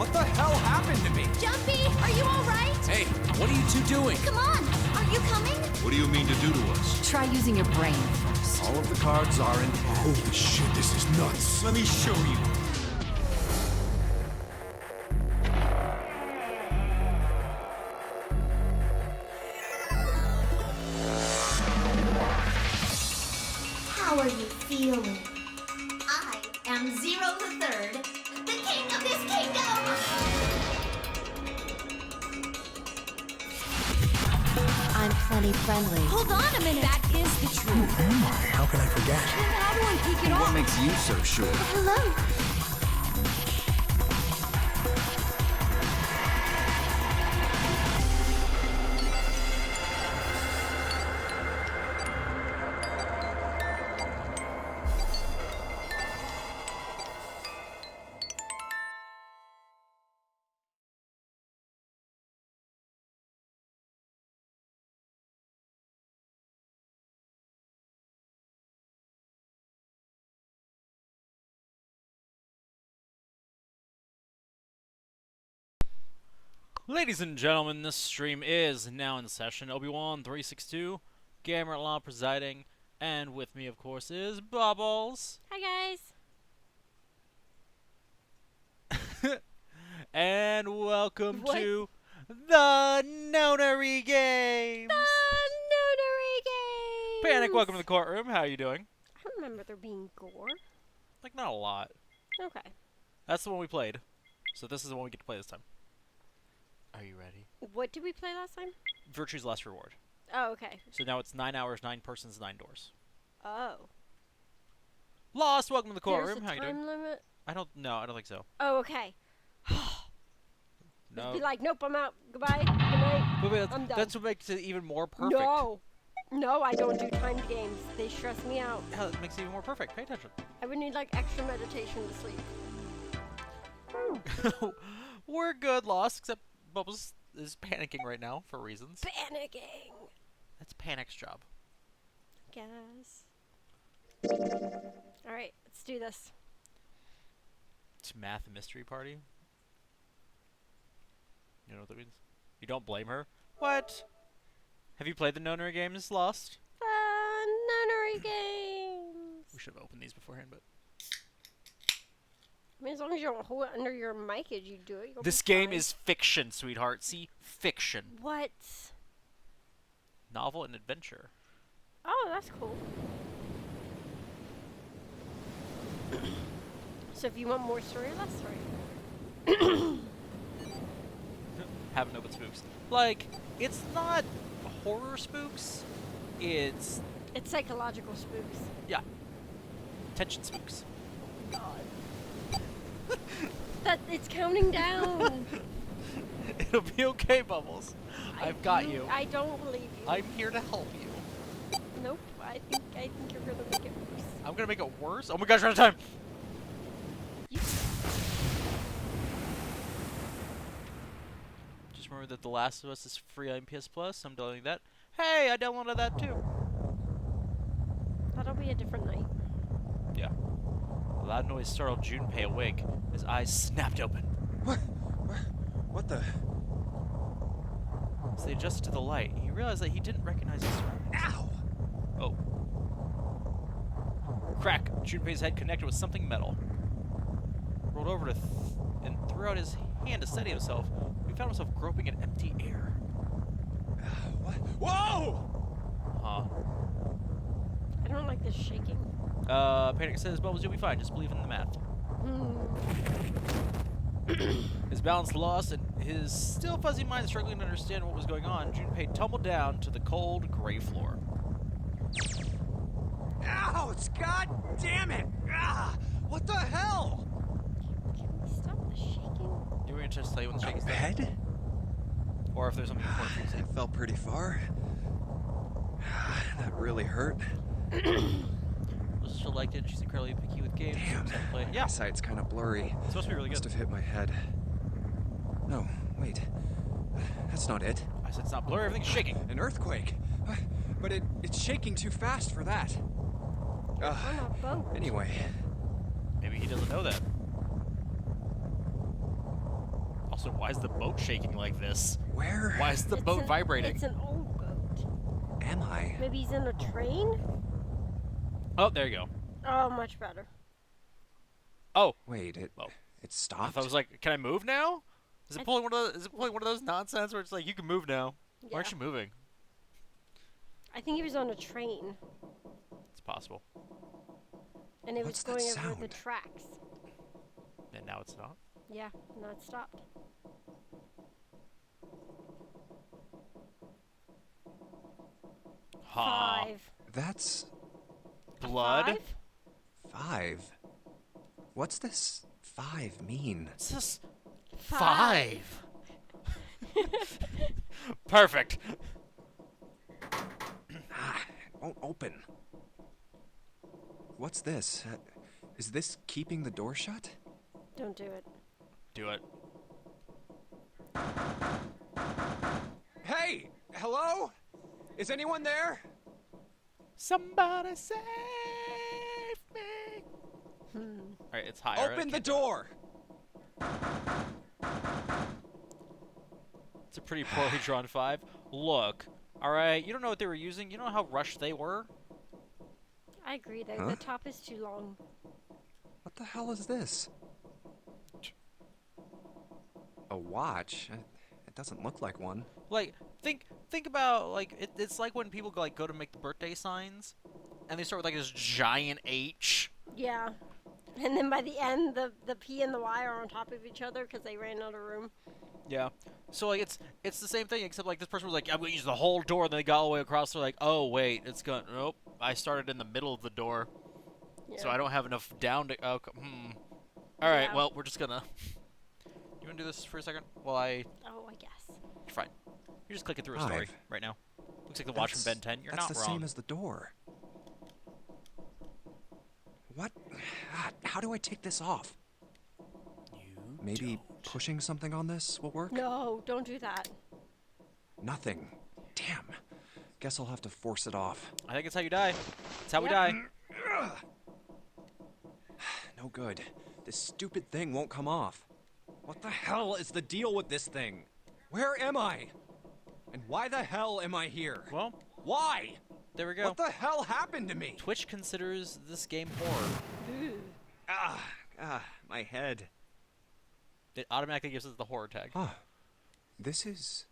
What the hell happened to me? Jumpy, are you all right? Hey, what are you two doing? Come on, are you coming? What do you mean to do to us? Try using your brain first. All of the cards are in hand. Holy shit, this is nuts. Let me show you. How are you feeling? I am Zero the Third, the king of this kingdom! I'm plenty friendly. Hold on a minute! That is the truth. Who am I? How can I forget? Then how do I kick it What off? makes you so sure? Hello? Ladies and gentlemen, this stream is now in session. Obi-Wan 362, Gamer Law presiding, and with me, of course, is Bubbles. Hi guys. And welcome What? to the Nonary Games. Notary Games! Panic, welcome to the courtroom. How are you doing? I don't remember there being gore. Like, not a lot. Okay. That's the one we played. So this is the one we get to play this time. Are you ready? What did we play last time? Virtue's Last Reward. Oh, okay. So now it's 9 hours, 9 persons, 9 doors. Oh. Lost, welcome to the There's courtroom. a How you doing? time limit? I don't think so. Oh, okay. No. Be like, nope, I'm out. Goodbye. Good night. Wait, I'm done. that's what makes it even more perfect. No. No, I don't do timed games. They stress me out. Hell, it makes it even more perfect. Pay attention. I would need like extra meditation to sleep. We're good, Lost, except Bubbles is panicking right now for reasons. Panicking. That's Panic's job. Guess. Alright, let's do this. It's Math Mystery Party. You know what that means? You don't blame her? What? Have you played the Nonary games, Lost? Nunnery games. We should have opened these beforehand, but... I mean, as long as you don't hold it under your mic as you do it, you'll This be game fine. is fiction, sweetheart. See? Fiction. What? Novel and adventure. Oh, that's cool. So if you want more story, less story. Haven't opened spooks. Like, it's not horror spooks. It's, It's psychological spooks. yeah, tension spooks. God. That it's counting down. It'll be okay, Bubbles. I've got you. I don't believe you. I'm here to help you. Nope. I think you're gonna make it worse. I'm gonna make it worse? Oh my gosh, we're out of time! You Just remember that The Last of Us is free on PS Plus. I'm downloading that. Hey, I downloaded that too. That'll be a different night. Yeah. A loud noise startled Junpei awake. His eyes snapped open. What the? As they adjusted to the light, he realized that he didn't recognize his surroundings. Ow! Oh. Crack! Junpei's head connected with something metal. Rolled over to and threw out his hand to steady himself. He found himself groping in empty air. What? Whoa! Huh. I don't like this shaking. Panic says, Bubbles, you'll be fine. Just believe in the math. His balance lost and his still fuzzy mind struggling to understand what was going on, Junpei tumbled down to the cold, gray floor. Ouch! God damn it! Ah! What the hell? Can we stop the shaking? You were interested to tell you when the shaking Bed? started? Or if there's something important for you to say. It fell pretty far. That really hurt. She'll liked it. She's incredibly picky with games. Damn. She loves to play. My Yeah, it's eyesight's kind of blurry. supposed to be really Must good. have hit my head. No, wait. That's not it. I said it's not blurry. Everything's shaking. An earthquake. But it's shaking too fast for that. On a boat. Anyway, Maybe he doesn't know that. Also, why is the boat shaking like this? Where Why is the boat vibrating? It's an old boat. am I? Maybe he's in a train? Oh, there you go. Oh, much better. Oh, Wait, it Oh. it I stopped? thought it was like, can I move now? Is it I- pulling one of those? Is it pulling one of those nonsense where it's like you can move now? Why Yeah. aren't you moving? I think he was on a train, It's possible. and it What's was that going over the sound? tracks. And now it's not. Yeah, no, it stopped. Ha. 5. That's Blood. 5? 5. What's this 5 mean? What's this? 5. Perfect. Ah, it won't open. What's this? Is this keeping the door shut? Don't do it. Do it. Hey! Hello? Is anyone there? Somebody save me. Alright, it's higher. Open the door! It's a pretty poorly drawn 5. Look, alright, you don't know what they were using. You know how rushed they were? I agree, though. Huh? The top is too long. What the hell is this? A watch? It doesn't look like one. Like, think about, like, it's like when people go to make the birthday signs, and they start with, like, this giant H. Yeah. And then by the end, the P and the Y are on top of each other because they ran out of room. Yeah. So, like, it's the same thing, except, like, this person was like, I'm going to use the whole door, and they got all the way across. They're like, oh, wait, it's going to... Nope. I started in the middle of the door, so Yeah. I don't have enough down to... Oh, All right, Yeah. well, we're just going to... You want to do this for a second? While I... Oh, I guess. You're fine. You're just clicking through a story 5. right now. Looks like the watch from Ben 10. You're that's not the wrong. same as the door. What? How do I take this off? Maybe pushing something on this will work? No, don't do that. Nothing. Damn. Guess I'll have to force it off. I think it's how you die. It's how we Yep. die. No good. This stupid thing won't come off. What the hell is the deal with this thing? Where am I? And why the hell am I here? Well, Why? there we go. What the hell happened to me? Twitch considers this game horror. My head. It automatically gives us the horror tag. Huh. This is...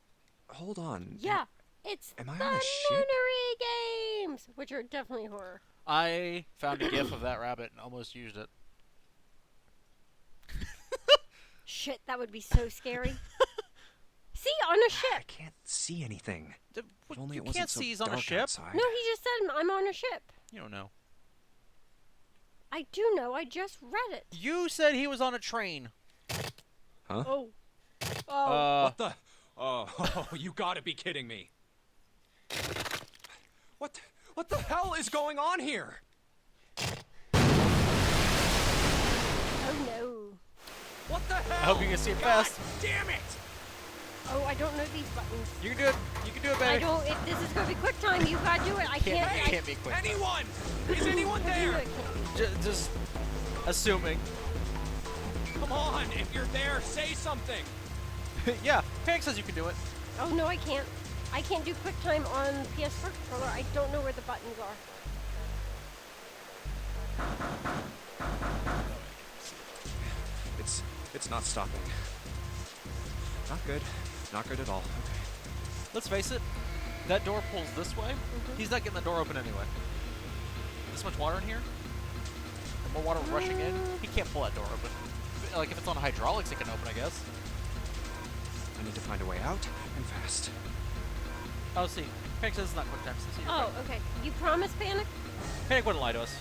Hold on. Yeah, it's Am I the on a ship? Nunnery games, which are definitely horror. I found a gif of that rabbit and almost used it. Shit, that would be so scary. See, on a I ship. can't see anything. If only You it wasn't can't so see he's on a dark ship. outside. No, he just said I'm on a ship. You don't know. I do know, I just read it. You said he was on a train. Huh? Oh. Oh. What the? Oh, you gotta be kidding me. What the hell is going on here? Oh no. What the hell? I hope you can see it God fast. damn it! Oh, I don't know these buttons. You can do it. You can do it, I baby. don't. If this is gonna be quick time, you gotta do it. I can't. It can't be quick. Anyone? Is anyone there? Just assuming. Come on, if you're there, say something. Yeah, Panic says you can do it. Oh no, I can't. I can't do quick time on PS4 controller. I don't know where the buttons are. It's not stopping. Not good. Not good at all. Okay. Let's face it, that door pulls this way. He's not getting the door open anyway. This much water in here? And more water rushing in? He can't pull that door open. Like, if it's on hydraulics, it can open, I guess. I need to find a way out, and fast. Oh, see. Panic says it's not quick time. So you're Oh, right. okay. You promise, Panic? Panic wouldn't lie to us.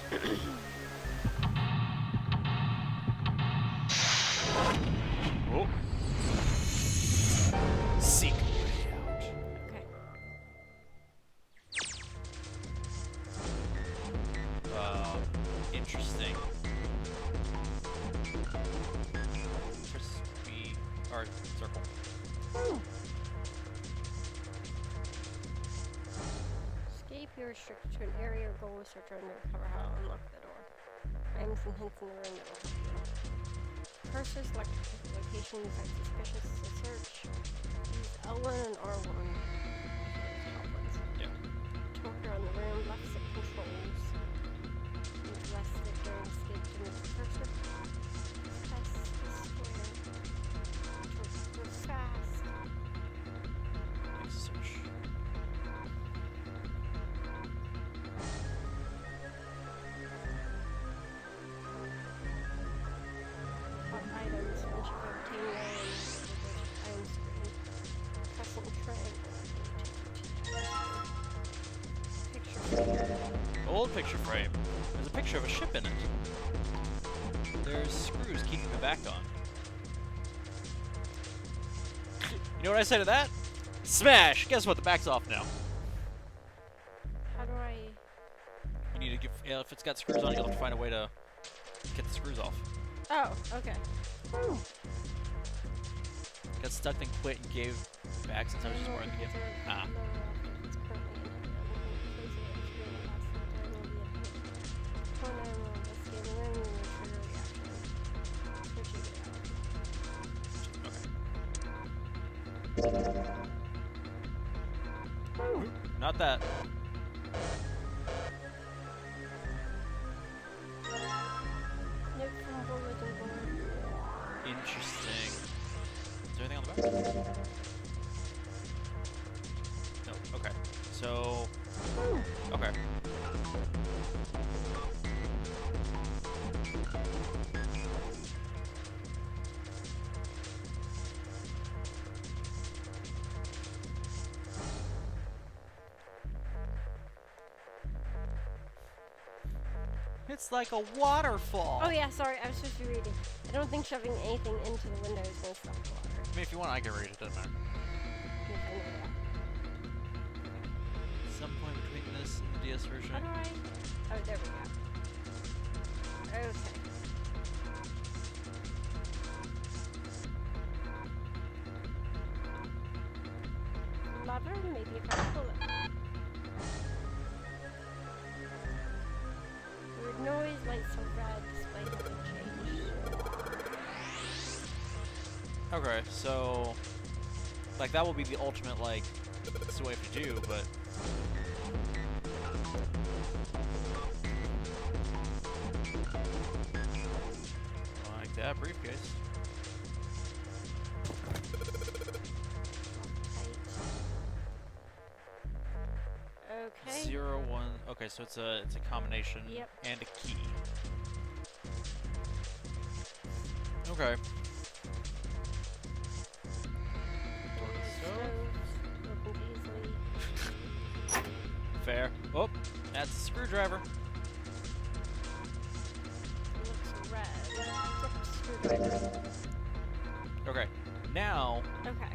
Oh. Seek a way out. Okay. Interesting. Press B or circle. Escape your restricted to an area or goal researcher and recover how to unlock the door. I am some hints in the room that will help you. Cursors, location, find suspicious to search. Use L1 and R1. Yeah. Talk around the room, left stick controls. Use left stick during escape to move the cursor. Press the square. Go fast. Next search. Items once you've obtained them. Item screen. Pressing triangle. Picture. Old picture frame. There's a picture of a ship in it. There's screws keeping the back on. You know what I say to that? Smash! Guess what? The back's off now. How do I... You need to give. Yeah, if it's got screws on, you'll have to find a way to get the screws off. Oh, okay. Got stuck, then quit and gave back since I was just more in the game. Ah. Okay. Not that. Note from bulletin board. Interesting. Is there anything on the back? No. Okay. So. Okay. It's like a waterfall. Oh yeah, sorry, I was supposed to be reading. I don't think shoving anything into the window is going to stop the water. I mean, if you want, I can read it. Doesn't matter. If I know that. Some point between this and the DS version. How do I... Oh, there we go. Okay. Lever? Maybe if I pull it. Weird noise, lights are red, display hasn't changed. Okay, so like that will be the ultimate like that's the way to do, but like that briefcase. Okay. 0, 1. Okay, so it's a combination Yep. and a key. Okay. Stoves, opened easily. Fair. Oh, that's a screwdriver. Looks red. Yep, screwdriver. Okay. Now, Okay.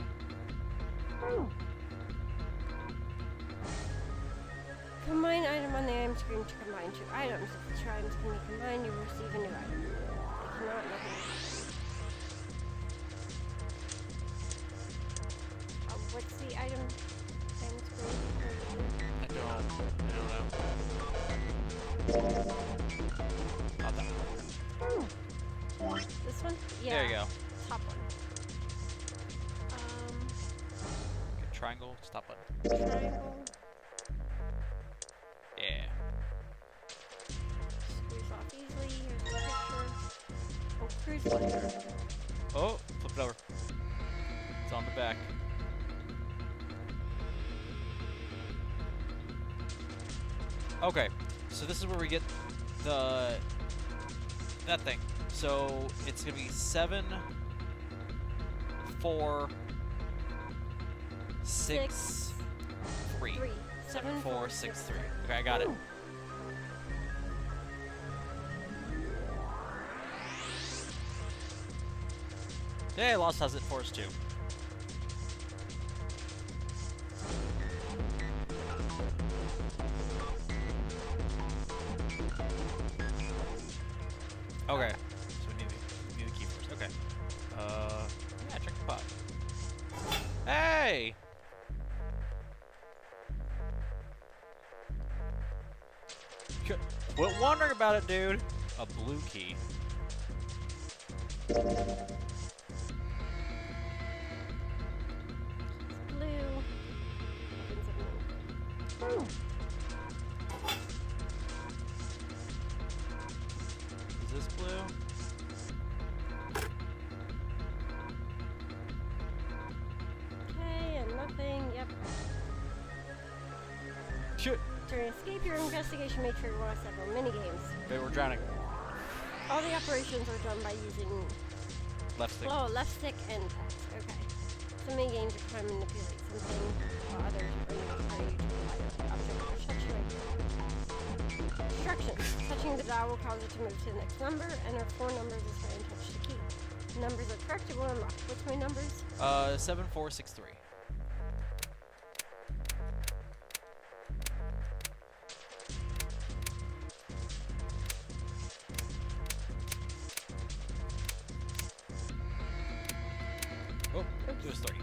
Combine item on the item screen to combine two items. If the two items can be combined, you will receive a new item. If not, nothing will happen. What's the item screen? I don't know. Not that one. This one? Yeah. There you go. Top one. Okay, triangle, stop button. Triangle. Yeah. Screws off easily. Here's the picture. Oh, cruise liner. Oh, flip it over. It's on the back. Okay, so this is where we get that thing. So it's gonna be 7, 4, 6, 3. 7, 4, 6, 3. Okay, I got it. Yeah, Lost has it for us too. Okay, so we need the key first. Okay. Yeah, check the pot. Hey! Quit wondering about it, dude. A blue key. Blue. Opens up new. Is this blue? Okay, and nothing. Yep. Shit. To escape your investigation, make sure you want several mini games. Okay, we're drowning. All the operations are done by using Left stick. left stick and X. Okay. Some mini games are trying to manipulate something, while others are using the object or touching. Instructions. Touching the dial will cause it to move to the next number. Enter 4 numbers as try and touch the key. Numbers are correct, it will unlock. What's my numbers? 7463. Oh, it was 30.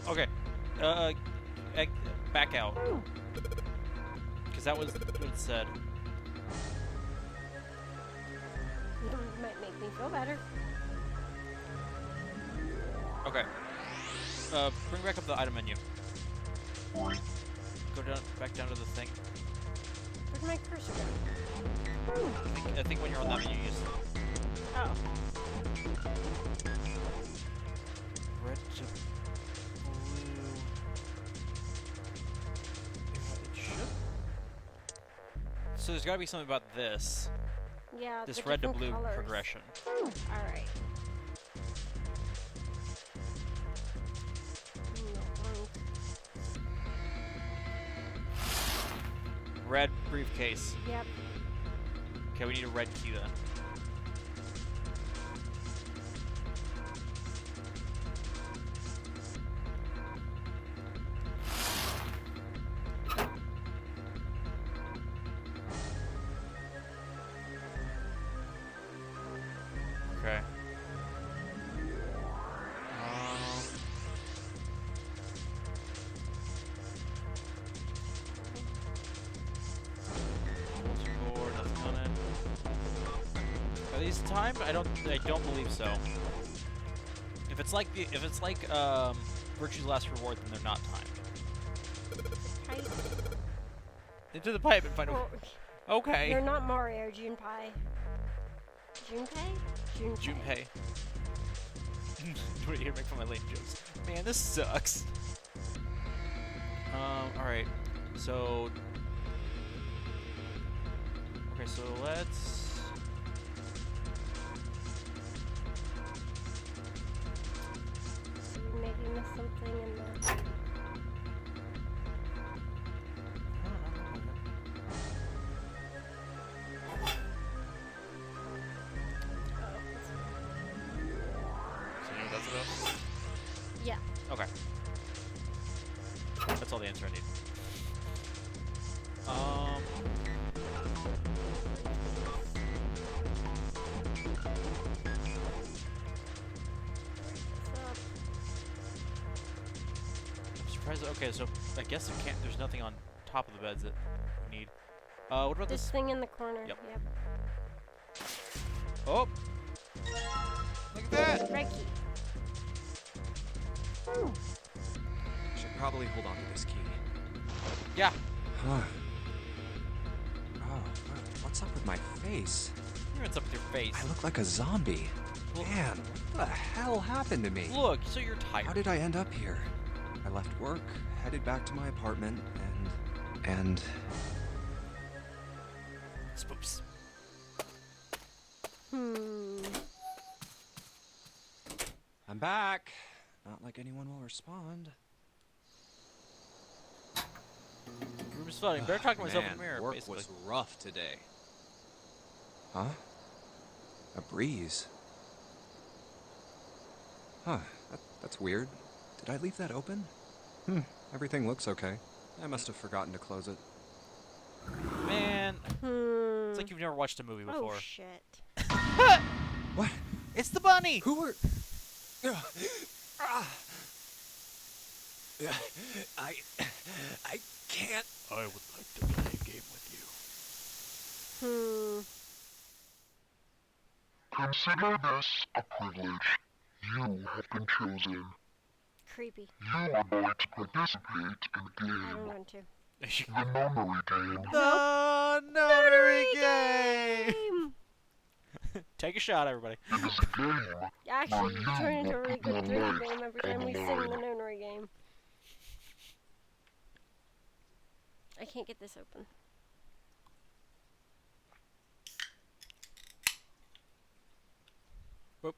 Okay. Back out. Because that was what it said. Might make me feel better. Okay. Bring back up the item menu. Go down, back down to the thing. Where'd my cursor go? I think when you're on that menu, you just Oh. red to blue. It should. So there's got to be something about this. Yeah, This the red to different blue colors. progression. Alright. Red briefcase. Yep. Okay, we need a red key then. Okay. Score, nothing on it. Are these timed? I don't believe so. If it's like Virtue's Last Reward, then they're not timed. Pipe. Into the pipe and find a. Oh, Okay. you're not Mario, Junpei. Junpei? Junpei. What are you here to make fun of my lame jokes? Man, this sucks. Alright. So. Okay, so let's. You maybe missed something in the. So you know what that's about? Yeah. Okay. That's all the answer I need. I'm surprised. Okay, so I guess there can't. There's nothing on top of the beds that we need. What about This this? thing in the corner. Yep. Oh! Look at that! Red key. Should probably hold on to this key. Yeah. Huh. Oh, what's up with my face? What's up with your face? I look like a zombie. Man, what the hell happened to me? Look, so you're tired. How did I end up here? I left work, headed back to my apartment, and Spoops. I'm back. Not like anyone will respond. Room is flooding. Better talk to myself in Man, the mirror, work basically. was rough today. Huh? A breeze. Huh, that's weird. Did I leave that open? Everything looks okay. I must have forgotten to close it. Man, it's like you've never watched a movie before. Oh shit. What? It's the bunny! Who were... I can't. I would like to play a game with you. Consider this a privilege. You have been chosen. Creepy. You are going to participate in the I game. don't want to. The nunnery game. The notary game! Take a shot, everybody. It is a game Actually, you turn into a really put your good drinking life game every time on we the sing the line. nonary game. I can't get this open. Whoop.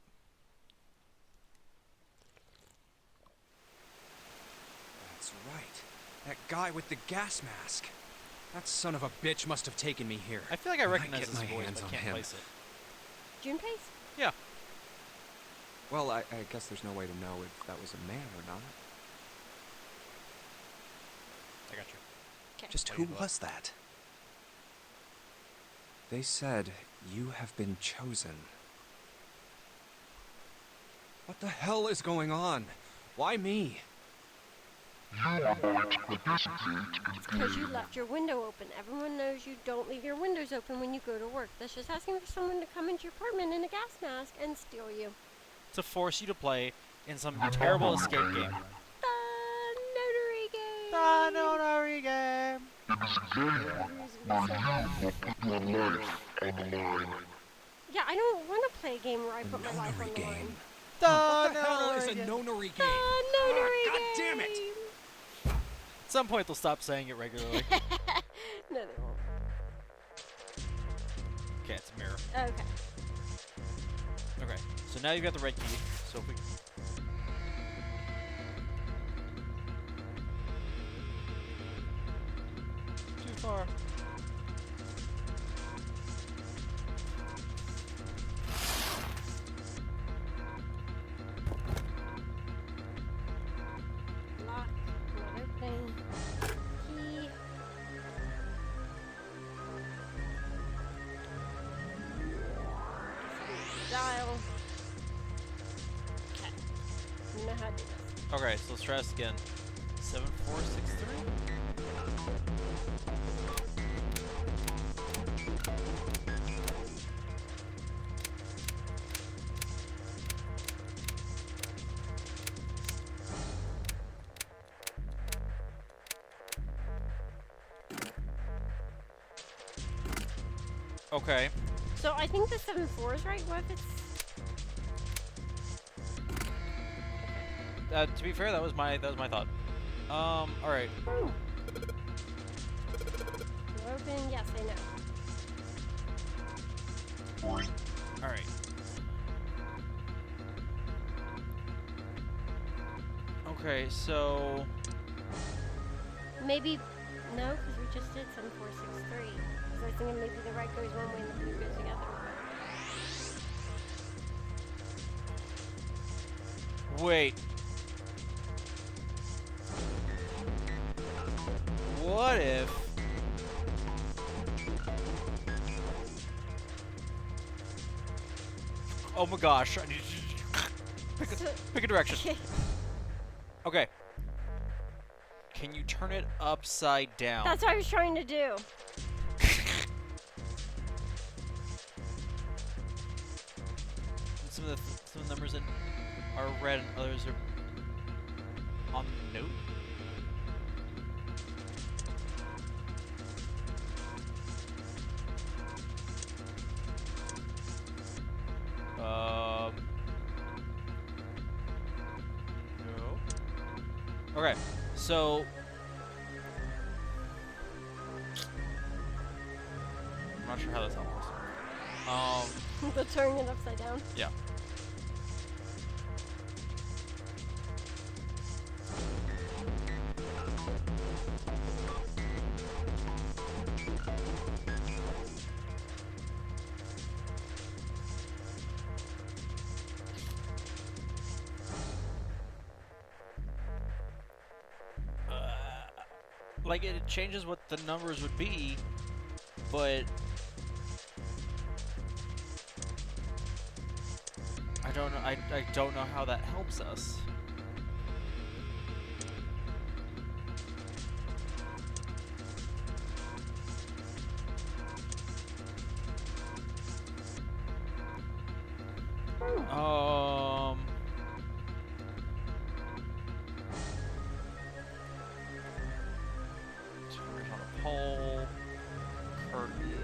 That's right. That guy with the gas mask. That son of a bitch must have taken me here. I feel like I And recognize get this my voice, hands but I on can't him. place it. Junpei's? Yeah. Well, I guess there's no way to know if that was a man or not. I got you. Okay. Just What who do you was that? They said you have been chosen. What the hell is going on? Why me? You are going to participate in the Because you game. left your window open. Everyone knows you don't leave your windows open when you go to work. That's just asking for someone to come into your apartment in a gas mask and steal you. To force you to play in some terrible escape game. The notary game! The notary game! It is a game where you will put your life on the line. Yeah, I don't want to play a game where I put my life on Nonary the line. game. The What the hell is a notary game. nonary The game? notary God game! damn it! At some point, they'll stop saying it regularly. No, they won't. Okay, it's a mirror. Okay. Okay, so now you've got the red key. So if we... Too far. Lock. Not opening. Key. Dial. Okay. You know how to do this. Okay, so let's try this again. 7463? Okay. So I think the 7-4 is right. What if it's... To be fair, that was my thought. All right. Open? Yes, I know. All right. Okay, so Maybe... No, because we just did 7-4-6-3. Because I was thinking maybe the red goes one way and the blue goes the other. wait. What if? Oh my gosh! I need to pick a direction. Okay. Can you turn it upside down? That's what I was trying to do. Some of the numbers in are red and others are on the note. No. Okay, so I'm not sure how this helps. The turning it upside down. Yeah. Like it changes what the numbers would be, but I don't know. I don't know how that helps us. Timer's on a pole. Curtain.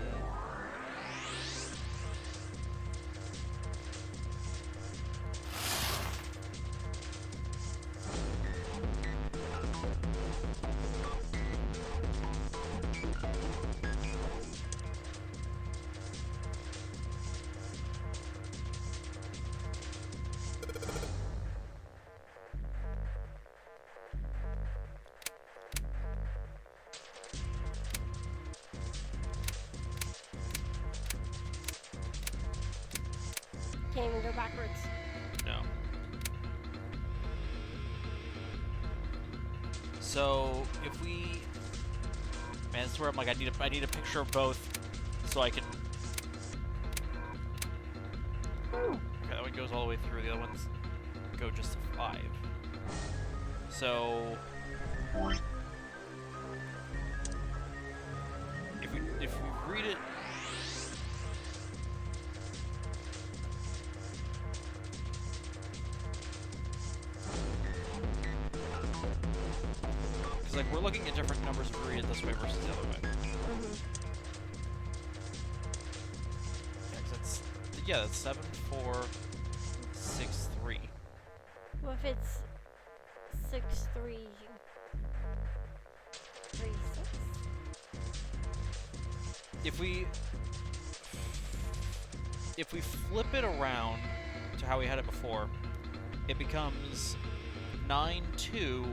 Can't even go backwards. No. So if we, man, that's where I'm like, I need a picture of both, so I can. Okay, that one goes all the way through. The other ones go just to 5. So if we read it. Like, we're looking at different numbers if we read it this way versus the other way. Yeah, 'cause that's 7, 4, 6, 3. What if it's 6, 3, 3, 6? If we flip it around to how we had it before, it becomes 9, 2.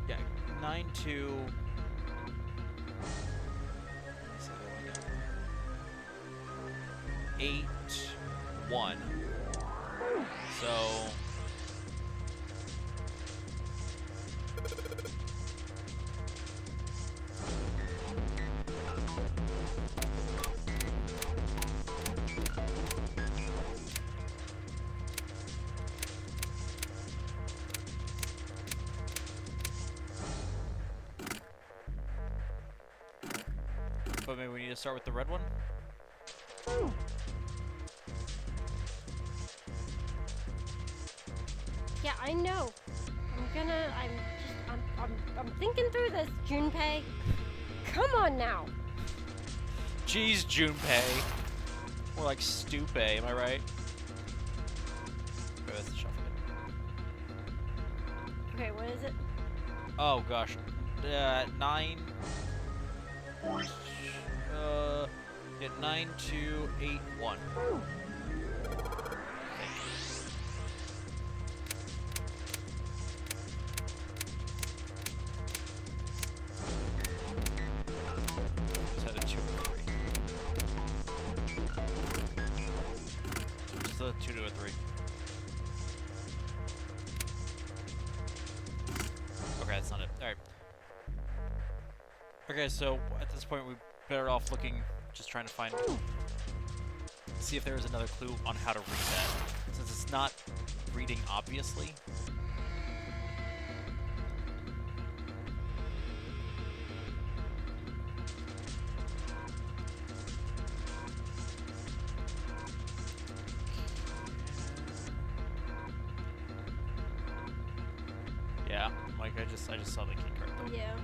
Yeah, 9, 2. Let's see the one now. 8, 1. So. But maybe we need to start with the red one? Yeah, I know. I'm thinking through this, Junpei. Come on now. Jeez, Junpei. More like Stupe, am I right? Okay, that's the shuffle. Okay, what is it? Oh gosh. 9. Yeah, 9, 2, 8, 1. Just had a 2 and a 3. Just a 2 to a 3. Okay, that's not it. Alright. Okay, so at this point we're better off looking, just trying to find, see if there is another clue on how to read that. Since it's not reading obviously. Yeah, like I just saw the key card though. Yeah.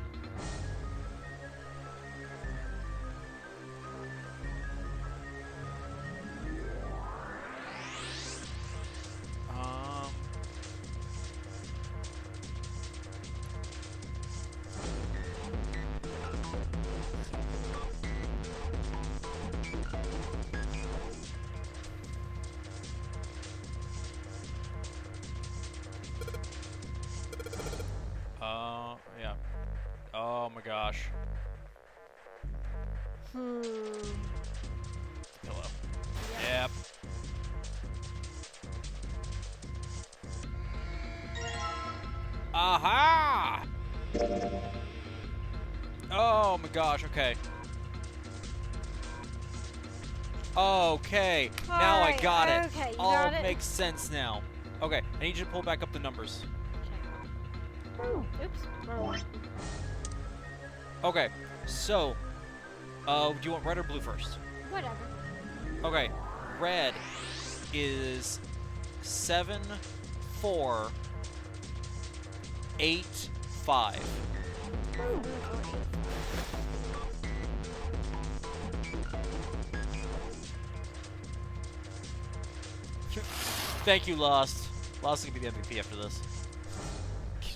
Yeah. Oh my gosh. Pillow. Yep. Aha! Oh my gosh, okay. Okay, now I got it. Okay, you All got it? makes sense now. Okay, I need you to pull back up the numbers. Oops. Wrong one. Okay, so, do you want red or blue first? Whatever. Okay, red is 7, 4, 8, 5. Thank you, Lost. Lost is gonna be the MVP after this.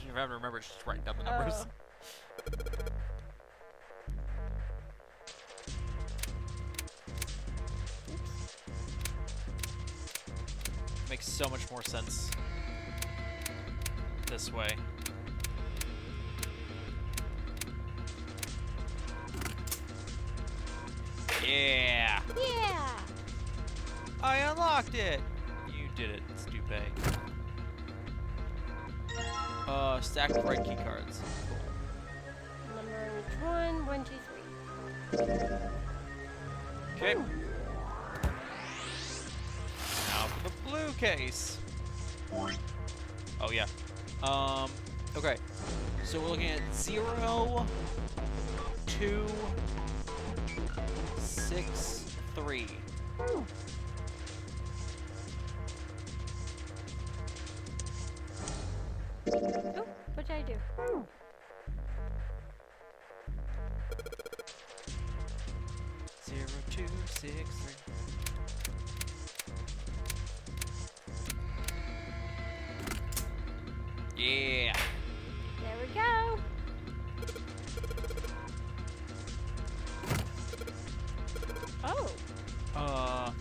You're having to remember just writing down the numbers. Makes so much more sense this way. Yeah! Yeah! I unlocked it! You did it, stupid. Stack of red key cards. Cool. Number each one. 1, 2, 3. Okay. Now for the blue case. Oh yeah. Okay. So we're looking at 0, 2, 6, 3. Oh, what did I do? Zero, 2, 6, 3. Yeah. There we go. Oh,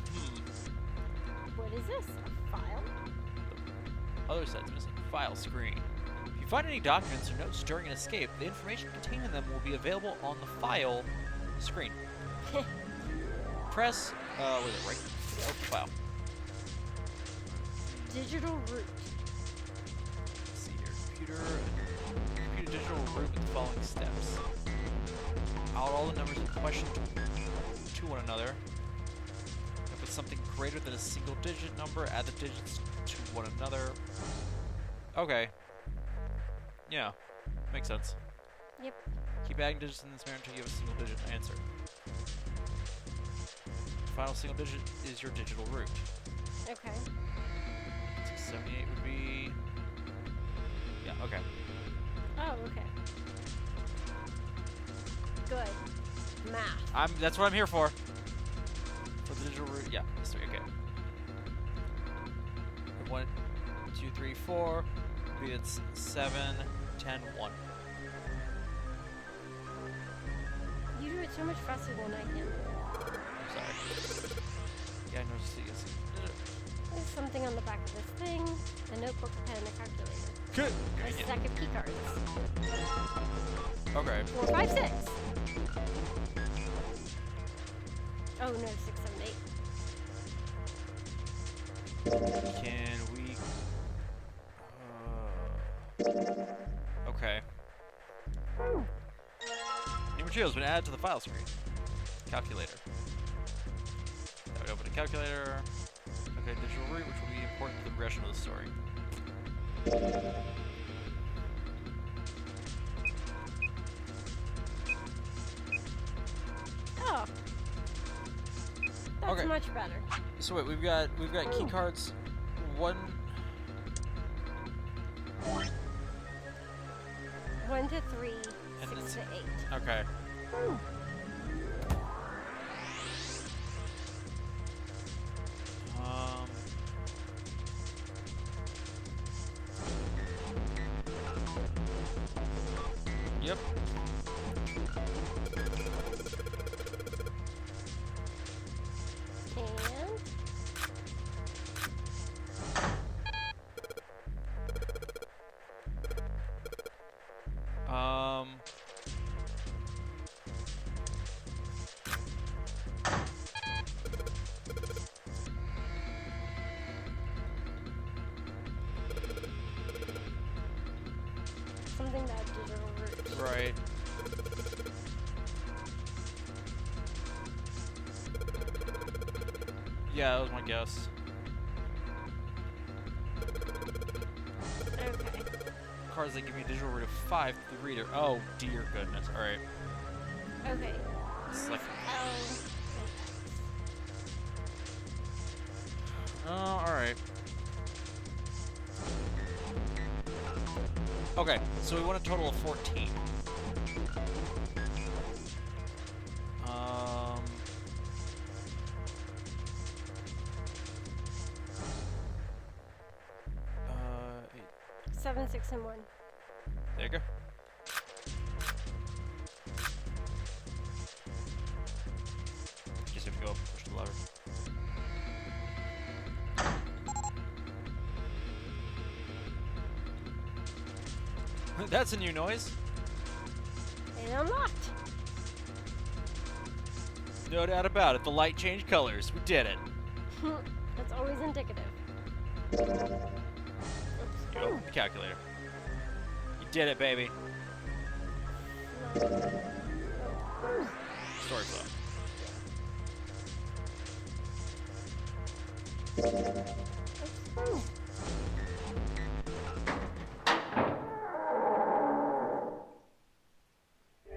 what is this? A file? Other side's missing. File screen. If you find any documents or notes during an escape, the information contained in them will be available on the file screen. Press, what is it, right? Open file. Digital root. Let's see here. Computer digital root with the following steps. Out all the numbers in question to one another. If it's something greater than a single digit number, add the digits to one another. Okay. Yeah. Makes sense. Yep. Keep adding digits in this manner until you have a single digit answer. The final single digit is your digital root. Okay. 678 would be... Yeah, okay. Oh, okay. Good. Math. That's what I'm here for. For the digital root, yeah, that's 3, okay. 1, 2, 3, 4. Maybe it's 7, 10, 1. You do it so much faster than I can. I'm sorry. Yeah, I noticed it. Yes. There's something on the back of this thing. A notebook, a pen, and a calculator. Good. A stack of key cards. Okay. 4, 5, 6. Oh no, 6, 7, 8. Can we... okay. New material has been added to the file screen. Calculator. That would open a calculator. Okay, digital root, which will be important to the progression of the story. Oh. That's Okay. much better. So wait, we've got key cards. 1. 1 to 3, And 6 it's- to 8. Okay. Yep. And something that digital root. Right. Yeah, that was my guess. Okay. cards that give me a digital read of 5 to the reader. Oh, dear goodness. All right. Okay. It's like, Oh. all right. Okay, so we want a total of 14. Eight. 7, 6, and 1. There you go. Just have to go up, push the lever. That's a new noise. And unlocked. No doubt about it. The light changed colors. We did it. That's always indicative. Go. The calculator. You did it, baby. Story flow.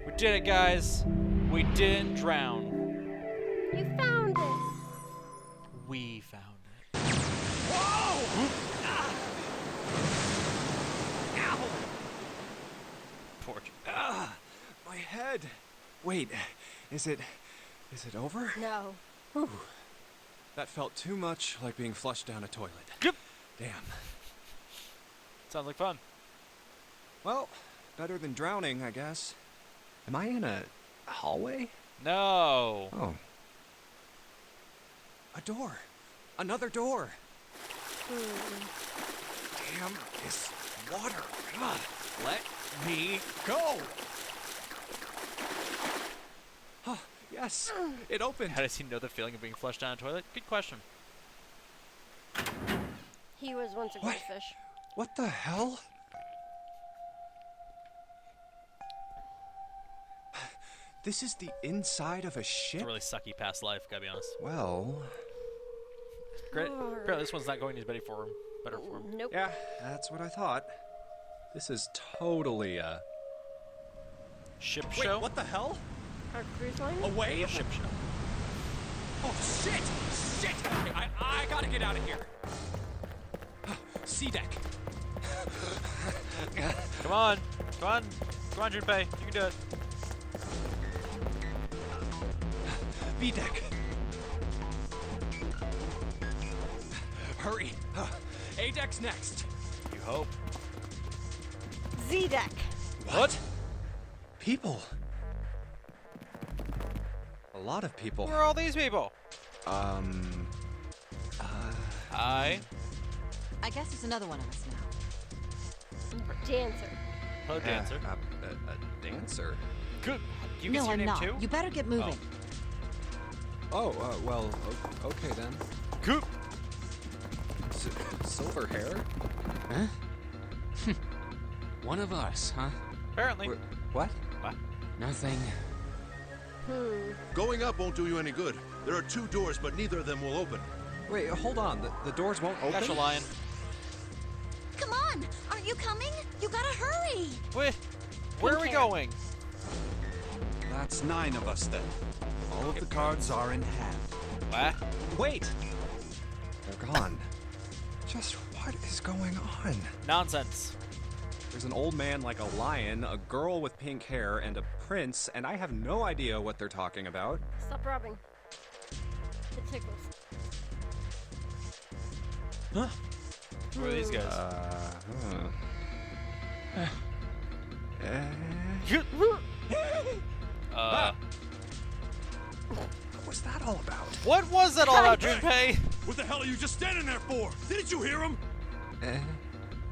We did it, guys. We didn't drown. You found it. We found it. Whoa! Ow! Torch. My head. Wait, is it over? No. Whew. That felt too much like being flushed down a toilet. Yep. Damn. Sounds like fun. Well, better than drowning, I guess. Am I in a hallway? No. Oh. A door. Another door. Damn this water. Ugh. Let me go. Huh, yes, it opened. How does he know the feeling of being flushed down a toilet? Good question. He was once a What? goldfish. What the hell? This is the inside of a It's ship? a really sucky past life, gotta be honest. Well, Great. Apparently this one's not going as better for him. Nope. yeah, that's what I thought. This is totally a... Ship Wait, show? what the hell? Our cruise line? Away? Ship show. Oh, shit! Shit! Okay, I gotta get out of here. Sea deck. Come on. Come on. Come on, Junpei. You can do it. B deck. Hurry. A deck's next. You hope. Z deck. What? People. A lot of people. Who are all these people? Hi. I guess it's another one of us now. Dancer. Hello, dancer. A dancer? Good. You can No, see your I'm name not. too? You better get moving. Well, okay then. Good. Silver hair? Huh? One of us, huh? Apparently. What? What? Nothing. Going up won't do you any good. There are 2 doors, but neither of them will open. Wait, hold on. The doors won't open? Gotcha, lion. Come on! Aren't you coming? You gotta hurry! Wait. Where are we hair. going? That's 9 of us then. All of the cards are in hand. What? Wait! They're gone. Just what is going on? Nonsense. There's an old man like a lion, a girl with pink hair, and a prince, and I have no idea what they're talking about. Stop robbing. It tickles. Huh? Who are these guys? What was that all about? What was that all about, Junpei? What the hell are you just standing there for? Didn't you hear him?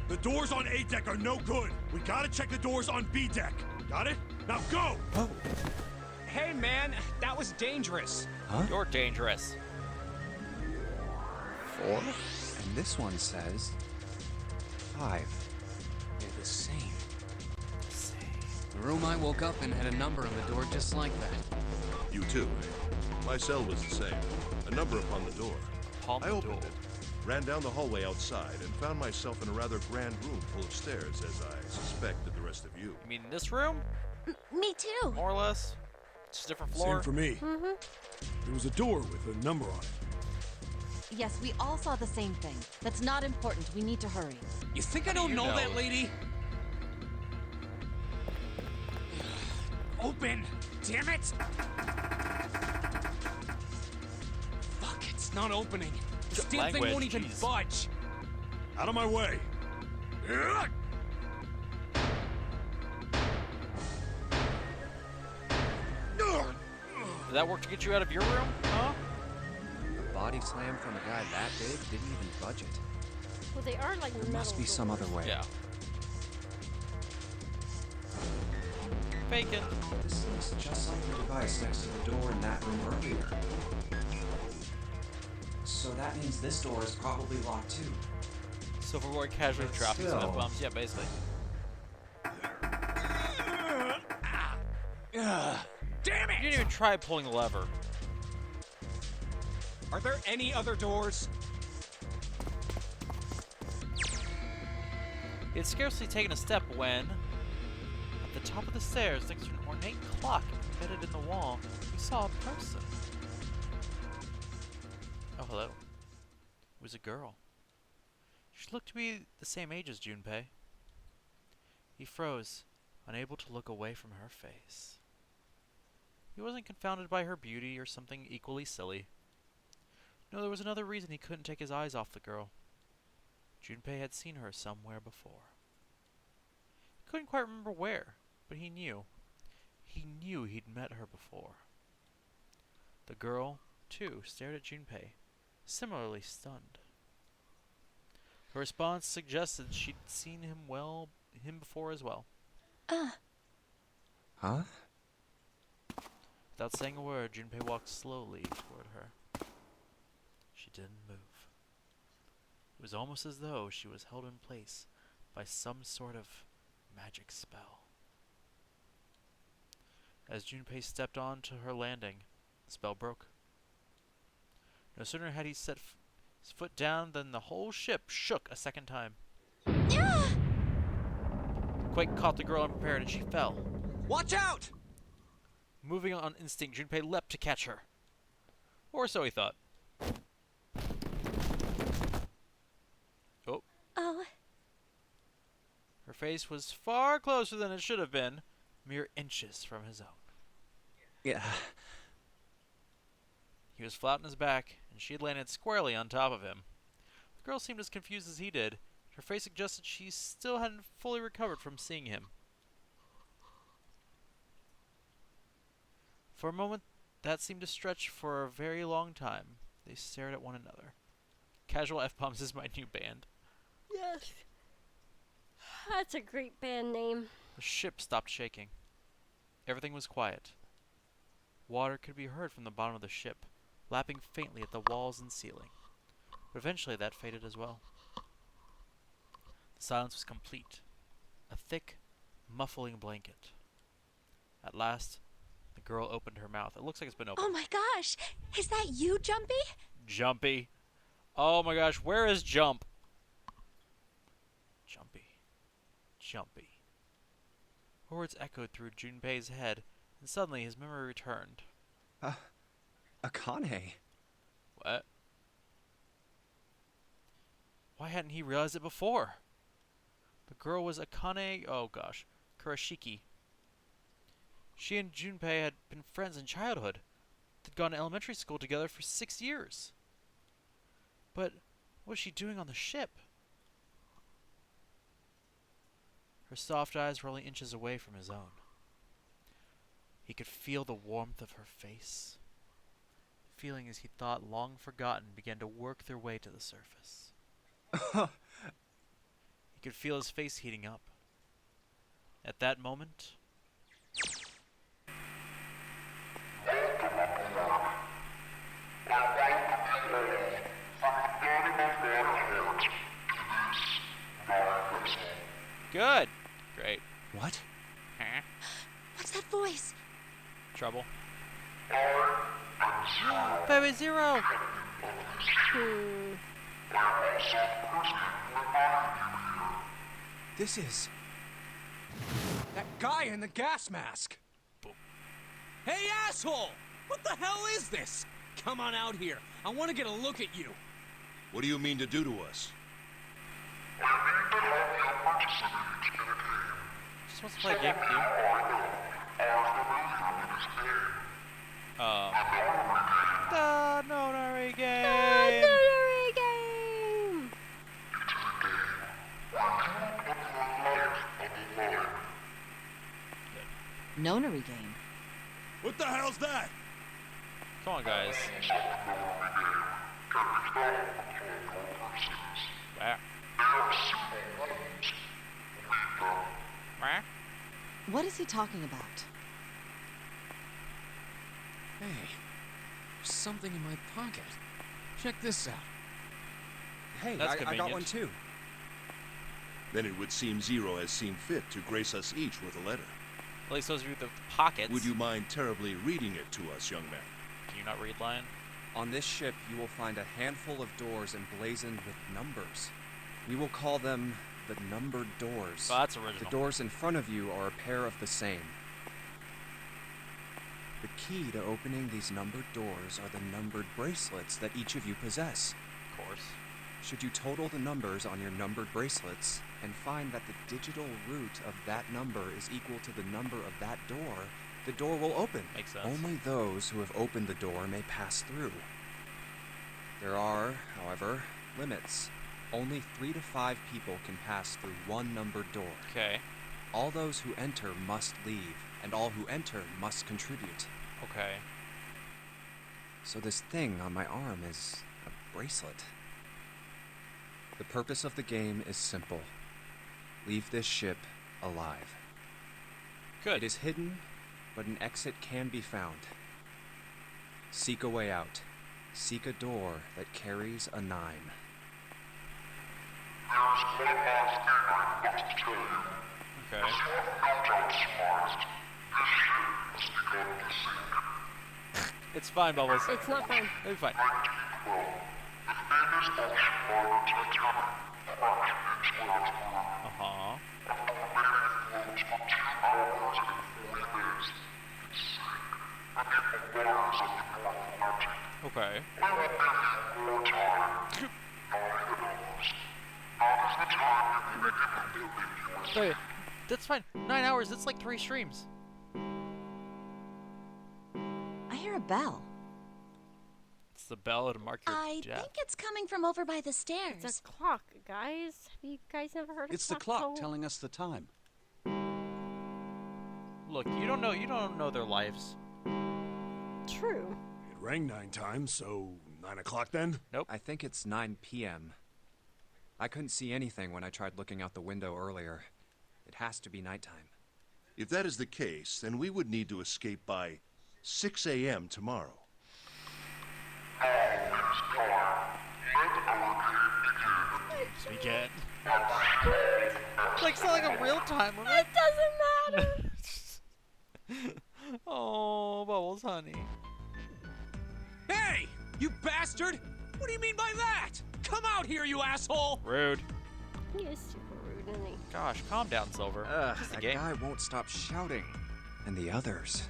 The doors on A deck are no good. We gotta check the doors on B deck. Got it? Now go! Oh. Hey, man, that was dangerous. Huh? You're dangerous. 4? And this one says 5. They're the same. The room I woke up in had a number on the door just like that. You too. My cell was the same. A number upon the door. Upon I the opened door. it. Ran down the hallway outside and found myself in a rather grand room full of stairs, as I suspect did the rest of you. You mean this room? Me too. More or less? Just a different floor? Same for me. There was a door with a number on it. Yes, we all saw the same thing. That's not important. We need to hurry. You think I don't know that lady? Open! Damn it! Fuck, it's not opening. This Good damn thing won't language, even jeez. budge. Out of my way! Did that work to get you out of your room? Huh? A body slam from a guy that big didn't even budge it. Well, they are like There must be some other way. Yeah. Bacon. This looks just like the device next to the door in that room earlier. So that means this door is probably locked too. Silverboard casually But dropping some still. F-bombs. Yeah, basically. Damn You it! didn't even try pulling the lever. Are there any other doors? He had scarcely taken a step when, at the top of the stairs, next to an ornate clock embedded in the wall, he saw a person. Oh, hello. It was a girl. She looked to be the same age as Junpei. He froze, unable to look away from her face. He wasn't confounded by her beauty or something equally silly. No, there was another reason he couldn't take his eyes off the girl. Junpei had seen her somewhere before. He couldn't quite remember where, but he knew. He knew he'd met her before. The girl, too, stared at Junpei, similarly stunned. Her response suggested she'd seen him before as well. Huh? Without saying a word, Junpei walked slowly toward her. She didn't move. It was almost as though she was held in place by some sort of magic spell. As Junpei stepped on to her landing, the spell broke. No sooner had he set his foot down than the whole ship shook a second time. The quake caught the girl unprepared and she fell. Watch out! Moving on instinct, Junpei leapt to catch her. Or so he thought. Oh. Oh, Her face was far closer than it should have been, mere inches from his own. Yeah. He was flat on his back, and she had landed squarely on top of him. The girl seemed as confused as he did. Her face suggested she still hadn't fully recovered from seeing him. For a moment, that seemed to stretch for a very long time. They stared at one another. Casual F-Bombs is my new band. yes. That's a great band name. The ship stopped shaking. Everything was quiet. Water could be heard from the bottom of the ship, lapping faintly at the walls and ceiling. But eventually that faded as well. The silence was complete. A thick, muffling blanket. At last, the girl opened her mouth. It looks like it's been opened. Oh my gosh! Is that you, Jumpy? Jumpy. Oh my gosh, where is Jump? Jumpy. Jumpy. Words echoed through Junpei's head, and suddenly his memory returned. Akane. What? Why hadn't he realized it before? The girl was Akane, Kurashiki. She and Junpei had been friends in childhood. They'd gone to elementary school together for 6 years. But what was she doing on the ship? Her soft eyes were only inches away from his own. He could feel the warmth of her face. Feelings he thought long forgotten began to work their way to the surface. He could feel his face heating up. At that moment, good. Great. What? What's that voice? Trouble. Baby Zero! This is... that guy in the gas mask! Hey, asshole! What the hell is this? Come on out here. I want to get a look at you. What do you mean to do to us? Just wants to play a game with you. The notary game! Notary game! Nonary game. What the hell's that? Come on, guys. Wah. Wah. What is he talking about? Hey, there's something in my pocket. Check this out. Hey, That's I got convenient. one too. Then it would seem Zero has seen fit to grace us each with a letter. At least those of you with the pockets. Would you mind terribly reading it to us, young man? Can you not read Lion? On this ship, you will find a handful of doors emblazoned with numbers. We will call them the numbered doors. Oh, that's The original. doors in front of you are a pair of the same. The key to opening these numbered doors are the numbered bracelets that each of you possess. Of course. Should you total the numbers on your numbered bracelets and find that the digital root of that number is equal to the number of that door, the door will open. Makes sense. Only those who have opened the door may pass through. There are, however, limits. Only 3 to 5 people can pass through one numbered door. Okay. All those who enter must leave, and all who enter must contribute. Okay. So this thing on my arm is a bracelet. The purpose of the game is simple. Leave this ship alive. Good. It is hidden, but an exit can be found. Seek a way out. Seek a door that carries a 9. Okay. It's fine, Bubbles. It's not fun. It'll be fine. Uh-huh. Okay. Hey, that's fine. 9 hours, that's like 3 streams. I hear a bell. It's the bell to mark your I death. think it's coming from over by the stairs. It's a clock, guys. Have you guys never heard of It's the clock toll? telling us the time. Look, you don't know their lives. True. It rang 9 times, so 9 o'clock then? Nope. I think it's 9 p.m. I couldn't see anything when I tried looking out the window earlier. It has to be nighttime. If that is the case, then we would need to escape by 6 a.m. tomorrow. Begin. Like, it's not like a real time limit. It doesn't matter. Oh, Bubbles, honey. Hey! You bastard! What do you mean by that? Come out here, you asshole! Rude. He is super rude, isn't he? Gosh, calm down, Silver. Just a That game. guy won't stop shouting. And the others.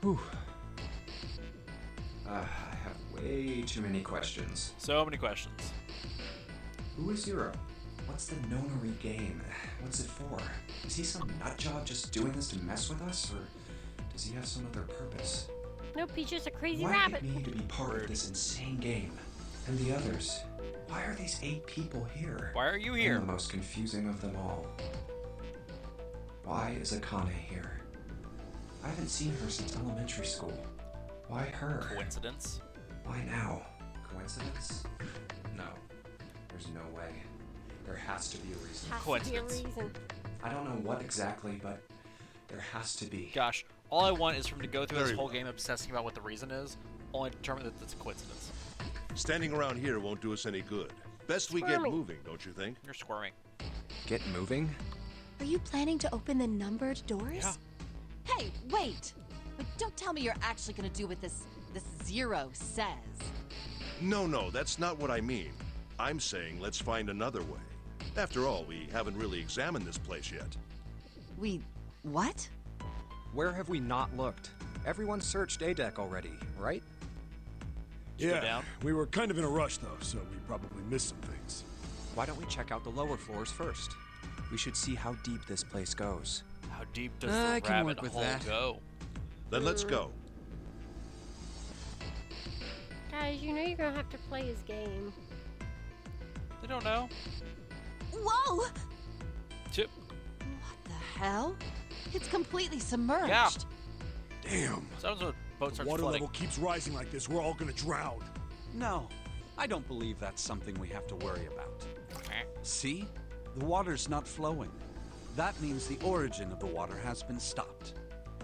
Whew. I have way too many questions. So many questions. Who is Zero? What's the nonary game? What's it for? Is he some nutjob just doing this to mess with us, or does he have some other purpose? Nope, he's just a crazy Why rabbit. pick me to be part of this insane game? And the others? Why are these 8 people here? Why are you And here? the most confusing of them all. Why is Akane here? I haven't seen her since elementary school. Why her? Coincidence? Why now? Coincidence? No. There's no way. There has to be a reason. Has to be a Coincidence. reason. I don't know what exactly, but there has to be. Gosh, all I want is for him to go through this Very whole well. game obsessing about what the reason is, only to determine that it's a coincidence. Standing around here won't do us any good. Best we get Squirming. moving, don't you think? You're squirming. Get moving? Are you planning to open the numbered doors? Yeah. Hey, wait! But don't tell me you're actually gonna do what this zero says. No, that's not what I mean. I'm saying let's find another way. After all, we haven't really examined this place yet. What? Where have we not looked? Everyone searched A deck already, right? Go down. We were kind of in a rush, though, so we probably missed some things. Why don't we check out the lower floors first? We should see how deep this place goes. How deep does I the can rabbit work with hole that. go? Then let's go. Guys, you know you're gonna have to play his game. They don't know. Whoa! Chip. What the hell? It's completely submerged. Yeah. Damn. Sounds when boat The starts water flooding. level keeps rising like this. We're all gonna drown. No, I don't believe that's something we have to worry about. See? The water's not flowing. That means the origin of the water has been stopped.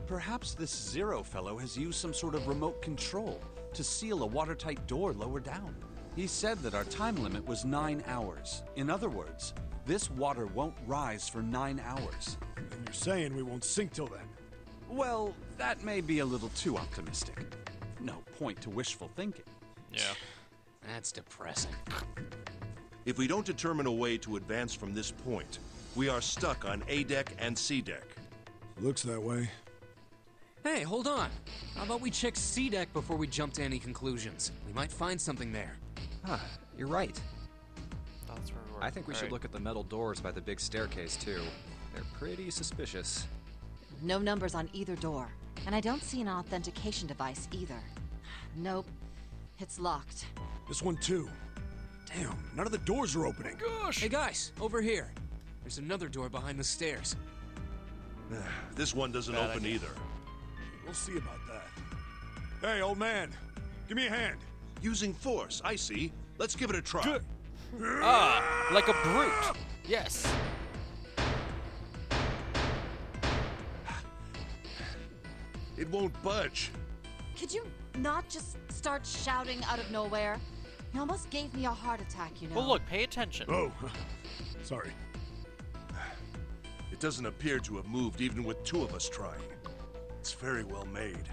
Perhaps this Zero fellow has used some sort of remote control to seal a watertight door lower down. He said that our time limit was 9 hours. In other words, this water won't rise for 9 hours. And you're saying we won't sink till then? Well, that may be a little too optimistic. No point to wishful thinking. Yeah. That's depressing. If we don't determine a way to advance from this point, we are stuck on A deck and C deck. Looks that way. Hey, hold on. How about we check C deck before we jump to any conclusions? We might find something there. Huh, you're right. That's where we were. I think we should look at the metal doors by the big staircase, too. They're pretty suspicious. No numbers on either door. And I don't see an authentication device either. Nope. It's locked. This one too. Damn, none of the doors are opening. Gosh. Hey guys, over here. There's another door behind the stairs. This one doesn't Bad open idea. either. We'll see about that. Hey, old man, give me a hand. Using force, I see. Let's give it a try. Ah, like a brute. Yes. It won't budge. Could you not just start shouting out of nowhere? You almost gave me a heart attack, you know. Well, look, pay attention. Oh, sorry. It doesn't appear to have moved even with two of us trying. It's very well made.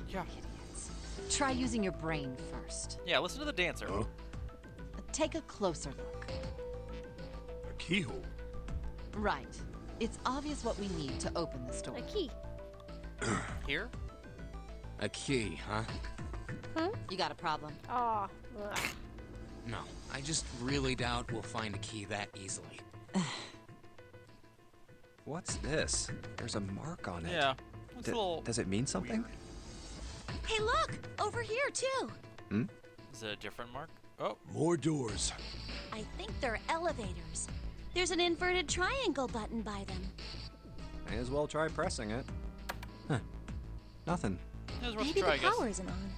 Yeah. Idiots. Try using your brain first. Yeah, listen to the dancer. Huh? Take a closer look. A keyhole. Right. It's obvious what we need to open this door. A key. Here? A key, huh? You got a problem? Oh. No, I just really doubt we'll find a key that easily. What's this? There's a mark on it. Yeah. It's a little... Does it mean something? Hey, look! Over here, too! Is it a different mark? Oh. More doors. I think they're elevators. There's an inverted triangle button by them. May as well try pressing it. Huh. Nothing. It was worth a Maybe try, I the guess. power isn't on.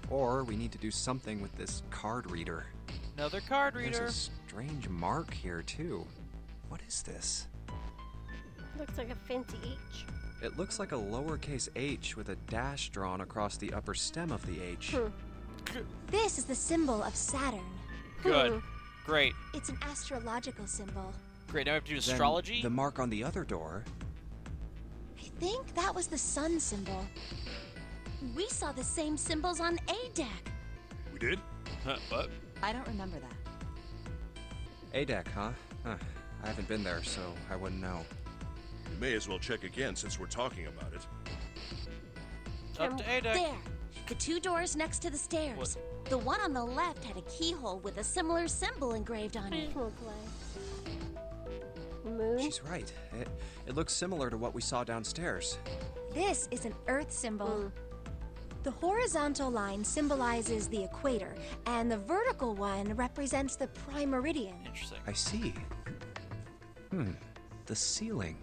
Or we need to do something with this card reader. Another card There's reader. a strange mark here, too. What is this? Looks like a fancy H. It looks like a lowercase h with a dash drawn across the upper stem of the H. This is the symbol of Saturn. Good. Great. It's an astrological symbol. Great. Now we have to do Then astrology. the mark on the other door. I think that was the sun symbol. We saw the same symbols on A deck. We did? What? I don't remember that. A deck, huh? I haven't been there, so I wouldn't know. We may as well check again since we're talking about it. Up to A deck. There. The two doors next to the stairs. The one on the left had a keyhole with a similar symbol engraved on I it. just want to play. Moon. She's right. It looks similar to what we saw downstairs. This is an Earth symbol. The horizontal line symbolizes the equator, and the vertical one represents the prime meridian. Interesting. I see. The ceiling.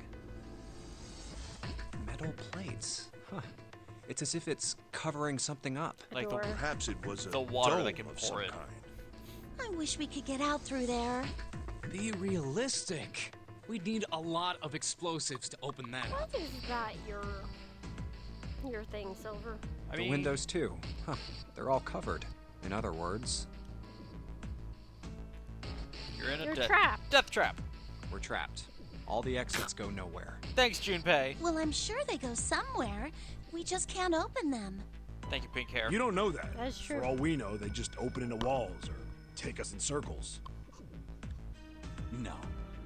Metal plates. Huh. It's as if it's covering something up. Like Door. the Perhaps it was a The water dome that can of pour some it. kind. I wish we could get out through there. Be realistic. We'd need a lot of explosives to open that up. What is that, your thing, Silver? I The mean, windows, too. Huh. They're all covered. In other words, you're in a You're trapped. death trap. we're trapped. All the exits go nowhere. Thanks, Junpei. Well, I'm sure they go somewhere. We just can't open them. Thank you, pink hair. You don't know that. That's true. For all we know, they just open into walls or take us in circles. No,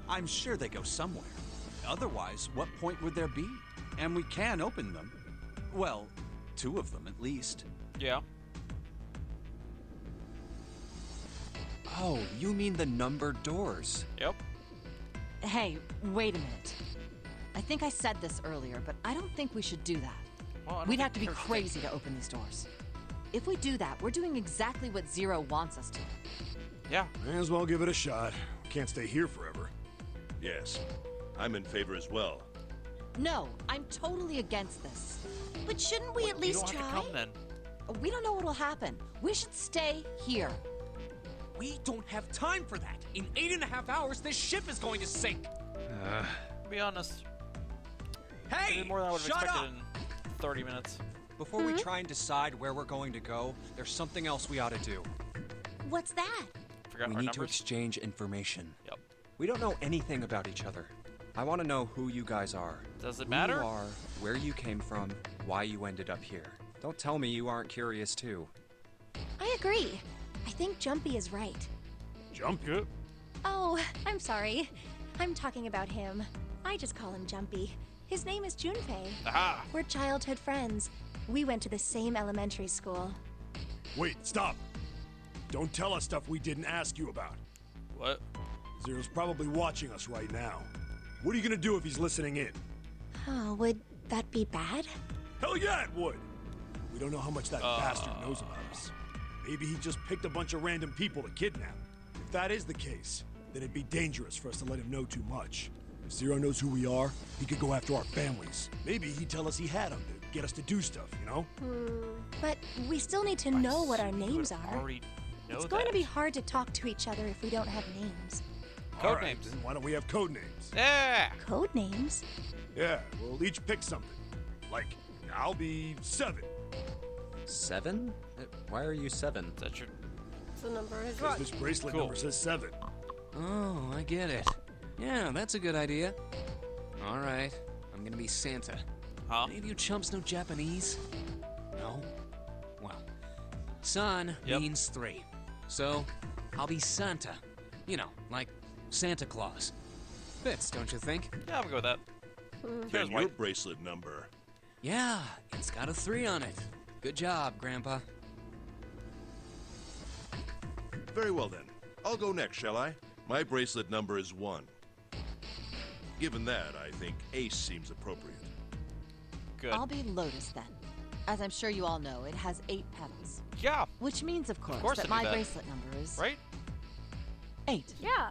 I'm sure they go somewhere. Otherwise, what point would there be? And we can open them. Well, 2 of them at least. Yeah. Oh, you mean the numbered doors? Yep. Hey, wait a minute. I think I said this earlier, but I don't think we should do that. Well, I don't We'd think have to be there's crazy to open these doors. If we do that, we're doing exactly what Zero wants us to. Yeah. May as well give it a shot. Can't stay here forever. Yes, I'm in favor as well. No, I'm totally against this. But shouldn't we at You least don't have try? to come then. We don't know what'll happen. We should stay here. We don't have time for that. In 8.5 hours, this ship is going to sink. To be honest, Hey, maybe more than I would have shut expected up! in 30 minutes. Before we try and decide where we're going to go, there's something else we ought to do. What's that? Figure out We our need to numbers. exchange information. Yep. We don't know anything about each other. I want to know who you guys are. Does it Who matter? you are, where you came from, why you ended up here. Don't tell me you aren't curious too. I agree. I think Jumpy is right. Jump. Good. Oh, I'm sorry. I'm talking about him. I just call him Jumpy. His name is Junpei. Aha! We're childhood friends. We went to the same elementary school. Wait, stop. Don't tell us stuff we didn't ask you about. What? Zero's probably watching us right now. What are you gonna do if he's listening in? Oh, would that be bad? Hell yeah, it would! We don't know how much that bastard knows about us. Maybe he just picked a bunch of random people to kidnap. If that is the case, then it'd be dangerous for us to let him know too much. If Zero knows who we are, he could go after our families. Maybe he'd tell us he had them to get us to do stuff, you know? But we still need to know what our names are. Already know It's going to that. be hard to talk to each other if we don't have names. Code All right, names. then why don't we have code names? Yeah! Code names? Yeah, we'll each pick something. Like, I'll be 7. 7? Why are you 7? Is that your... It's the number of his Because watch. this bracelet Cool. number says 7. Oh, I get it. Yeah, that's a good idea. All right, I'm gonna be Santa. Huh? Any of you chumps know Japanese? No? Well, San Yep. means 3. So, I'll be Santa. You know, like Santa Claus. Fits, don't you think? Yeah, I'm good with that. Here's Then your white. bracelet number. Yeah, it's got a 3 on it. Good job, Grandpa. Very well then. I'll go next, shall I? My bracelet number is 1. Given that, I think Ace seems appropriate. Good. I'll be Lotus then. As I'm sure you all know, it has 8 petals. Yeah, Which means, of course, course I that knew my that. bracelet number is right? 8. Yeah,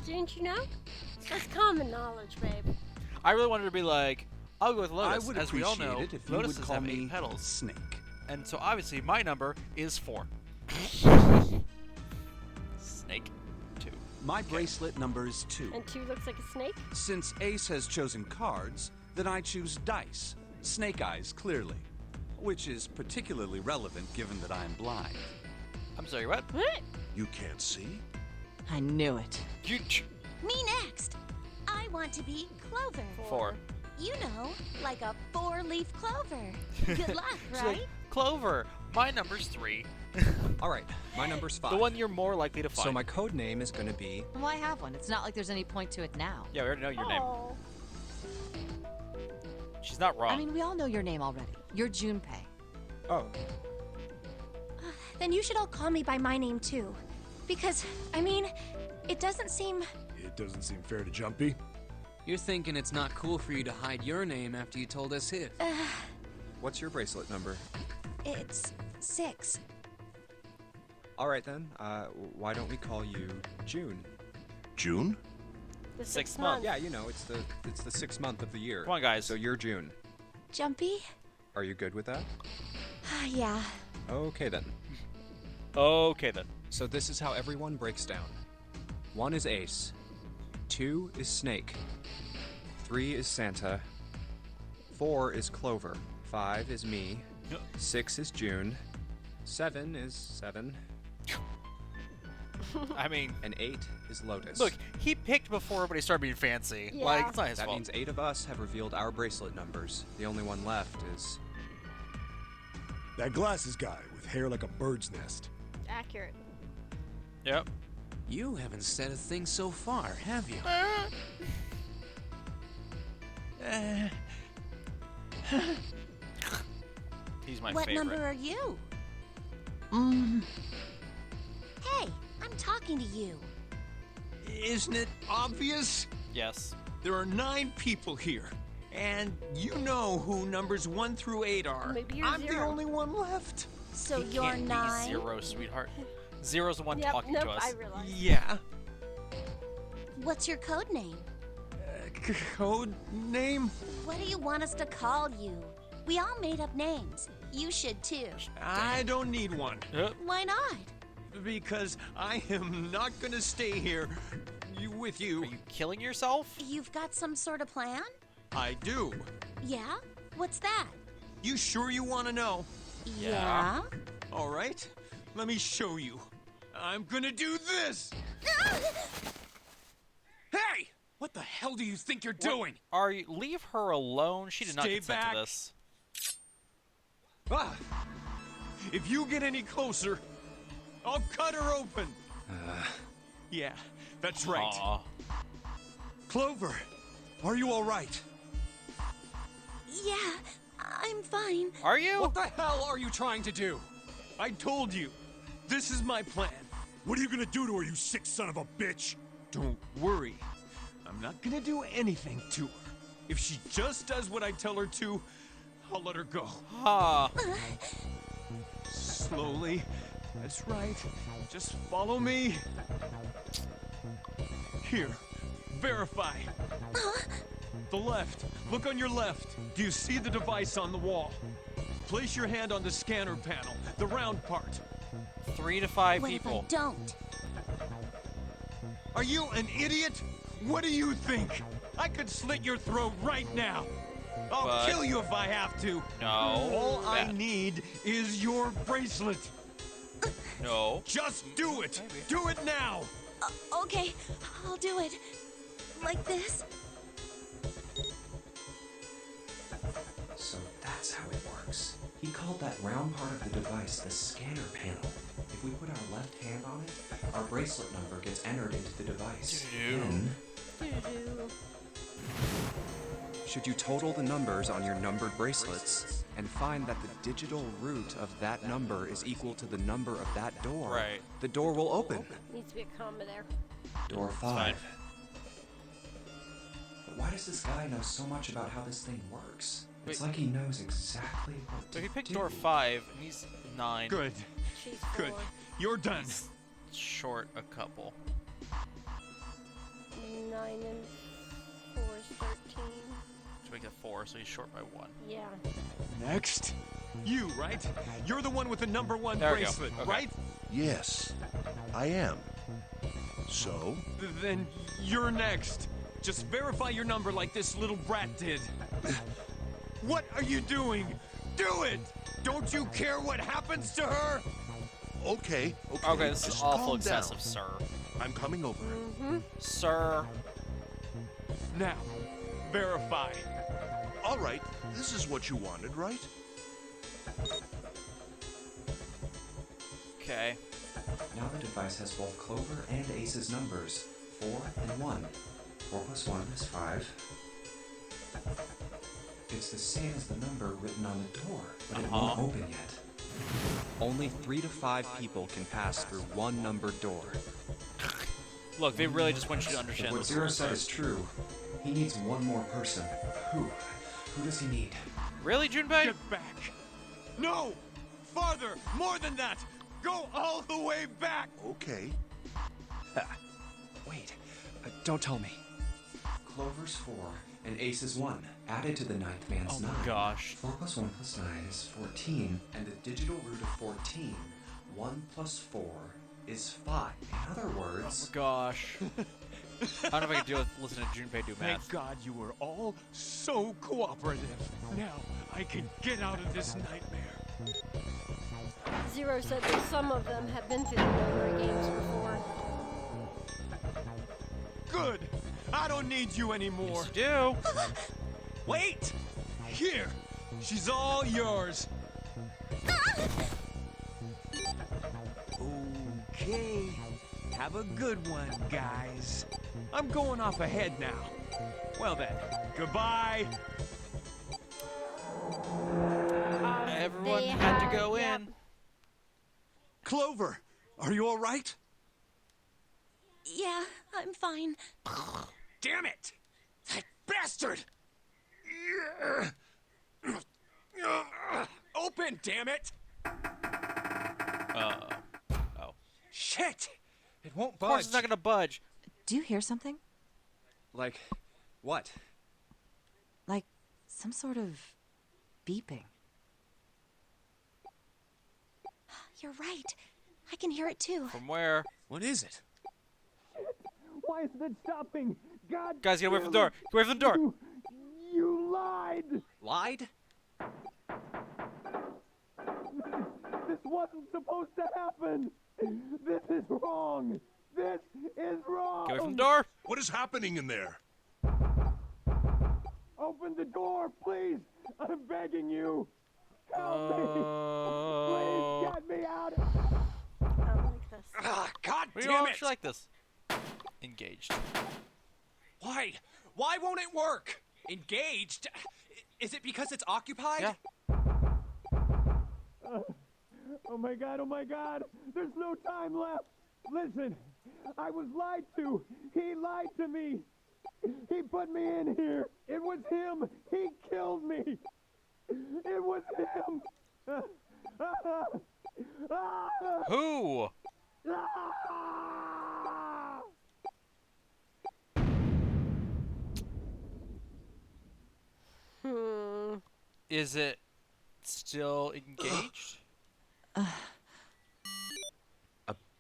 didn't you know? That's common knowledge, babe. I really wanted to be like, I'll go with I Lotus. would As we appreciate all know, it if you Lotuses would call have me 8 petals. Snake. And so obviously my number is 4. Snake 2. My bracelet number is 2. And 2 looks like a snake? Since Ace has chosen cards, then I choose dice. Snake eyes, clearly. Which is particularly relevant given that I am blind. I'm sorry, what? What? You can't see? I knew it. You... Me next. I want to be Clover. 4. You know, like a 4-leaf clover. Good luck, She's like, right? Clover, my number's 3. All right, my number's 5. The one you're more likely to find. So my code name is going to be... Why have one? It's not like there's any point to it now. Yeah, we already know your name. Oh. She's not wrong. I mean, we all know your name already. You're Junpei. Oh, Then you should all call me by my name too. Because, I mean, it doesn't seem... It doesn't seem fair to Jumpy. You're thinking it's not cool for you to hide your name after you told us his. what's your bracelet number? It's 6. All right then, why don't we call you June? June? The 6th month. Yeah, you know, it's the 6th month of the year. Come on, guys. So you're June. Jumpy? Are you good with that? Yeah. Okay then. Okay, then. So this is how everyone breaks down. 1 is Ace. 2 is Snake. 3 is Santa. 4 is Clover. 5 is me. 6 is June. 7 is 7. I mean, And 8 is Lotus. look, he picked before, but he started being fancy. Yeah. Like, it's not his that fault. means 8 of us have revealed our bracelet numbers. The only one left is... That glasses guy with hair like a bird's nest. Accurate. Yep. You haven't said a thing so far, have you? He's my What favorite. number are you? Hey, I'm talking to you. Isn't it obvious? Yes. There are 9 people here, and you know who numbers 1 through 8 are. Maybe you're I'm the 0. only one left. So He you're can't be 9. 0, sweetheart. Zero's the one Yep, talking nope, to us. I realized. Yeah. What's your code name? Code name? What do you want us to call you? We all made up names. You should too. I don't need one. Why not? Because I am not gonna stay here with you. Are you killing yourself? You've got some sort of plan? I do. Yeah? What's that? You sure you want to know? Yeah? All right. Let me show you. I'm gonna do this. Hey! What the hell do you think you're doing? Are you? Leave her alone. She did not Stay consent back. to this. Ah! If you get any closer, I'll cut her open. Yeah, that's right. Aw. Clover, are you all right? Yeah, I'm fine. Are you? What the hell are you trying to do? I told you. This is my plan. What are you gonna do to her, you sick son of a bitch? Don't worry. I'm not gonna do anything to her. If she just does what I tell her to, I'll let her go. Ah. Slowly. That's right. Just follow me. Here. Verify. The left. Look on your left. Do you see the device on the wall? Place your hand on the scanner panel, the round part. 3 to 5 What if people. I don't? Are you an idiot? What do you think? I could slit your throat right now. I'll But- kill you if I have to. No. All I Bad. need is your bracelet. No. Just do it. Do it now. Okay, I'll do it. Like this? So that's how it works. He called that round part of the device the scanner panel. If we put our left hand on it, our bracelet number gets entered into the device. Then, Doo-doo. should you total the numbers on your numbered bracelets and find that the digital root of that number is equal to the number of that door, Right. the door will open. Needs to be a comma there. Door fine. 5. But why does this guy know so much about how this thing works? It's Wait. like he knows exactly what So to he picked do. door 5, and he's 9. Good. She's Good. 4. You're done. Short a couple. 9 and 4 is 13. To make it 4, so he's short by 1. Yeah. Next. You, right? You're the one with the number 1 There we go. bracelet, Okay. right? Yes, I am. So? Then you're next. Just verify your number like this little brat did. What are you doing? Do it! Don't you care what happens to her? Okay. Okay, this is just awful calm excessive, down. sir. I'm coming over. Sir. Now, verify. All right, this is what you wanted, right? Okay. Now the device has both Clover and Ace's numbers, 4 and 1. 4 plus 1 is 5. It's the same as the number written on the door, but it won't open yet. Only 3 to 5 people can pass through one numbered door. Look, they really just want you to understand If what this. Zero said is true, he needs one more person. Who? Who does he need? Really, Junpei? Get back. No! Farther! More than that! Go all the way back! Okay. Wait, don't tell me. Clover's 4 and Ace's 1, added to the ninth man's Oh 9. my gosh. 4 plus 1 plus 9 is 14, and the digital root of 14, 1 plus 4 is 5. In other words... Oh my gosh. I don't know if I can deal with listening to Junpei do Thank math. God you were all so cooperative. Now I can get out of this nightmare. Zero said that some of them have been through the memory games before. I don't need you anymore. Yes, you do. Wait! Here! She's all yours. Okay. Have a good one, guys. I'm going off ahead now. Well then, goodbye. Everyone had to go in. Clover, are you all right? Yeah, I'm fine. Damn it! That bastard! Open, damn it! Oh. Shit! It won't Of course budge. it's not gonna budge. Do you hear something? Like, what? Like some sort of beeping. You're right. I can hear it too. From where? What is it? Why isn't it stopping? God Guys, get away from the door. Get away from the door. You lied! Lied? This wasn't supposed to happen! This is wrong! This is wrong! Get away from the door. What is happening in there? Open the door, please! I'm begging you! Help me! Please get me out! I don't like this. God We damn don't it! actually like this. Engaged. Why? Why won't it work? Engaged? Is it because it's occupied? Yeah. Oh my god, there's no time left. Listen, I was lied to. He lied to me. He put me in here. It was him. He killed me. It was him. Who? Is it still engaged? A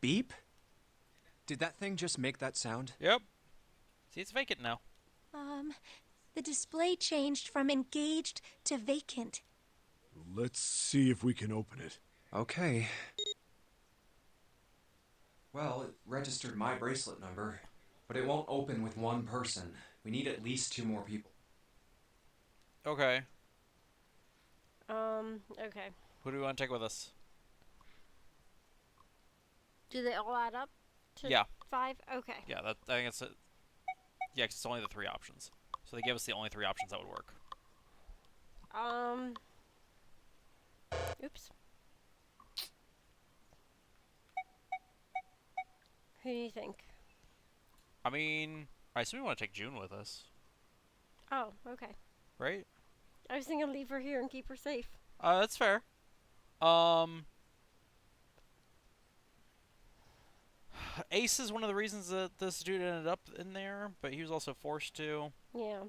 beep? Did that thing just make that sound? Yep. See, it's vacant now. The display changed from engaged to vacant. Let's see if we can open it. Okay. Well, it registered my bracelet number, but it won't open with one person. We need at least 2 more people. Okay. Okay. Who do we want to take with us? Do they all add up to Yeah. 5? Okay. Yeah, I think it's yeah, 'cause it's only the 3 options. So they gave us the only 3 options that would work. Oops. Who do you think? I mean, I assume we want to take June with us, Oh, okay. right? I was thinking leave her here and keep her safe. That's fair. Ace is one of the reasons that this dude ended up in there, but he was also forced to. Yeah.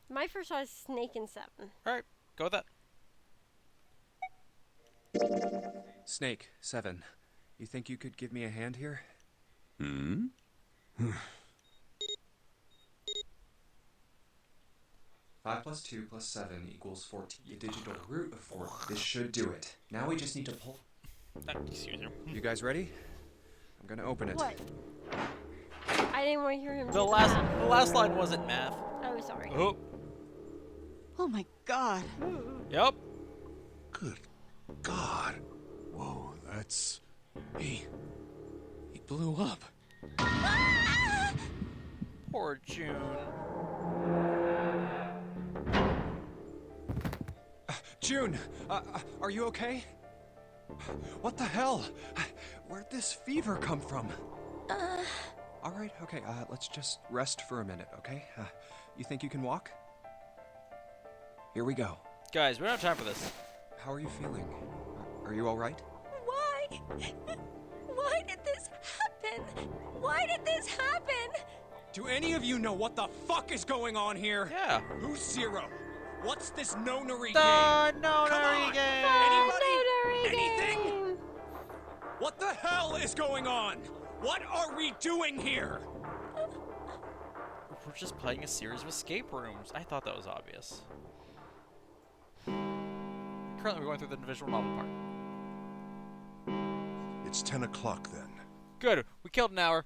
My first thought is Snake and 7. Alright, go with that. Snake, 7. You think you could give me a hand here? Hmm? 5 plus 2 plus 7 equals 14. The digital root of 4. This should do it. Now we just need to pull. Excuse me. You guys ready? I'm gonna open it. What? I didn't want to hear him The do last line wasn't math. that. Oh, sorry. Oh. Oh my god. Yep. Good God. Whoa, that's... He blew up. Poor June. June, are you okay? What the hell? Where'd this fever come from? All right, okay, let's just rest for a minute, okay? You think you can walk? Here we go. Guys, we don't have time for this. How are you feeling? Are you all right? Why? Why did this happen? Why did this happen? Do any of you know what the fuck is going on here? Yeah. Who's Zero? What's this no-nary game? The Come no-nary on! game! Anybody? Anything? What the hell is going on? What are we doing here? We're just playing a series of escape rooms. I thought that was obvious. Currently, we're going through the visual novel part. It's 10 o'clock then. Good. We killed an hour.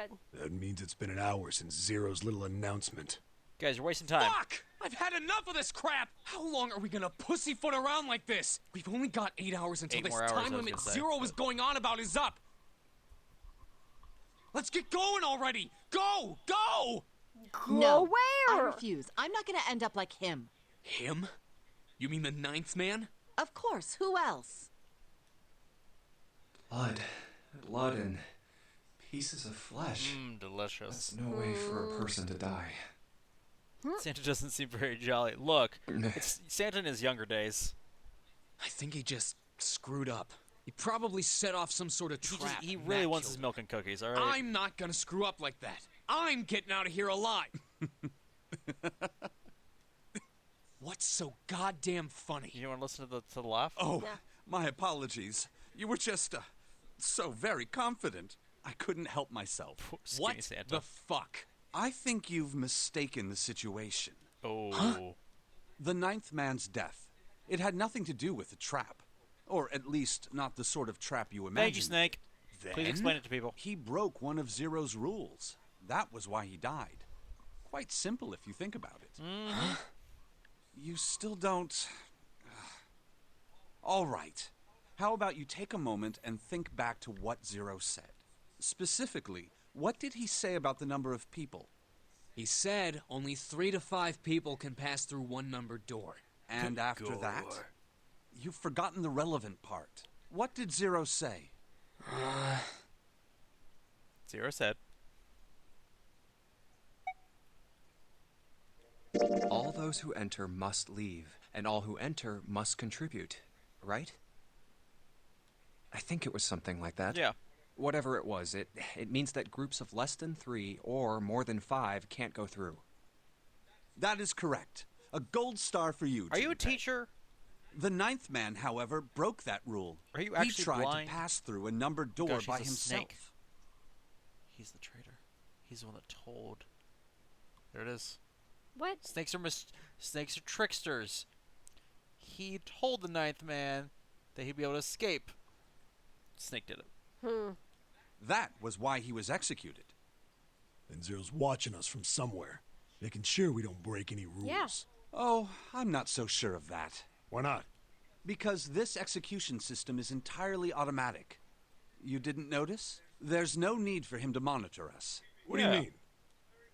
Good. That means it's been an hour since Zero's little announcement. Guys, you're wasting time. Fuck! I've had enough of this crap! How long are we gonna pussyfoot around like this? We've only got 8 hours until 8 this more hours, I time was limit gonna say. Zero was going on about is up! Let's get going already! Go! Go! No, where? I refuse. I'm not gonna end up like him. Him? You mean the 9th man? Of course, who else? Blood and pieces of flesh. Delicious. That's no way for a person to die. Santa doesn't seem very jolly. Look, it's Santa in his younger days. I think he just screwed up. He probably set off some sort of trap. He and really that wants killed his him. milk and cookies, alright? I'm not gonna screw up like that. I'm getting out of here alive. What's so goddamn funny? You want to listen to the laugh? Oh, my apologies. You were just so very confident. I couldn't help myself. Skinny Santa. The fuck? I think you've mistaken the situation. Oh. Huh? The 9th man's death. It had nothing to do with the trap. Or at least not the sort of trap you imagined. Thank you, Snake. Please explain it to people. He broke one of Zero's rules. That was why he died. Quite simple if you think about it. Huh? You still don't... All right. How about you take a moment and think back to what Zero said? Specifically, what did he say about the number of people? He said only 3 to 5 people can pass through one numbered door. And after that? You've forgotten the relevant part. What did Zero say? Zero said. All those who enter must leave, and all who enter must contribute, right? I think it was something like that. Yeah. Whatever it was, it means that groups of less than 3 or more than 5 can't go through. That is correct. A gold star for you. Are you a Junpei. teacher? The 9th man, however, broke that rule. Are you He actually tried blind? to pass through a numbered door Gosh, by he's a himself. snake. He's the traitor. He's the one that told. There it is. What? Snakes are tricksters. He told the 9th man that he'd be able to escape. Snake did it. That was why he was executed. And Zero's watching us from somewhere, making sure we don't break any rules. Yeah. Oh, I'm not so sure of that. Why not? Because this execution system is entirely automatic. You didn't notice? There's no need for him to monitor us. What do you mean?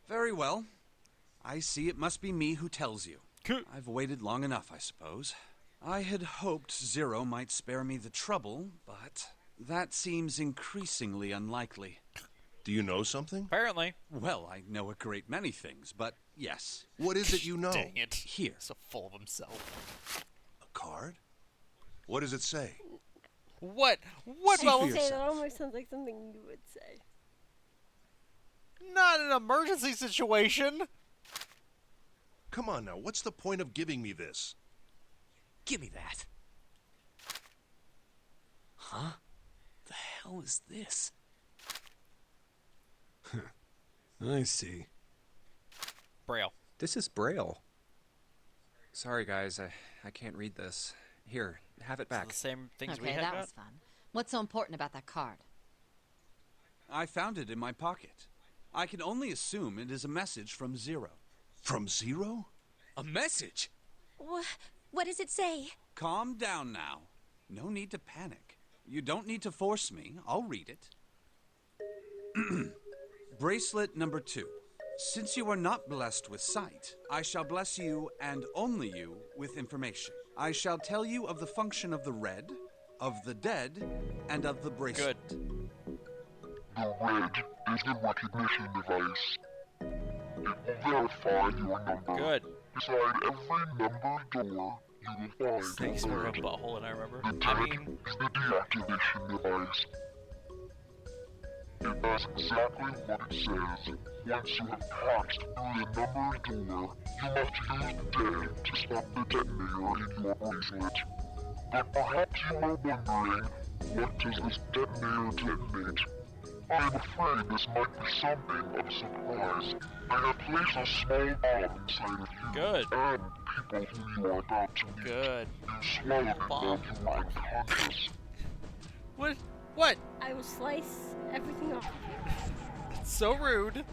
Very well. I see it must be me who tells you. I've waited long enough, I suppose. I had hoped Zero might spare me the trouble, but that seems increasingly unlikely. Do you know something? Apparently. Well, I know a great many things, but yes. What is it you know? Dang it. Here. So full of himself. A card? What does it say? What? What? See Well, for Say, that yourself. almost sounds like something you would say. not an emergency situation. Come on now, what's the point of giving me this? Give me that. Huh? The hell is this? I see. Braille. This is Braille. Sorry, guys, I can't read this. Here, have it back. The same things we Okay, had that got? was fun. What's so important about that card? I found it in my pocket. I can only assume it is a message from Zero. From Zero? A message? What does it say? Calm down now. No need to panic. You don't need to force me. I'll read it. Bracelet number 2. Since you are not blessed with sight, I shall bless you, and only you, with information. I shall tell you of the function of the red, of the dead, and of the bracelet. Good. The red is the recognition device. It will verify your number. Good. Beside every numbered door, you will find Snakes a were a red. butthole, and I remember. The I dead mean, is the deactivation device. It does exactly what it says. Once you have passed through the numbered door, you must use the dead to stop the detonator in your bracelet. But perhaps you are wondering, what does this detonator detonate? I am afraid this might be something of a surprise. I have placed a small bomb inside of you Good. and people who you are about to meet. good. You swallowed it while Bomb. you were unconscious. What? What? I will slice everything off of you. So rude.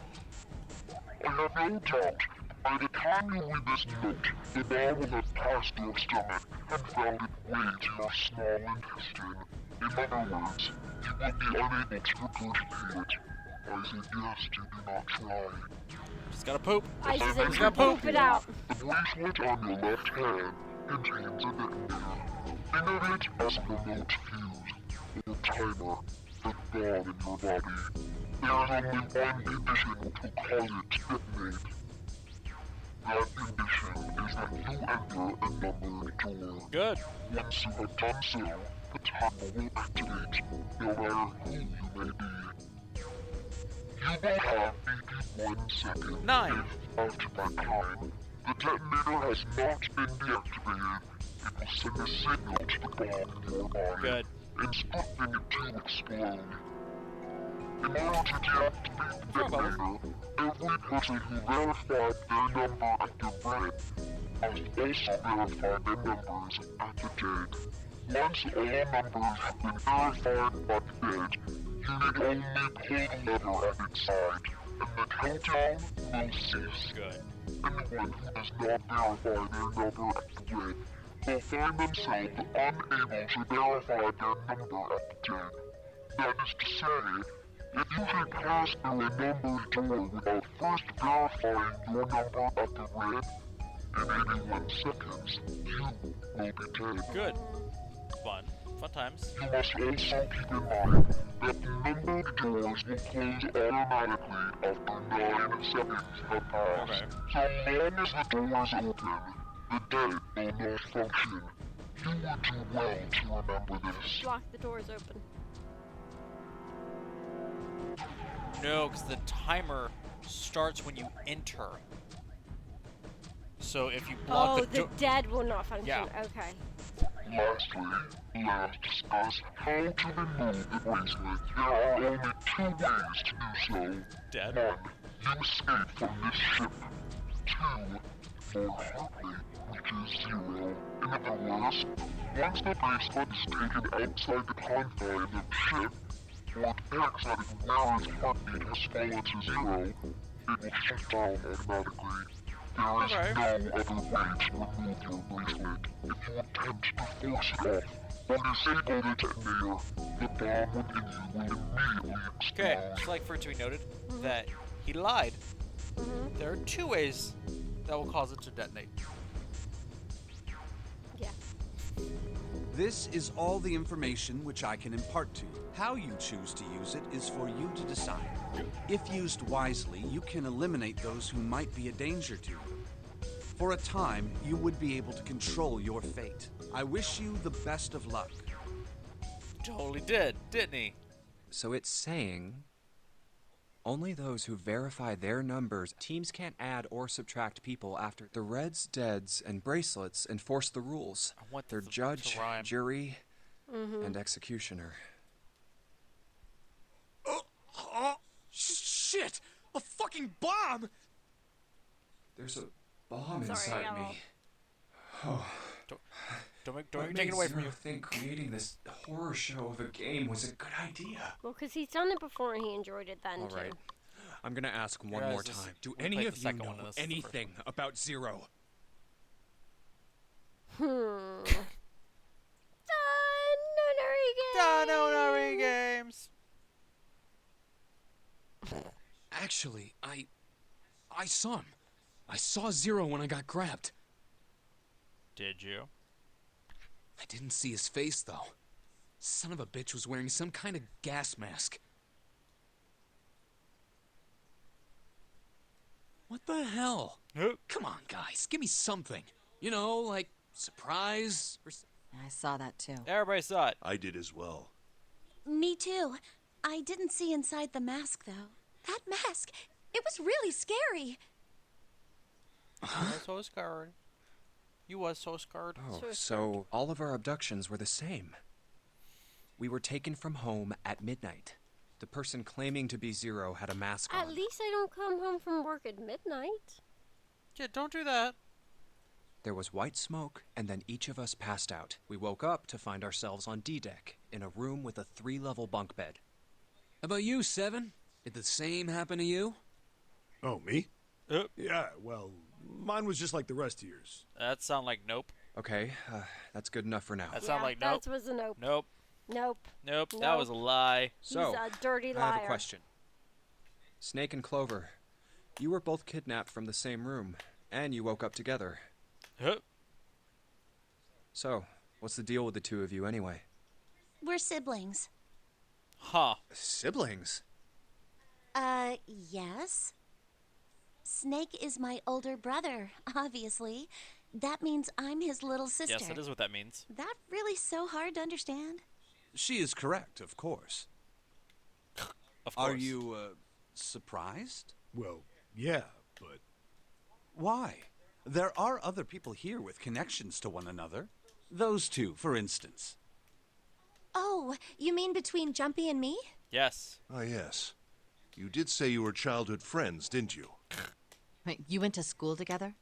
I have no doubt, by the time you read this note, the ball will have passed your stomach and found its way to your small intestine. In other words, you will be unable to regurgitate it. I suggest you do not try. Just gotta poop. I just Just said gotta poop. poop it out. The bracelet on your left hand contains a detonator. Think of it as a remote fuse, or timer, for the bomb in your body. There is only one condition which will cause it to detonate. That condition is that you enter a numbered door. Good. Once you have done so, the timer will activate, no matter who you may be. You will have 81 seconds. 9. If, after that time, the detonator has not been deactivated, it will send a signal to the bomb in your body, Good. instructing it to explode. In order to deactivate the detonator, every person who verified their number at the red must also verify their numbers at the dead. Once all numbers have been verified by the dead, you need only pull the lever at its side, and the countdown will cease. Good. Anyone who does not verify their number at the red will find themselves unable to verify their number at the dead. That is to say, if you should pass through a numbered door without first verifying your number at the red, in 81 seconds, you will be dead. Good. Fun. Fun times. You must also keep in mind that the numbered doors will close automatically after 9 seconds have passed. Okay. So long as the doors open, the dead will not function. You would do well to remember this. Lock the doors open. No, because the timer starts when you enter. So if you block the dead will not function. Yeah. Okay. Lastly, let us discuss how to remove the bracelet. There are only 2 ways to do so. Dead. 1. You escape from this ship. 2. Your heart rate reaches 0. In other words, once the bracelet is taken outside the confines of the ship, or detects that its wearer's heartbeat has fallen to 0, it will shut down automatically. There is Okay. no other way to remove your bracelet. If you attempt to force it off or disable the detonator, the bomb within you will immediately explode. Okay, just like for it to be noted that he lied. There are 2 ways that will cause it to detonate. Yeah. This is all the information which I can impart to you. How you choose to use it is for you to decide. If used wisely, you can eliminate those who might be a danger to you. For a time, you would be able to control your fate. I wish you the best of luck. Totally did, didn't he? So it's saying only those who verify their numbers. Teams can't add or subtract people after the Reds, Deads, and Bracelets enforce the rules. I want They're this to judge, rhyme. jury, and executioner. Shit! A fucking bomb! There's a bomb Sorry, inside Yellow. me. Oh. Don't take it away from you. I think creating this horror show of a game was a good idea. Well, because he's done it before and he enjoyed it then, All too. right. I'm gonna ask one Guys, more this- time. Do we any played of the you second know one, and this is the first anything about Zero? Dononary games. Actually, I saw him. I saw Zero when I got grabbed. Did you? I didn't see his face, though. Son of a bitch was wearing some kind of gas mask. What the hell? Come on, guys, give me something. You know, like surprise or... I saw that too. Everybody saw it. I did as well. Me too. I didn't see inside the mask, though. That mask, it was really scary. I was so scared. You was so scared. Oh, so all of our abductions were the same. We were taken from home at midnight. The person claiming to be Zero had a mask on. At least I don't come home from work at midnight. Yeah, don't do that. There was white smoke, and then each of us passed out. We woke up to find ourselves on D-deck, in a room with a 3-level bunk bed. How about you, Seven? Did the same happen to you? Oh, me? Yep. Yeah, well, mine was just like the rest of yours. That sound like nope. Okay, that's good enough for now. That sound like nope. That was a nope. Nope. Nope. Nope. That was a lie. So, He's a dirty liar. I have a question. Snake and Clover, you were both kidnapped from the same room, and you woke up together. Huh? So, what's the deal with the two of you anyway? We're siblings. Huh. Siblings? Yes. Snake is my older brother, obviously. That means I'm his little sister. Yes, that is what that means. That really so hard to understand? She is correct, of course. Of course. Are you, surprised? Well, yeah, but... Why? There are other people here with connections to one another. Those two, for instance. Oh, you mean between Jumpy and me? Yes. Ah, yes. You did say you were childhood friends, didn't you? Wait, you went to school together?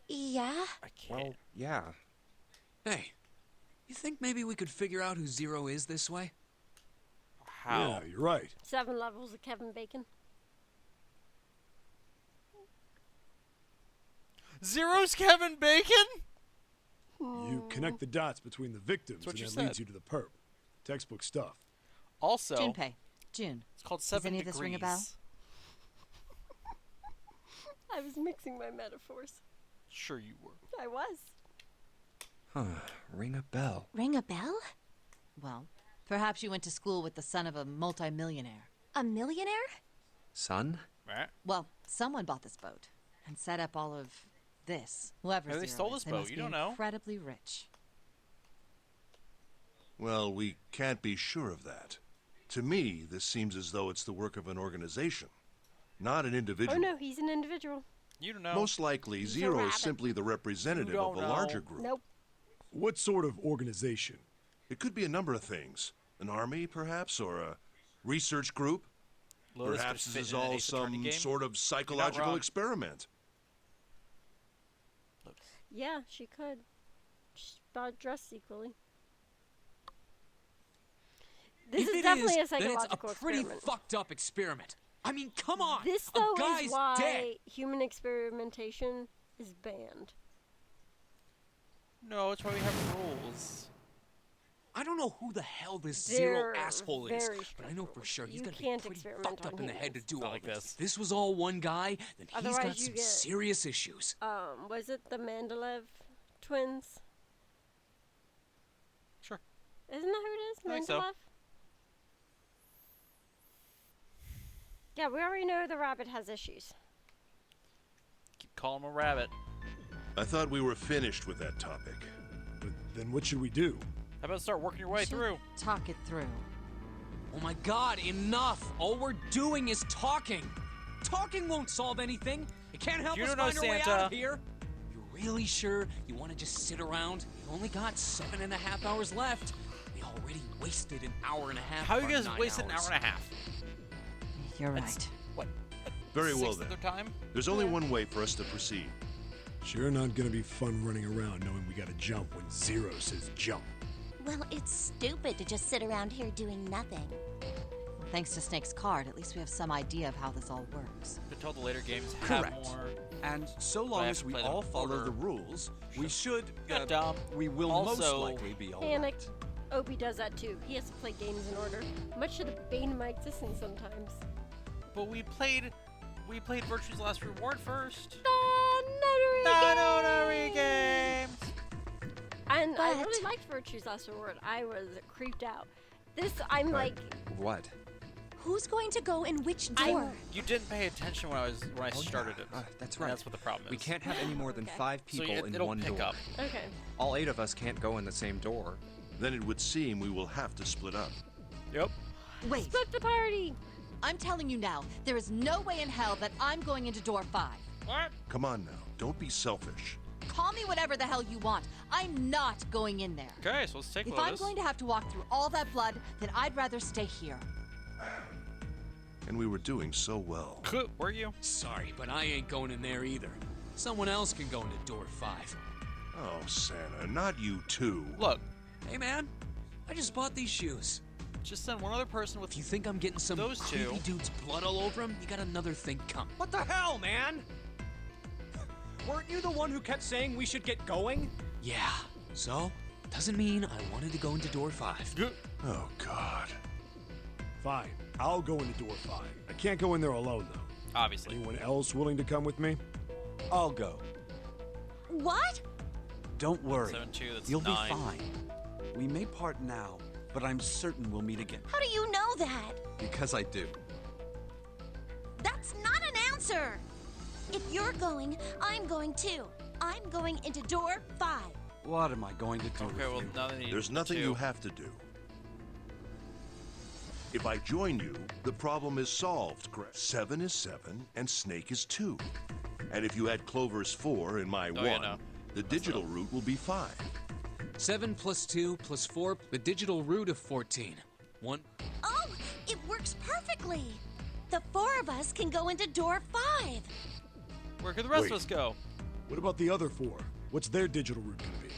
Yeah. I can't. Well, yeah. Hey, you think maybe we could figure out who Zero is this way? How? Yeah, you're right. 7 levels of Kevin Bacon. Zero's Kevin Bacon? You connect the dots between the victims, That's what and you that leads said. you to the perp. Textbook stuff. Also, Junpei. June. it's called Does 7 any of degrees. this ring a bell? I was mixing my metaphors. Sure you were. I was. Huh, ring a bell. Ring a bell? Well, perhaps you went to school with the son of a multimillionaire. A millionaire? Son? Right? Well, someone bought this boat and set up all of this. Whoever Maybe they Zero stole is, this they boat, must you be don't know. Incredibly rich. Well, we can't be sure of that. To me, this seems as though it's the work of an organization, not an individual. Oh no, he's an individual. You don't know. Most likely, He's a Zero is rabbit. simply the representative You of don't a larger know. group. Nope. What sort of organization? It could be a number of things. An army, perhaps, or a research group. Lotus could Perhaps fit this is in an all Ace Attorney some game. sort of psychological wrong. experiment. Yeah, she could. She's about dressed equally. This If is it definitely is, a then it's psychological a pretty experiment. fucked up experiment. I mean, come on. This a though guy's is why dead. human experimentation is banned. No, it's why we have rules. I don't know who the hell this They're Zero asshole is, very but I know for sure he's You gonna be can't pretty experiment fucked up on in the head to humans. do Not all like this. this. If this was all one guy, then he's Otherwise got you some get- serious issues. Was it the Mandalev twins? Sure. Isn't that who it is? I think so. Mandalev? Yeah, we already know the rabbit has issues. Keep calling him a rabbit. I thought we were finished with that topic. But then what should we do? How about start working your way Should through? Talk it through. Oh my god, enough! All we're doing is talking. Talking won't solve anything. It can't help You us don't know, find our way out Santa. of here. You're really sure you want to just sit around? You only got 7.5 hours left. We already wasted an hour and a half. How of you our guys 9 wasted an hours. hour and a half? You're That's- right. What? Very well sixth of then. their time? There's only one way for us to proceed. Sure not gonna be fun running around knowing we gotta jump when Zero says jump. Well, it's stupid to just sit around here doing nothing. Well, thanks to Snake's card, at least we have some idea of how this all works. Been told the later games have Correct. more. And so long I have as to we play them all follow order. the rules, we should. Not dumb. We will Also- most likely be all Panic. right. Opie does that too. He has to play games in order, much to the bane of my existence sometimes. But we played Virtue's Last Reward first. The Notary games. And I But- really liked Virtue's Last Reward. I was creeped out. This, I'm like, What? Who's going to go in which I- door? You didn't pay attention when I started it. That's And right. That's what the problem is. We can't have any more than Okay. 5 So people in it'll one pick door. up. okay. All 8 of us can't go in the same door. Then it would seem we will have to split up. Yep. Wait, Split the party! I'm telling you now, there is no way in hell that I'm going into door 5. What? Come on now, don't be selfish. Call me whatever the hell you want. I'm not going in there. Okay, so let's take If Lotus. I'm going to have to walk through all that blood, then I'd rather stay here. And we were doing so well. Were you? Sorry, but I ain't going in there either. Someone else can go into door 5. Oh, Santa, not you too. Look, Hey man, I just bought these shoes. Just send one other person with If you think I'm getting some those two. creepy dude's blood all over him, you got another thing coming. What the hell, man? Weren't you the one who kept saying we should get going? Yeah. So, doesn't mean I wanted to go into door 5. Oh, God. Fine, I'll go into door 5. I can't go in there alone, though. Obviously. Anyone else willing to come with me? I'll go. What? Don't worry. 7-2, that's You'll 9. be fine. We may part now, but I'm certain we'll meet again. How do you know that? Because I do. That's not an answer! If you're going, I'm going too. I'm going into door 5. What am I going to do? Okay, with well, you? now they need There's nothing 2. you have to do. If I join you, the problem is solved, correct? 7 is 7, and Snake is 2. And if you add Clover's 4 and my 1, yeah, no. the digital route will be 5. 7 plus 2 plus 4, the digital root of 14. 1. Oh, it works perfectly. The 4 of us can go into door 5. Where could the rest Wait. of us go? What about the other 4? What's their digital route gonna be?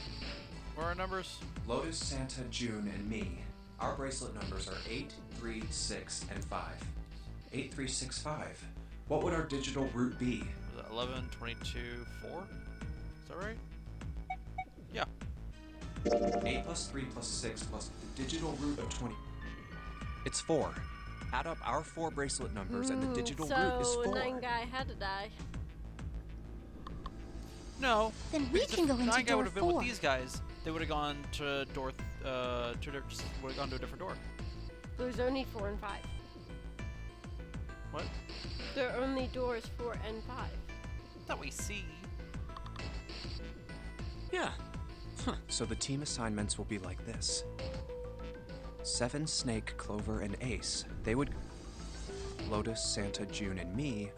Where are our numbers? Lotus, Santa, June, and me. Our bracelet numbers are 8, 3, 6, and 5. 8, 3, 6, 5. What would our digital route be? Was it 11, 22, 4? Is that right? Yeah. 8 plus 3 plus 6 plus the digital root of 20. It's 4. Add up our 4 bracelet numbers, and the digital root is So 4. 9 guy had to die. No. Then we because can if go into 9 guy door would have been 4. with these guys. They would have gone to door. Just would have gone to a different door. There's only 4 and 5. What? There are only doors 4 and 5. That we see. Yeah. So the team assignments will be like this. 7, Snake, Clover, and Ace. They would... Lotus, Santa, June, and me.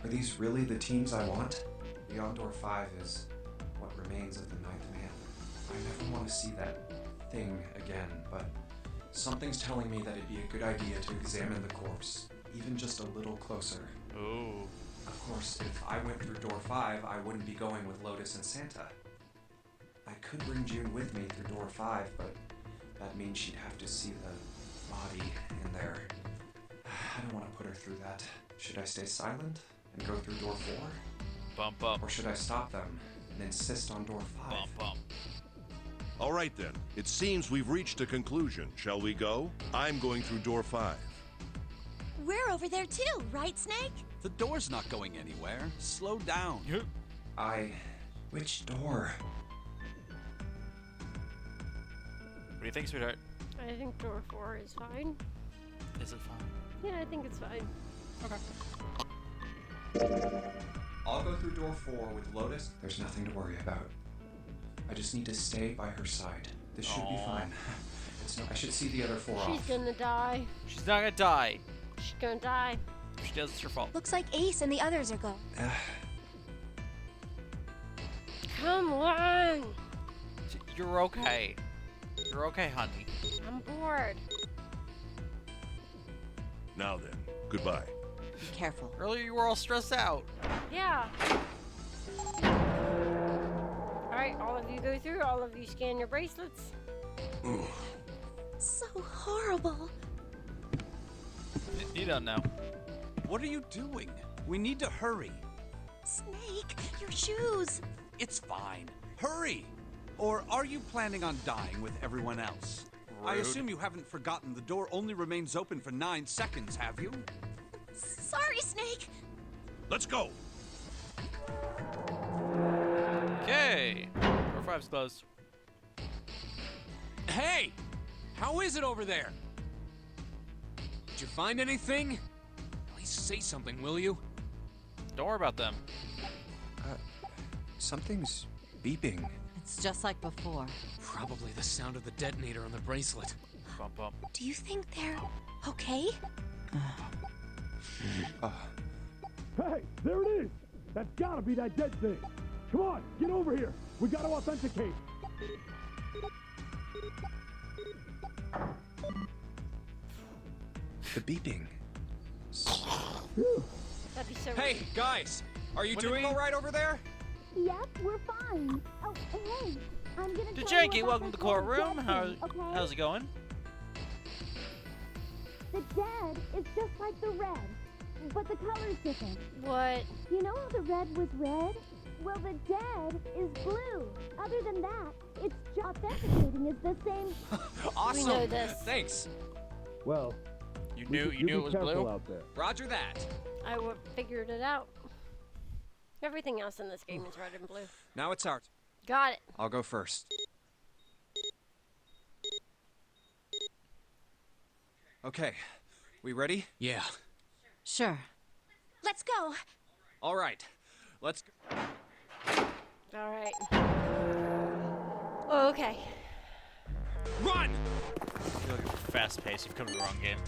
Are these really the teams I want? Beyond door 5 is what remains of the 9th man. I never want to see that thing again, but something's telling me that it'd be a good idea to examine the corpse, even just a little closer. Ooh. Of course, if I went through door 5, I wouldn't be going with Lotus and Santa. I could bring June with me through door 5, but that means she'd have to see the body in there. I don't want to put her through that. Should I stay silent and go through door 4? Bump up. Or should I stop them and insist on door 5? Bump up. All right, then. It seems we've reached a conclusion. Shall we go? I'm going through door 5. We're over there too, right, Snake? The door's not going anywhere. Slow down. Which door? What do you think, sweetheart? I think door 4 is fine. Is it fine? Yeah, I think it's fine. Okay. I'll go through door 4 with Lotus. There's nothing to worry about. I just need to stay by her side. This should be fine. I should see the other 4 She's off. gonna die. She's not gonna die. She's gonna die. If she does, it's your fault. Looks like Ace and the others are going. Come on! You're okay. You're okay, honey. I'm bored. Now then, goodbye. Be careful. Earlier you were all stressed out. Yeah. Alright, all of you go through. All of you scan your bracelets. So horrible. You don't know. What are you doing? We need to hurry. Snake, your shoes. It's fine. Hurry! Or are you planning on dying with everyone else? I Rude. assume you haven't forgotten the door only remains open for 9 seconds, have you? Sorry, Snake. Let's go! Okay. Door 5's closed. Hey! How is it over there? Did you find anything? At least say something, will you? Don't worry about them. Something's beeping. It's just like before. Probably the sound of the detonator on the bracelet. Bump up. Do you think they're okay? Hey, there it is! That's gotta be that dead thing. Come on, get over here. We gotta authenticate. The beeping. That'd be so Hey, weird. guys! Are you What did doing we- all right over there? Yep, we're fine. Oh, hey, I'm gonna To tell you Janky, about welcome to this the whole courtroom. dead How, thing, okay? how's it going? The dead is just like the red, but the color's different. What? You know how the red was red? Well, the dead is blue. Other than that, it's just authenticating is the same. Awesome. We know this. Thanks. Well, You you knew it was careful blue? out there. Roger that. I figured it out. Everything else in this game is red and blue. Now it's our. Got it. I'll go first. Okay. We ready? Yeah. Sure. Let's go. All right. Let's go. All right. Oh, okay. Run! I feel like it's fast paced. You've come to the wrong game.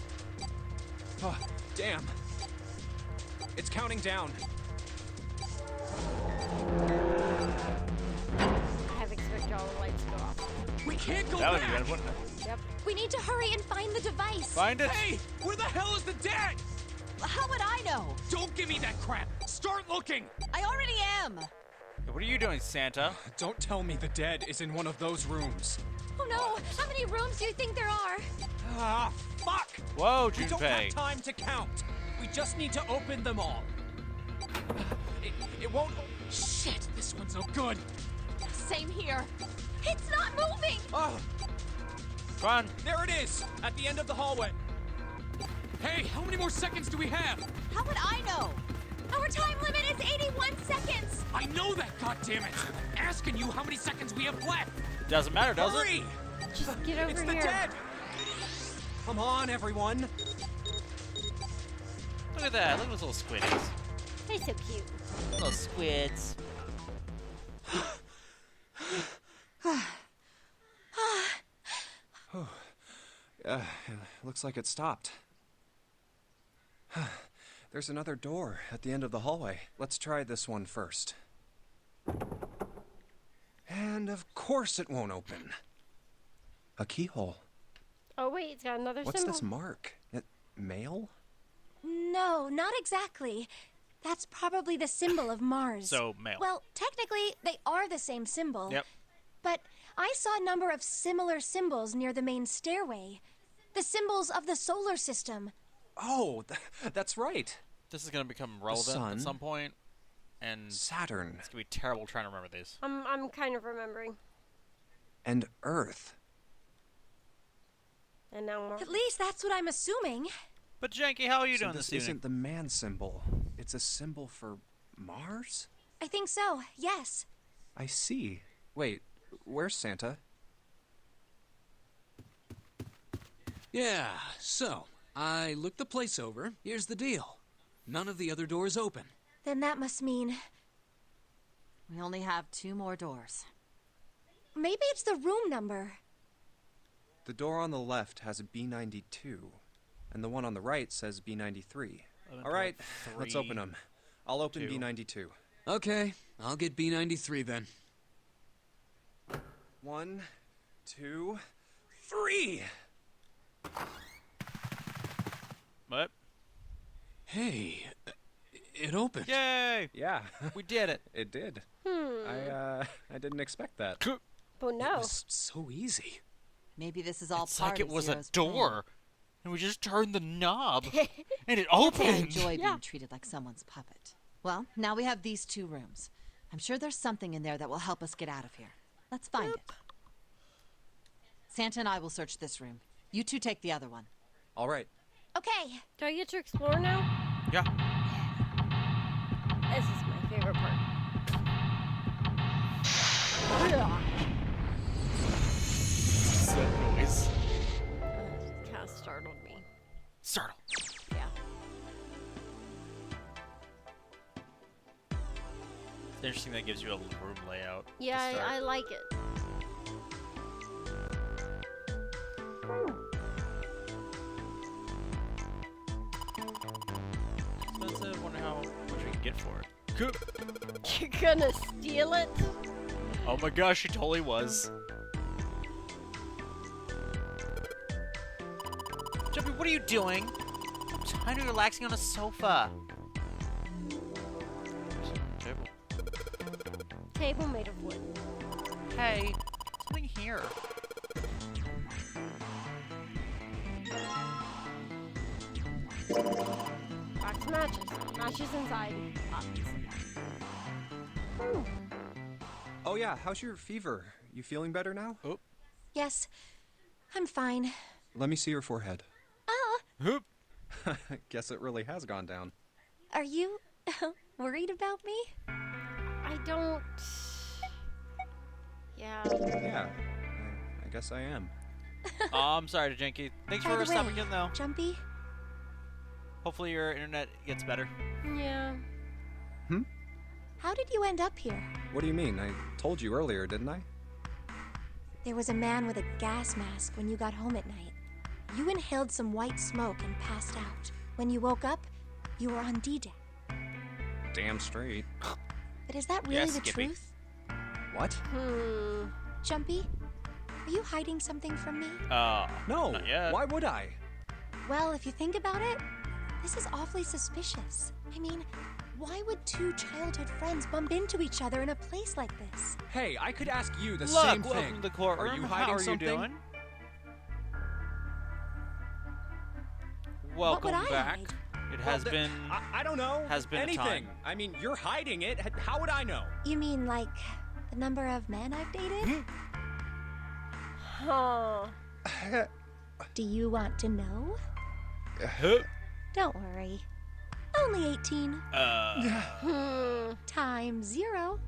Oh, damn. It's counting down. I have expected all the lights to go off. We can't go That would back. be good, wouldn't it? Yep. We need to hurry and find the device. Find it. Hey, where the hell is the dead? How would I know? Don't give me that crap. Start looking. I already am. Hey, what are you doing, Santa? Don't tell me the dead is in one of those rooms. Oh no! How many rooms do you think there are? Ah, fuck! Whoa, We don't Junpei. have time to count. We just need to open them all. It won't. Shit, this one's no good. Same here. It's not moving. Oh, Run. there it is, at the end of the hallway. Hey, how many more seconds do we have? How would I know? Our time limit is 81 seconds. I know that, goddammit! I'm asking you how many seconds we have left! Doesn't matter, does Hurry! it? Just get over It's here. the dead! Come on, everyone. Look at that. Look at those little squiddies. They're so cute. Little squids. Looks like it stopped. There's another door at the end of the hallway. Let's try this one first. And of course it won't open. A keyhole. Oh wait, it's got another What's symbol. this mark? Mail? No, not exactly. That's probably the symbol of Mars. So, mail. Well, technically, they are the same symbol. Yep. But I saw a number of similar symbols near the main stairway. The symbols of the solar system. Oh, that's right. This is going to become relevant sun. at some point, and Saturn. it's going to be terrible trying to remember these. I'm kind of remembering. And Earth. And now more. At least that's what I'm assuming. But Janky, how are you So doing this this evening? isn't the man symbol. It's a symbol for Mars? I think so, yes. I see. Wait, where's Santa? Yeah, so, I looked the place over. Here's the deal. None of the other doors open. Then that must mean We only have 2 more doors. maybe it's the room number. The door on the left has a B92, and the one on the right says B93. All right, let's open them. I'll open 2. B92. Okay, I'll get B93 then. 1, 2, 3! What? Hey, it opened. Yay! Yeah, We did it. it did. Hmm. I didn't expect that. Oh It no. was so easy. Maybe this is all It's part like it of was Zero's a door, and we just turned the knob, and it I opened. enjoy Yeah. being treated like someone's puppet. Well, now we have these 2 rooms. I'm sure there's something in there that will help us get out of here. Let's find it. Santa and I will search this room. You 2 take the other one. All right. Okay. Do I get to explore now? Yeah. This is my favorite part. That noise. Kind of startled me. Startle. Yeah. It's interesting that gives you a room layout. to Yeah, start. I like it. Expensive. Wonder how much we can get for it. You're gonna steal it? Oh my gosh, she totally was. Jumpy, what are you doing? I'm trying to be relaxing on a sofa. Table. Table made of wood. Hey, something here. Back to matches. Matches inside, obviously. Ooh. Oh yeah, how's your fever? You feeling better now? Oh. Yes, I'm fine. Let me see your forehead. Hoop. Guess it really has gone down. Are you worried about me? I don't... Yeah. Yeah, I guess I am. I'm sorry, Janky. Thanks By for the stopping way, in, though. Jumpy? Hopefully your internet gets better. Yeah. How did you end up here? What do you mean? I told you earlier, didn't I? There was a man with a gas mask when you got home at night. You inhaled some white smoke and passed out. When you woke up, you were on D-Day. Damn straight. But is that really Yes, the Skippy. truth? What? Jumpy, are you hiding something from me? No, not yet. Why would I? Well, if you think about it, this is awfully suspicious. I mean, why would two childhood friends bump into each other in a place like this? Hey, I could ask you the Look, same welcome thing. to the courtroom. Are you How hiding are something? you doing? What would Welcome I back. hide? It has been... I don't know. Has been a anything. time. I mean, you're hiding it. How would I know? You mean like the number of men I've dated? Huh. Do you want to know? Don't worry. Only 18. Times 0.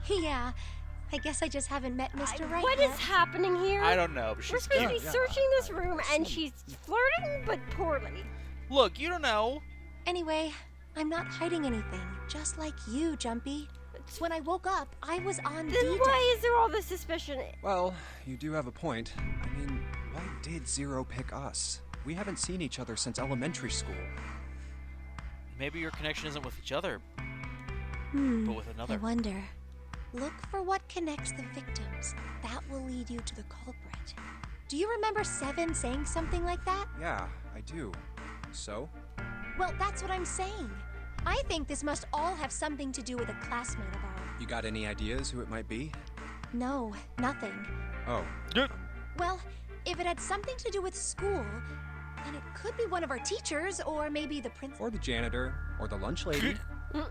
Yeah, I guess I just haven't met Mr. Right What yet. is happening here? I don't know, but We're she's supposed to cute. be searching this room, and she's flirting, but poorly. Look, you don't know. Anyway, I'm not hiding anything, just like you, Jumpy. When I woke up, I was on Then D-Day. why is there all this suspicion? Well, you do have a point. I mean, why did Zero pick us? We haven't seen each other since elementary school. Maybe your connection isn't with each other, but with I another. wonder. Look for what connects the victims. That will lead you to the culprit. Do you remember Seven saying something like that? Yeah, I do. So? Well, that's what I'm saying. I think this must all have something to do with a classmate of ours. You got any ideas who it might be? No, nothing. Oh. Well, if it had something to do with school, then it could be one of our teachers, or maybe the principal. Or the janitor, or the lunch lady. No.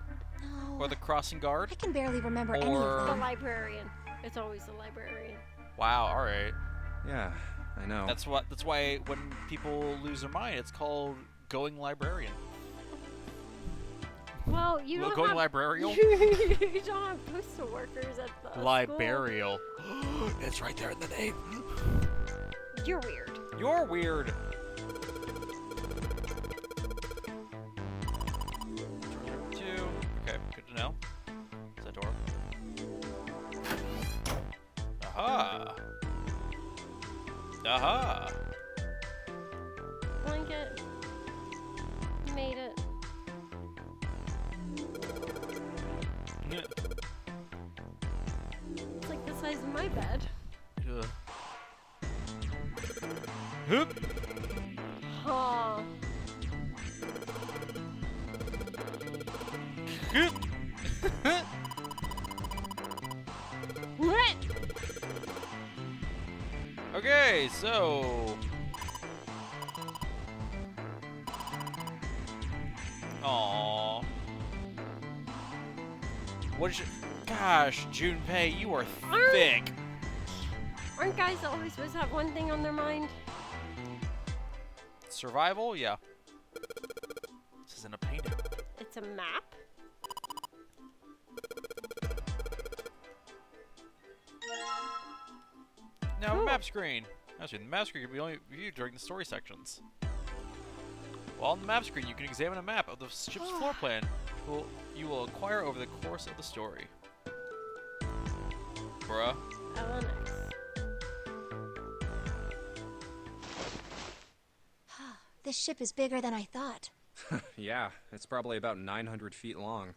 Or the crossing guard. I can barely remember any Or- of The them. librarian. It's always the librarian. Wow, all right. Yeah, I know. That's why when people lose their mind, it's called going librarian. Well, you don't Going have... librarial? You don't have postal workers at the school. Librarial. It's right there in the name. You're weird. You're weird. Two. Okay, good to know. Is that door? Aha. Aha. Blanket. Made it. It's like the size of my bed. Ugh. Hoop. Huh. Hoop. What? Okay, so. Aww. What is your... Gosh, Junpei, you are thick. Aren't guys always supposed to have one thing on their mind? Survival? Yeah. This isn't a painting. It's a map? Now, Cool. map screen. Actually, the map screen can be only viewed during the story sections. While on the map screen, you can examine a map of the ship's floor plan, which you will acquire over the course of the story. Bruh. LNX. This ship is bigger than I thought. Yeah, it's probably about 900 feet long.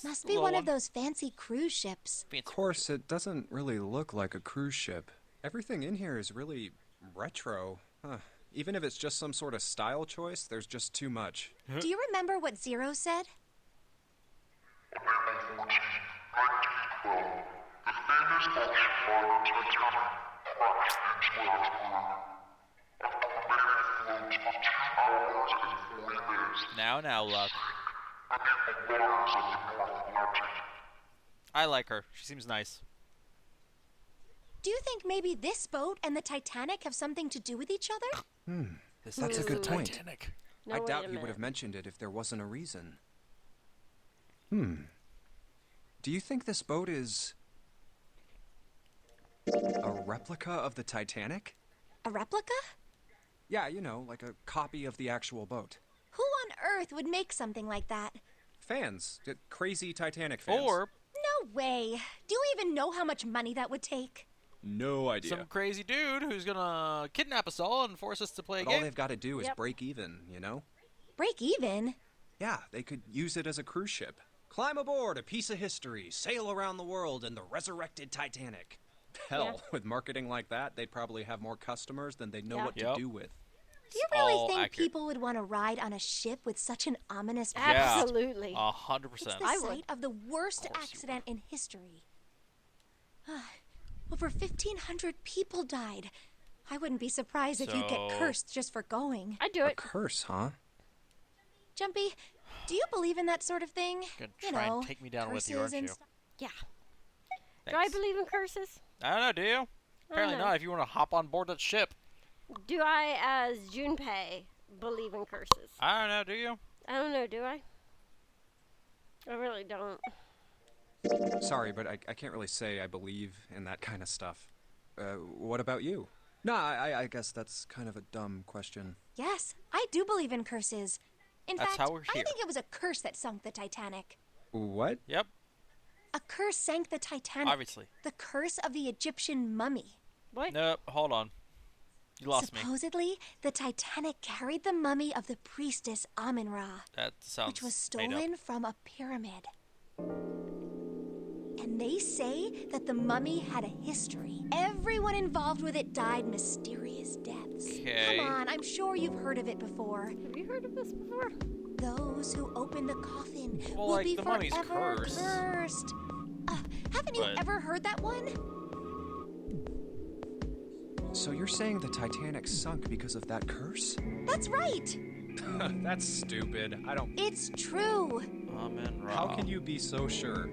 Must be one of those fancy cruise ships. Of course, it doesn't really look like a cruise ship. Everything in here is really retro. Even if it's just some sort of style choice, there's just too much. Do you remember what Zero said? Now, luck. I like her. She seems nice. Do you think maybe this boat and the Titanic have something to do with each other? That's a good point. Titanic. No, I wait doubt a he would have minute. mentioned it if there wasn't a reason. Do you think this boat is a replica of the Titanic? A replica? Yeah, you know, like a copy of the actual boat. Who on earth would make something like that? Fans, crazy Titanic fans. Or No way. Do you even know how much money that would take? No idea. some crazy dude who's gonna kidnap us all and force us to play a But all game. they've got to do is Yep. break even, you know? Break even? Yeah, they could use it as a cruise ship. Climb aboard a piece of history, sail around the world in the resurrected Titanic. Hell, with marketing like that, they'd probably have more customers than they'd know Yeah. what to Yep. do with. Do you really all think accurate. people would want to ride on a ship with such an ominous Yeah. past? Absolutely. 100%. It's the I would. site of the worst Of course you accident in history. Over 1,500 people died. I wouldn't be surprised if you'd get So- cursed just for going. I'd do A it. curse, huh? Jumpy, do you believe in that sort of thing? Gonna You try and know, take me down with you, curses aren't and you? stuff. Yeah. Do I Thanks. believe in curses? I don't know, do you? Apparently know. not if you want to hop on board that ship. Do I, as Junpei, believe in curses? I don't know, do you? I don't know, do I? I really don't. Sorry, but I can't really say I believe in that kind of stuff. What about you? No, I guess that's kind of a dumb question. Yes, I do believe in curses. In That's fact, how we're I here. think it was a curse that sunk the Titanic. What? Yep, A curse sank the Titanic. obviously. The curse of the Egyptian mummy. What? Nope, hold on. You lost me. Supposedly, the Titanic carried the mummy of the priestess Amun-Ra, That sounds which was made up. stolen from a pyramid. And they say that the mummy had a history. Everyone involved with it died mysterious deaths. Okay. Come on, I'm sure you've heard of it before. Have you heard of this before? Those who open the coffin Well, will like, be the mummy's forever cursed. cursed. Haven't you But- ever heard that one? So you're saying the Titanic sunk because of that curse? That's right. That's stupid. I don't... It's true. Amen. How can you be so sure?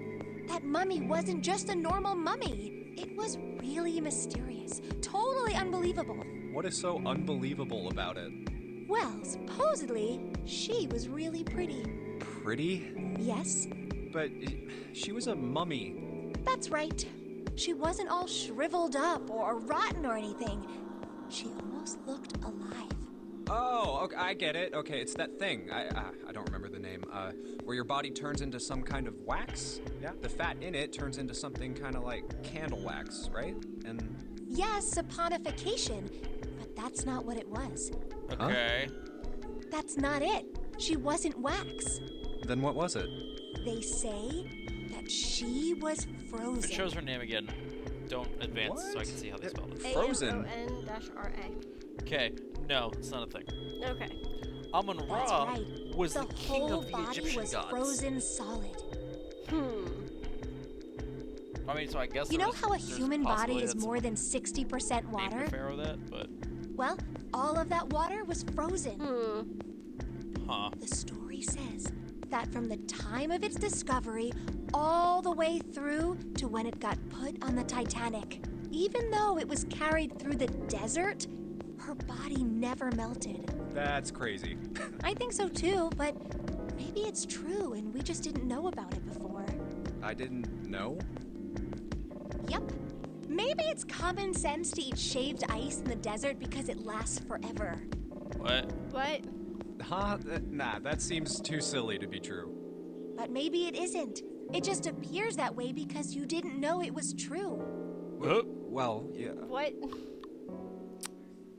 That mummy wasn't just a normal mummy. It was really mysterious. Totally unbelievable. What is so unbelievable about it? Well, supposedly, she was really pretty. Pretty? Yes, But she was a mummy. that's right. She wasn't all shriveled up or rotten or anything. She almost looked alive. Oh, okay, I get it. Okay, it's that thing. I don't remember the name. Where your body turns into some kind of wax? Yeah. The fat in it turns into something kind of like candle wax, right? And Yes, saponification, but that's not what it was. Okay. That's not it. She wasn't wax. then what was it? They say that she was frozen. If it shows her name again, don't advance so I What? can see how they spelled it. Frozen? AMON-RA. Okay, no, it's not a thing. Okay. That's Amun-Ra right. was the the king whole of the body Egyptian was gods. frozen solid. I mean, so I guess You know there's- how a there's human body possibility is that more someone than 60% named water? the pharaoh that, but Well, all of that water was frozen. huh? The story says that from the time of its discovery all the way through to when it got put on the Titanic, even though it was carried through the desert, her body never melted. That's crazy. I think so too, but maybe it's true and we just didn't know about it before. I didn't know. Yep. Maybe it's common sense to eat shaved ice in the desert because it lasts forever. What? What? Huh? Nah, that seems too silly to be true. But maybe it isn't. It just appears that way because you didn't know it was true. Well, yeah. What?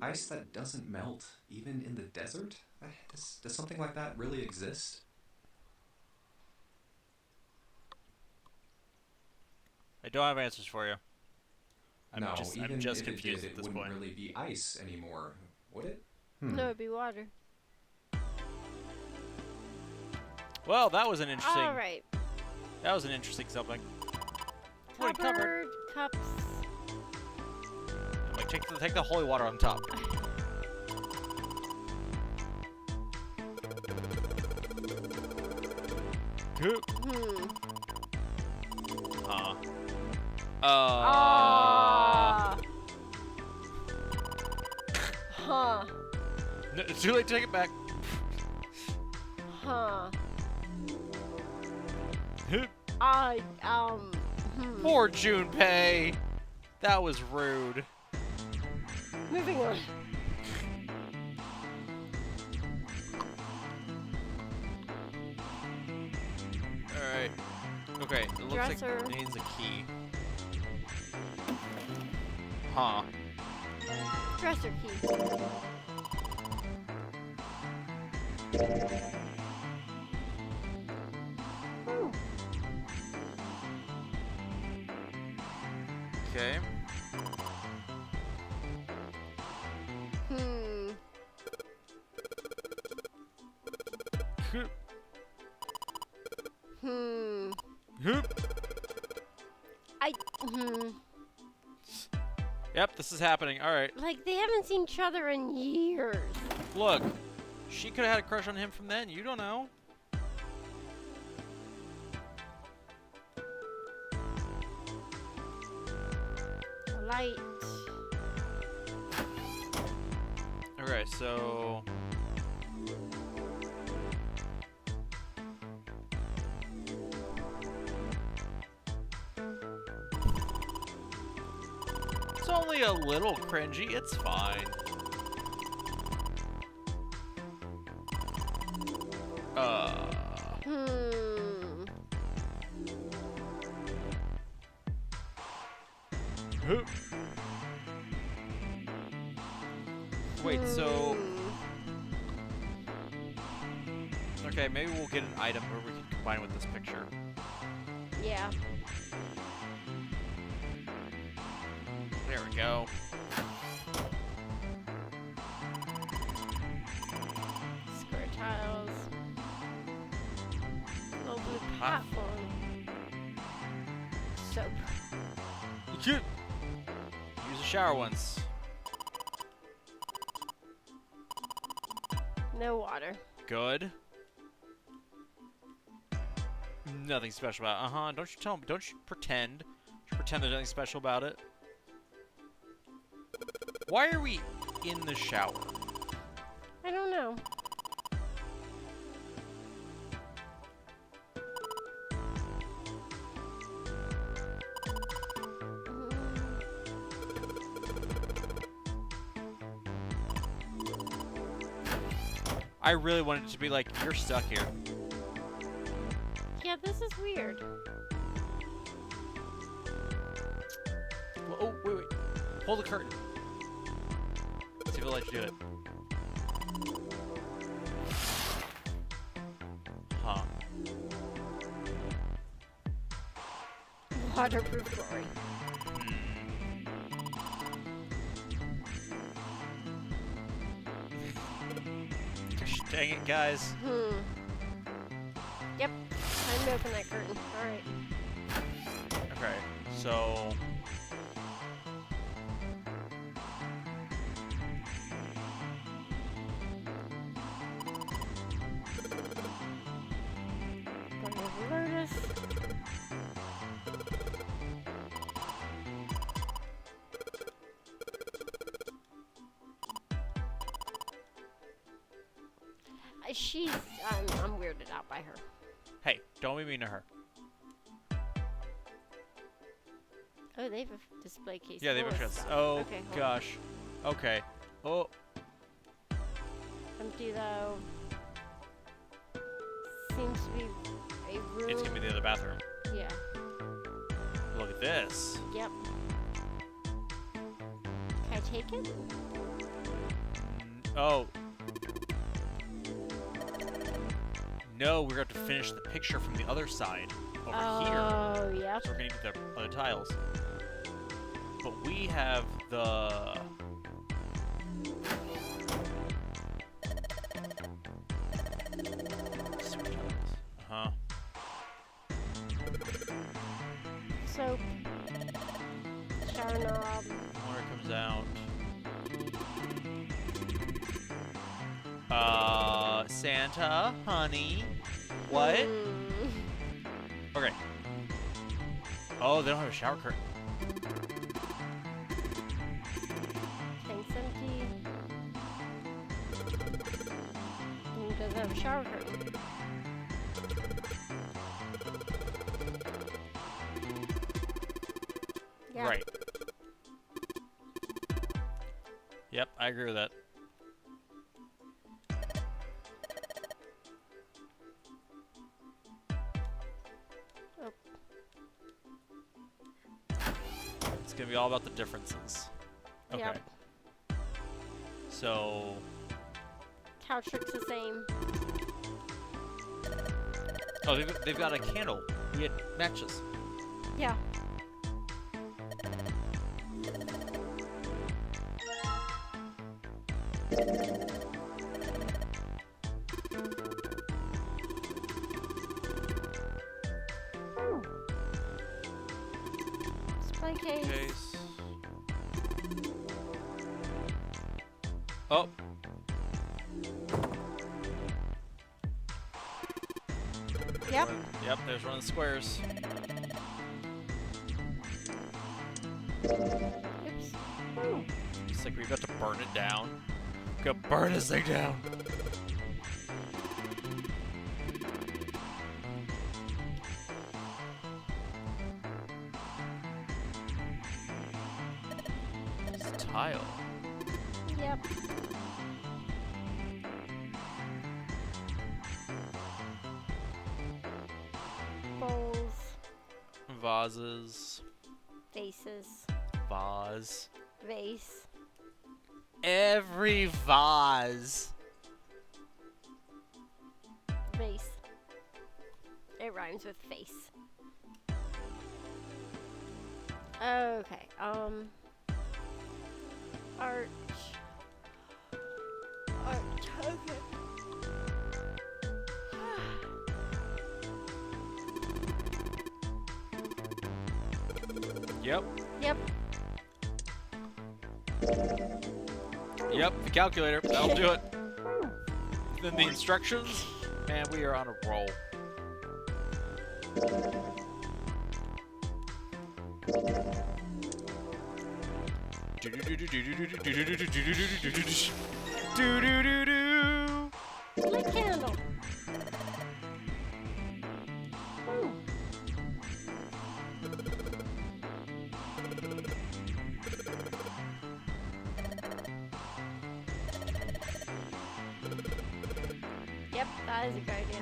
Ice that doesn't melt, even in the desert? Does something like that really exist? I don't have answers for you. I'm no, just, even I'm just if confused it at did, this it point. wouldn't really be ice anymore, would it? No, it'd be water. Well, that was an interesting. All right. That was an interesting something. What it covered. Cupboard, cups. Like, take the holy water on top. Huh. No, it's too late to take it back. Huh. Poor Junpei. That was rude. Moving on. Alright. Okay, it looks Dresser. like it needs a key. Huh. Dresser key. Okay. Yep, this is happening. All right. Like, they haven't seen each other in years. Look, she could have had a crush on him from then. You don't know. Light. Okay, so... It's only a little cringy. It's fine. Wait, so... Okay, maybe we'll get an item where we can combine with this picture. Yeah. There we go. Square tiles. Little blue platform. Soap. Use the shower once. No water. Good. Nothing special about it. Don't you tell me. Don't you pretend. Pretend there's nothing special about it. Why are we in the shower? I don't know. I really wanted it to be like, you're stuck here. Yeah, this is weird. Well, oh, wait. Hold the curtain. See if it'll let you do it. Huh. Waterproof glory. Dang it, guys. Yep. Time to open that curtain. Alright. Okay, so... Lotus. She's, I'm weirded out by her. Hey, don't be mean to her. Oh, they have a display case. Yeah, they have full a of chance. stuff. Oh, Okay, hold on. gosh. Okay. Oh. Empty though. Seems to be a room. It's gonna be the other bathroom. Yeah. Look at this. Yep. Can I take it? Oh. No, we're going to have to finish the picture from the other side over here. Oh, yep. So we're going to need the other tiles. But we have the... Uh-huh. Soap. Shower knob. Water comes out. Santa, honey. What? Oh, they don't have a shower curtain. Tank's empty. And it doesn't have a shower curtain. Yeah. Right. Yep, I agree with that. Oh. It's gonna be all about the differences. Okay. Yep. So Couch looks the same. oh, they've got a candle. It matches. Yeah. Display case. Oh. Yep. Yep, there's one of the squares. Oops. Ooh. It's like we got to burn it down. We gotta burn this thing down. It's a tile. Yep. Bowls. Vases. Vases. Vase. Vase. Every vase. Vase. It rhymes with face. Okay, Arch. Okay. Yep. Yep. Yep, the calculator. That'll do it. Then the instructions. Man, we are on a roll. Light candle. Ooh. Yep, that is a good idea.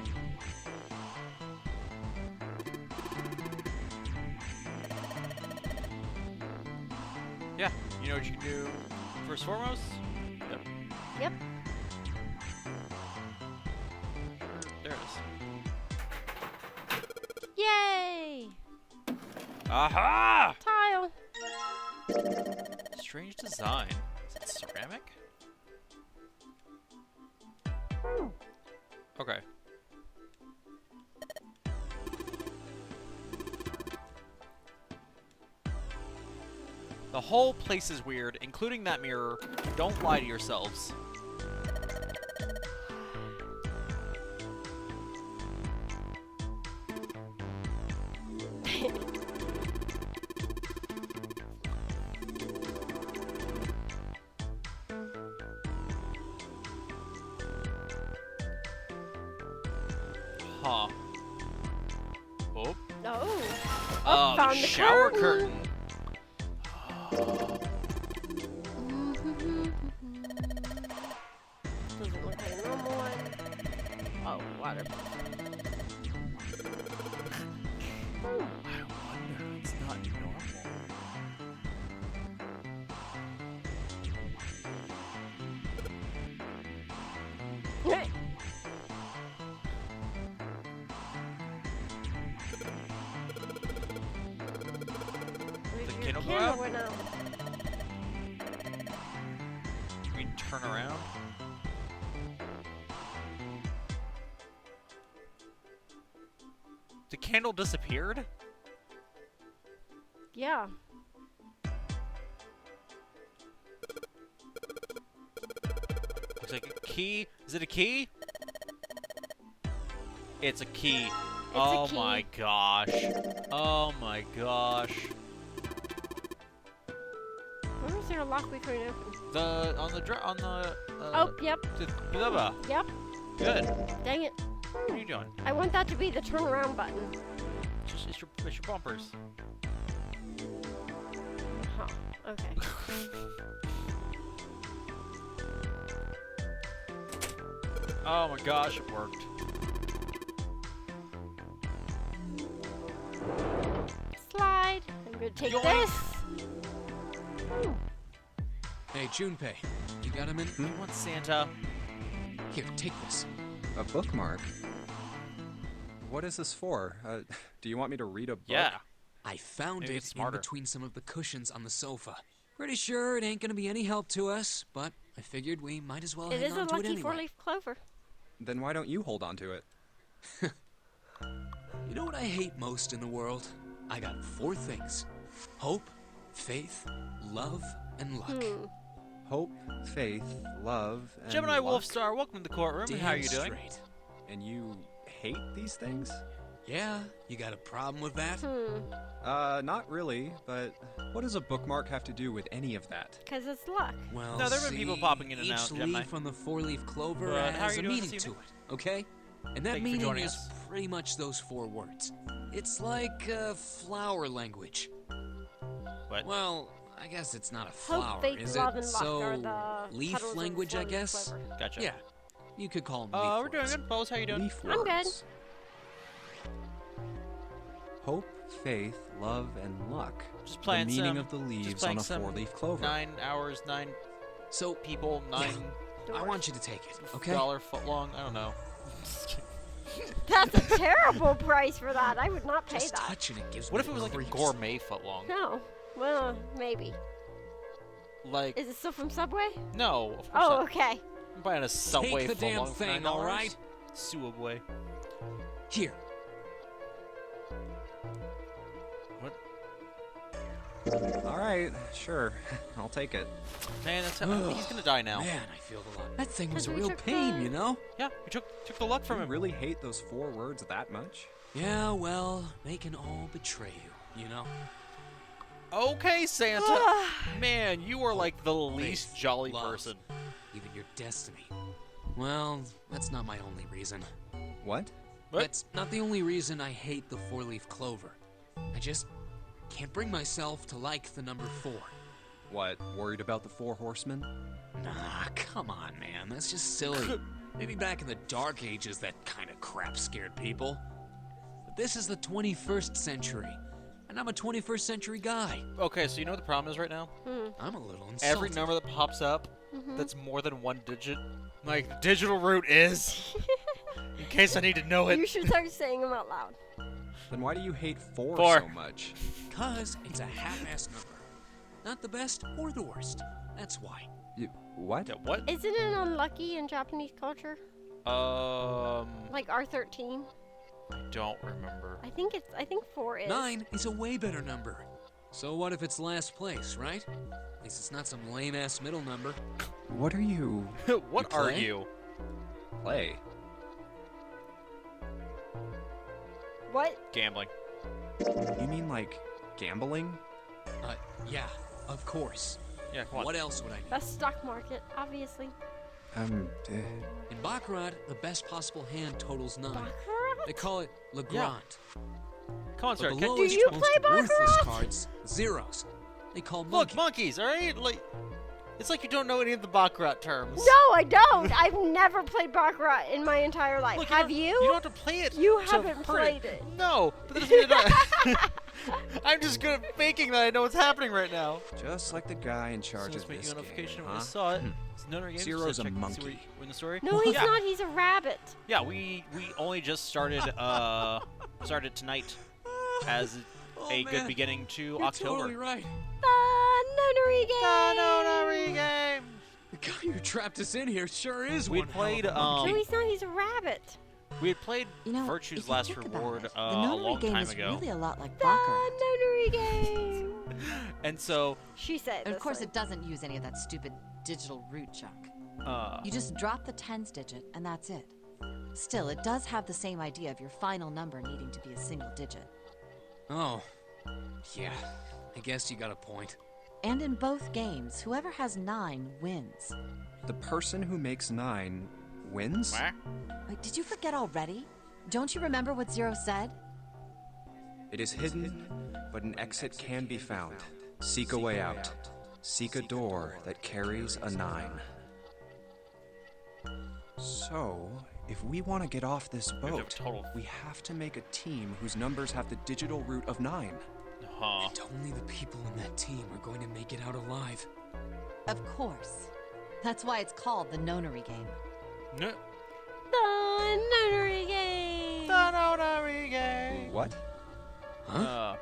Yeah, you know what you can do first and foremost? Yep. Yep. There it is. Yay! Aha! Tile. Strange design. Is it ceramic? Okay. The whole place is weird, including that mirror. Don't lie to yourselves. Huh. Oh. Oh. Oh, found the the shower curtain. curtain. Doesn't look like a normal one. Oh, water. I wonder, it's not normal. The candle go out? went out. We turn around. The candle disappeared? Yeah. Looks like a key. Is it a key? It's a key. Oh a key. my gosh. Oh my gosh. Where is there a lock we couldn't open? On the Oh, yep. Blah, blah. Yep. Good. Dang it. What are you doing? I want that to be the turnaround button. It's your bumpers. Huh. Okay. Oh my gosh, it worked. Slide. I'm gonna take Yoink. this. Hey, Junpei, you got a minute? You want Santa? Here, take this. A bookmark? What is this for? Do you want me to read a book? Yeah. I found Maybe it it's in smarter. between some of the cushions on the sofa. Pretty sure it ain't gonna be any help to us, but I figured we might as well It hang is a on to it lucky anyway. four-leaf clover. Then why don't you hold on to it? You know what I hate most in the world? I got 4 things. Hope, faith, love, and luck. Hope, faith, love, and Gemini luck? Wolfstar, welcome to the courtroom. Damn How are you doing? straight. And you hate these things? Yeah, you got a problem with that? Not really, but what does a bookmark have to do with any of that? Because it's luck. Well, No, there have been people see, popping in and out, Each Gemini. leaf on the 4-leaf clover But how are has you a doing meaning this to evening? it, okay? And that Thank you for meaning joining is us. pretty much those 4 words. It's like flower language. What? Well, I guess it's not a flower, Hope, faith, is love, it? and luck So, are the leaf petals of language, I four-leaf guess? clover. Gotcha. Yeah, you could call them leaf We're doing words. good. Bose, how you doing? Leaf I'm good. words. Hope, faith, love, and luck. Just playing the meaning some- of the just leaves playing on a some 4-leaf clover. 9 hours, 9 So, people, 9 I want you to take it, okay? $1 foot long. I don't know. That's a terrible price for that. I would not pay Just that. touching it gives What me if it was like a creeps. gourmet foot long? No. Well, maybe. Like, Is it still from Subway? no, of course Oh, not. okay. I'm buying a Subway the foot damn long for thing, $9. all right? Subway. Here, All right, sure. I'll take it. Man, that's he's gonna die now. man, I feel the luck. That thing was a 'Cause we real took pain, the- you know? Yeah, you took the luck from You him. really hate those 4 words that much? Yeah, well, they can all betray you, you know? Okay, Santa. Man, you are like the least Faith, jolly love, person. Even your destiny. Well, that's not my only reason. What? What? That's not the only reason I hate the 4-leaf clover. I just can't bring myself to like the number 4. What, worried about the 4 horsemen? Nah, come on, man. That's just silly. Maybe back in the Dark Ages, that kind of crap scared people. But this is the 21st century, and I'm a 21st century guy. Okay, so you know what the problem is right now? I'm a little insulted. Every number that pops up that's more than 1 digit, like, the digital root is. In case I need to know it. You should start saying them out loud. Then why do you hate 4 4. so much? Because it's a half-assed number. Not the best or the worst. That's why. What? What? Isn't it unlucky in Japanese culture? Like R13? I don't remember. I think 4 is. 9 is a way better number. So what if it's last place, right? At least it's not some lame-ass middle number. What are you... What You are play? you? play? What? Gambling. You mean like gambling? Yeah, of course. Yeah, come on. What else would I need? That's stock market, obviously. In Baccarat, the best possible hand totals 9. Baccarat? They call it Le Grand. Come on, But sir. the Can, lowest, you most play worthless Baccarat? cards, zeros. They call look, monkey. monkeys, all right? Like, it's like you don't know any of the Baccarat terms. No, I don't. I've never played Baccarat in my entire life. Look, Have you? you? Don't- You don't have to play it. You to haven't hurt played it. No, but that doesn't mean that I'm just good at faking that I know what's happening right now. Just like the guy in charge So let's of make this you a notification game, when huh? I saw it. It's another game. Zero's so a check and see monkey. where we're in the story. No, he's Yeah. not. He's a rabbit. Yeah, we only just started started tonight as a good man. beginning to You're October. totally right. The notary game. Notary game. The guy who trapped us in here sure is We one hell played of a monkey. No, he's not. He's a rabbit. we had played You know, Virtue's if you Last think about Reward it, a the notary long game time is ago, really a lot like The Baccarat. notary game. and so She said. And of this course, way. it doesn't use any of that stupid digital root junk. uh, You just drop the tens digit, and that's it. Still, it does have the same idea of your final number needing to be a single digit. Oh. Yeah, I guess you got a point. And in both games, whoever has 9 wins. The person who makes 9 wins? Wait, did you forget already? Don't you remember what Zero said? It is hidden, but an exit can be found. Seek a way out. Seek a door that carries a 9. So, if we want to get off this boat, we have to make a team whose numbers have the digital root of 9. And only the people in that team are going to make it out alive. Of course. That's why it's called the Nonary game. No. The nunnery game! The nunnery game! What? Huh?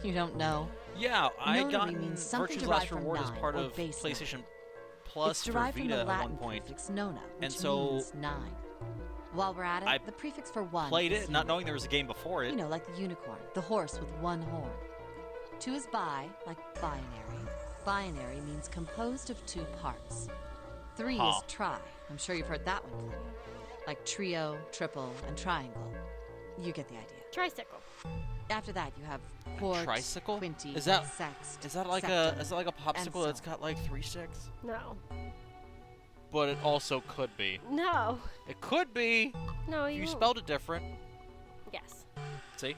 You don't know? Yeah, I Nonary got means something Virtue's derived Last from Reward as 9 part or of base PlayStation 9. Plus It's for derived from Vita the at Latin one point. prefix nona, which And so means 9. While we're at it, I the prefix for 1 played is it not 0. knowing there was a game before it. You know, like the unicorn, the horse with 1 horn. 2 is bi, like binary. Binary means composed of 2 parts. 3 is tri. I'm sure you've heard that one plenty. Like trio, triple, and triangle. You get the idea. Tricycle. After that, you have quart, Tricycle? quinty, Is that sext, is that like septum, a and popsicle that's so got like 3 sticks? No. But it also could be. No. It could be. No, You won't. spelled it different. Yes. See?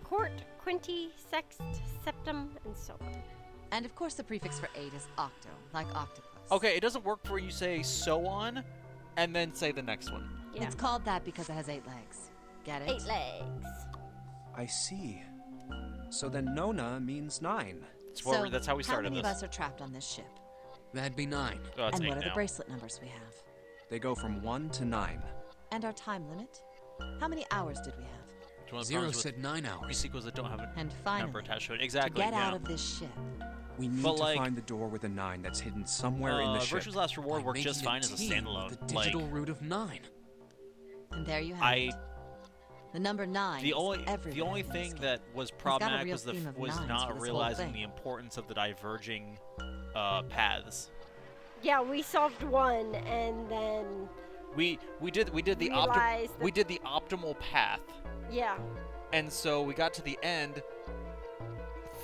Quart, quinty, sext, septum, and so on. And of course, the prefix for 8 is octo, like octopus. Okay, it doesn't work where you say so on, and then say the next one. Yeah. It's called that because it has 8 legs. Get it? 8 legs. I see. So then Nona means 9. So, that's how we started how many this. of us are trapped on this ship? That'd be 9. Oh, it's And 8 what are the now. bracelet numbers we have? They go from 1 to 9. And our time limit? How many hours did we have? It's one of the Zero problems with said 9 hours. sequels that don't have a And finally, number attached to it. Exactly. to get yeah. out of this ship. We need But, to like, find the door with a 9 that's hidden somewhere in the ship. Virtue's Last Reward By worked just making fine as a team standalone. with the digital like, root of 9. And there you have it. The number 9 The is only everywhere in this thing game. that was got a problematic real was theme of was nines for not this whole realizing thing. the importance of the diverging paths. Yeah, we solved one, and then We did the realized we did the optimal path, yeah. and so we got to the end,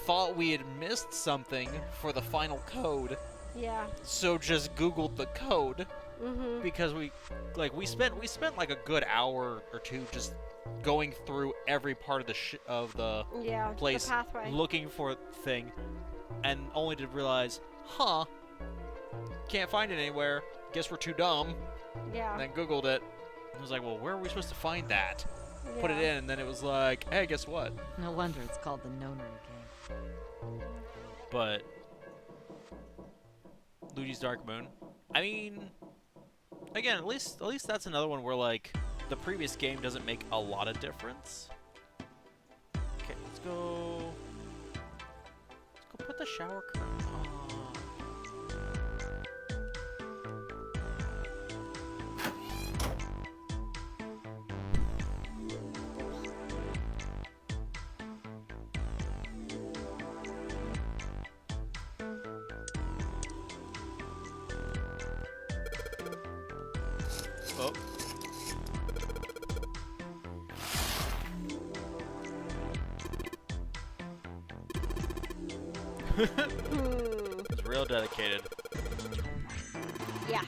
thought we had missed something for the final code, Yeah. so just Googled the code Mhm. because we spent like a good hour or two just going through every part of the Yeah, the place pathway. looking for a thing, and only to realize, can't find it anywhere. Guess we're too dumb. Yeah. And then Googled it. I was like, well, where are we supposed to find that? Put it Yeah. in, and then it was like, hey, guess what? No wonder it's called the Nonary game. But Luigi's Dark Moon. I mean, again, at least that's another one where like the previous game doesn't make a lot of difference. Okay, let's go put the shower curtain on. Oh. It's real dedicated. Yeah.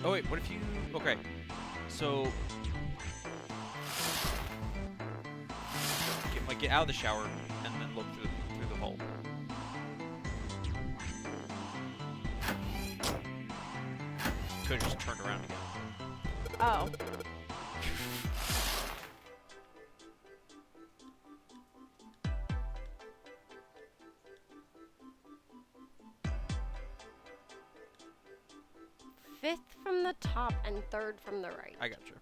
Oh wait, what if you? Okay, so get out of the shower and then look through the hole. Could have just turned around again. Oh. Fifth from the top and third from the right. I got you.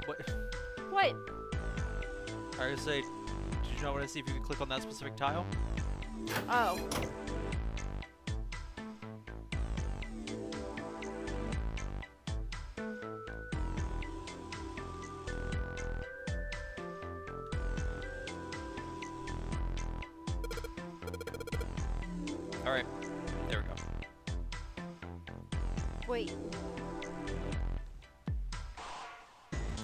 What? What? I was gonna say, did you know what I see if you could click on that specific tile? Oh. All right, there we go. Wait.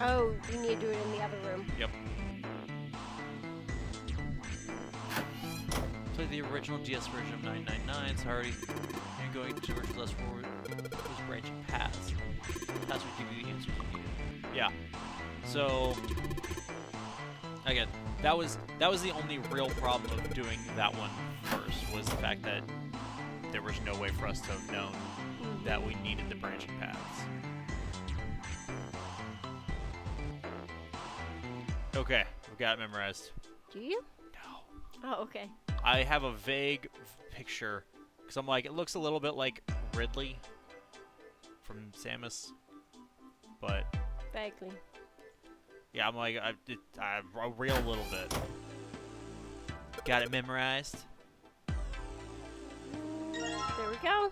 Oh, you need to do it in the other room. Yep. Play the original DS version of 999. Sorry, you're going to virtual less forward. Those branching paths. Paths would give you the answers you needed. Yeah. So again, that was the only real problem of doing that one first, was the fact that there was no way for us to have known that we needed the branching paths. Okay, we got it memorized. Do you? No. Oh, okay. I have a vague picture, because I'm like, it looks a little bit like Ridley from Samus, but Vaguely. yeah, I'm like, a real little bit. Got it memorized. There we go.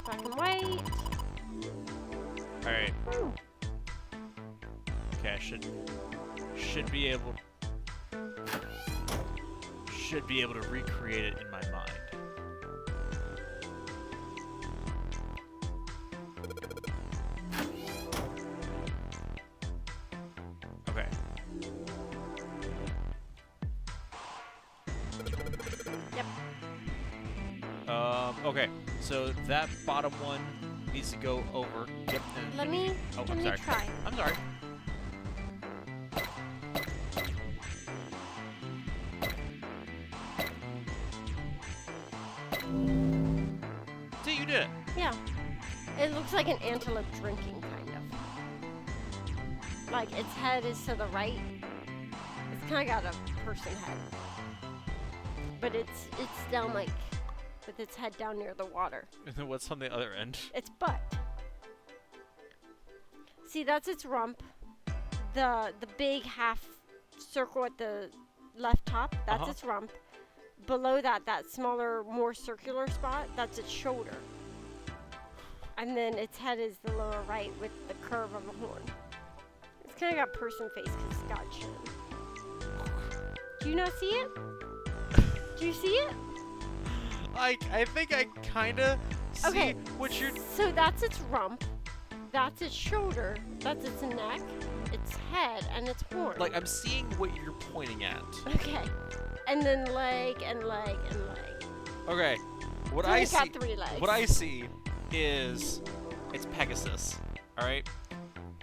Black and white. All right. Okay, I should be able to recreate it in my mind. Okay. Yep. Okay. So that bottom one needs to go over. Yep. and- Let me I'm sorry. try. I'm sorry. See, you did it. Yeah. It looks like an antelope drinking, kind of. Like, its head is to the right. It's kind of got a person head. But it's down, like, with its head down near the water. And then what's on the other end? Its butt. See, that's its rump. The big half circle at the left top, that's its rump. Below that smaller, more circular spot, that's its shoulder. And then its head is the lower right with the curve of a horn. It's kind of got person face because it's got chin. Do you not see it? Do you see it? I think I kind of see what you're... So that's its rump. That's its shoulder. That's its neck, its head, and its horn. Like, I'm seeing what you're pointing at. Okay. And then leg and leg and leg. Okay. What So I it's see... got 3 legs. What I see is... It's Pegasus. Alright?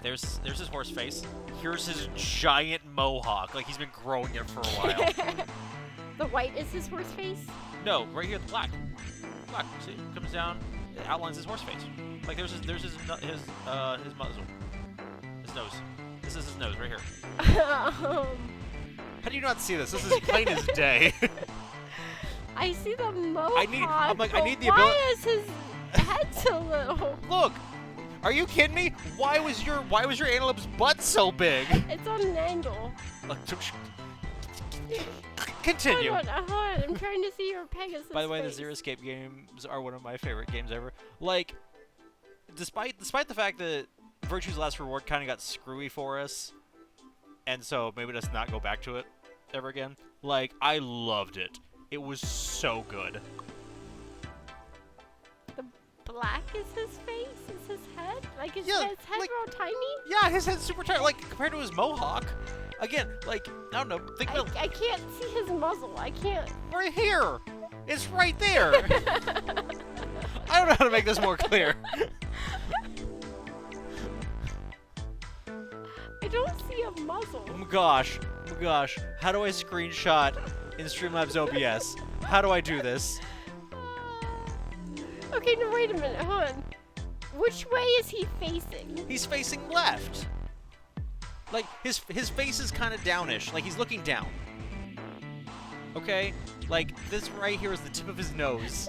There's his horse face. Here's his giant mohawk. Like, he's been growing it for a while. The white is his horse face? No, right here, the black. Black. See, it comes down. It outlines his horse face. Like, there's his muzzle. His nose. This is his nose right here. How do you not see this? This is plain as day. I see the mohawk. I need the why ability. is his head so little? Look, are you kidding me? Why was your antelope's butt so big? It's on an angle. Continue. Hold on. I'm trying to see your Pegasus. By the way, the face. Zero Escape games are one of my favorite games ever. Like, despite the fact that Virtue's Last Reward kind of got screwy for us, and so maybe let's not go back to it ever again. Like, I loved it. It was so good. The black is his face? Is his head? Like, is Yeah, his head like- real tiny? Yeah, his head's super tiny. Like, compared to his mohawk. Again, like, I don't know. Think about I can't see his muzzle. I can't. right here. It's right there. I don't know how to make this more clear. I don't see a muzzle. Oh my gosh. How do I screenshot in Streamlabs OBS? How do I do this? Okay, no, wait a minute. Hold on. Which way is he facing? He's facing left. Like, his face is kind of downish. Like, he's looking down. Okay? Like, this right here is the tip of his nose.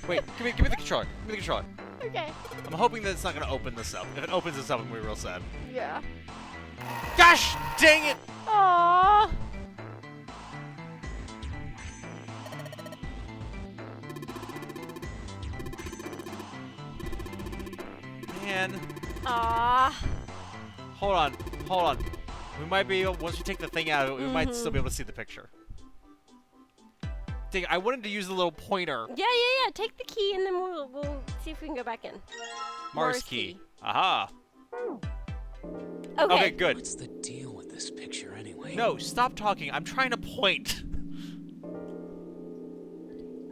Wait, give me the controller. Give me the controller. Okay. I'm hoping that it's not going to open this up. If it opens this up, I'm going to be real sad. Yeah. Gosh dang it! Aww. Man. Aww. Hold on. We might be able, once we take the thing out of it, we might still be able to see the picture. Dang, I wanted to use the little pointer. Yeah. Take the key and then we'll see if we can go back in. Mars key. Aha. Okay. Okay, good. What's the deal with this picture anyway? No, stop talking. I'm trying to point.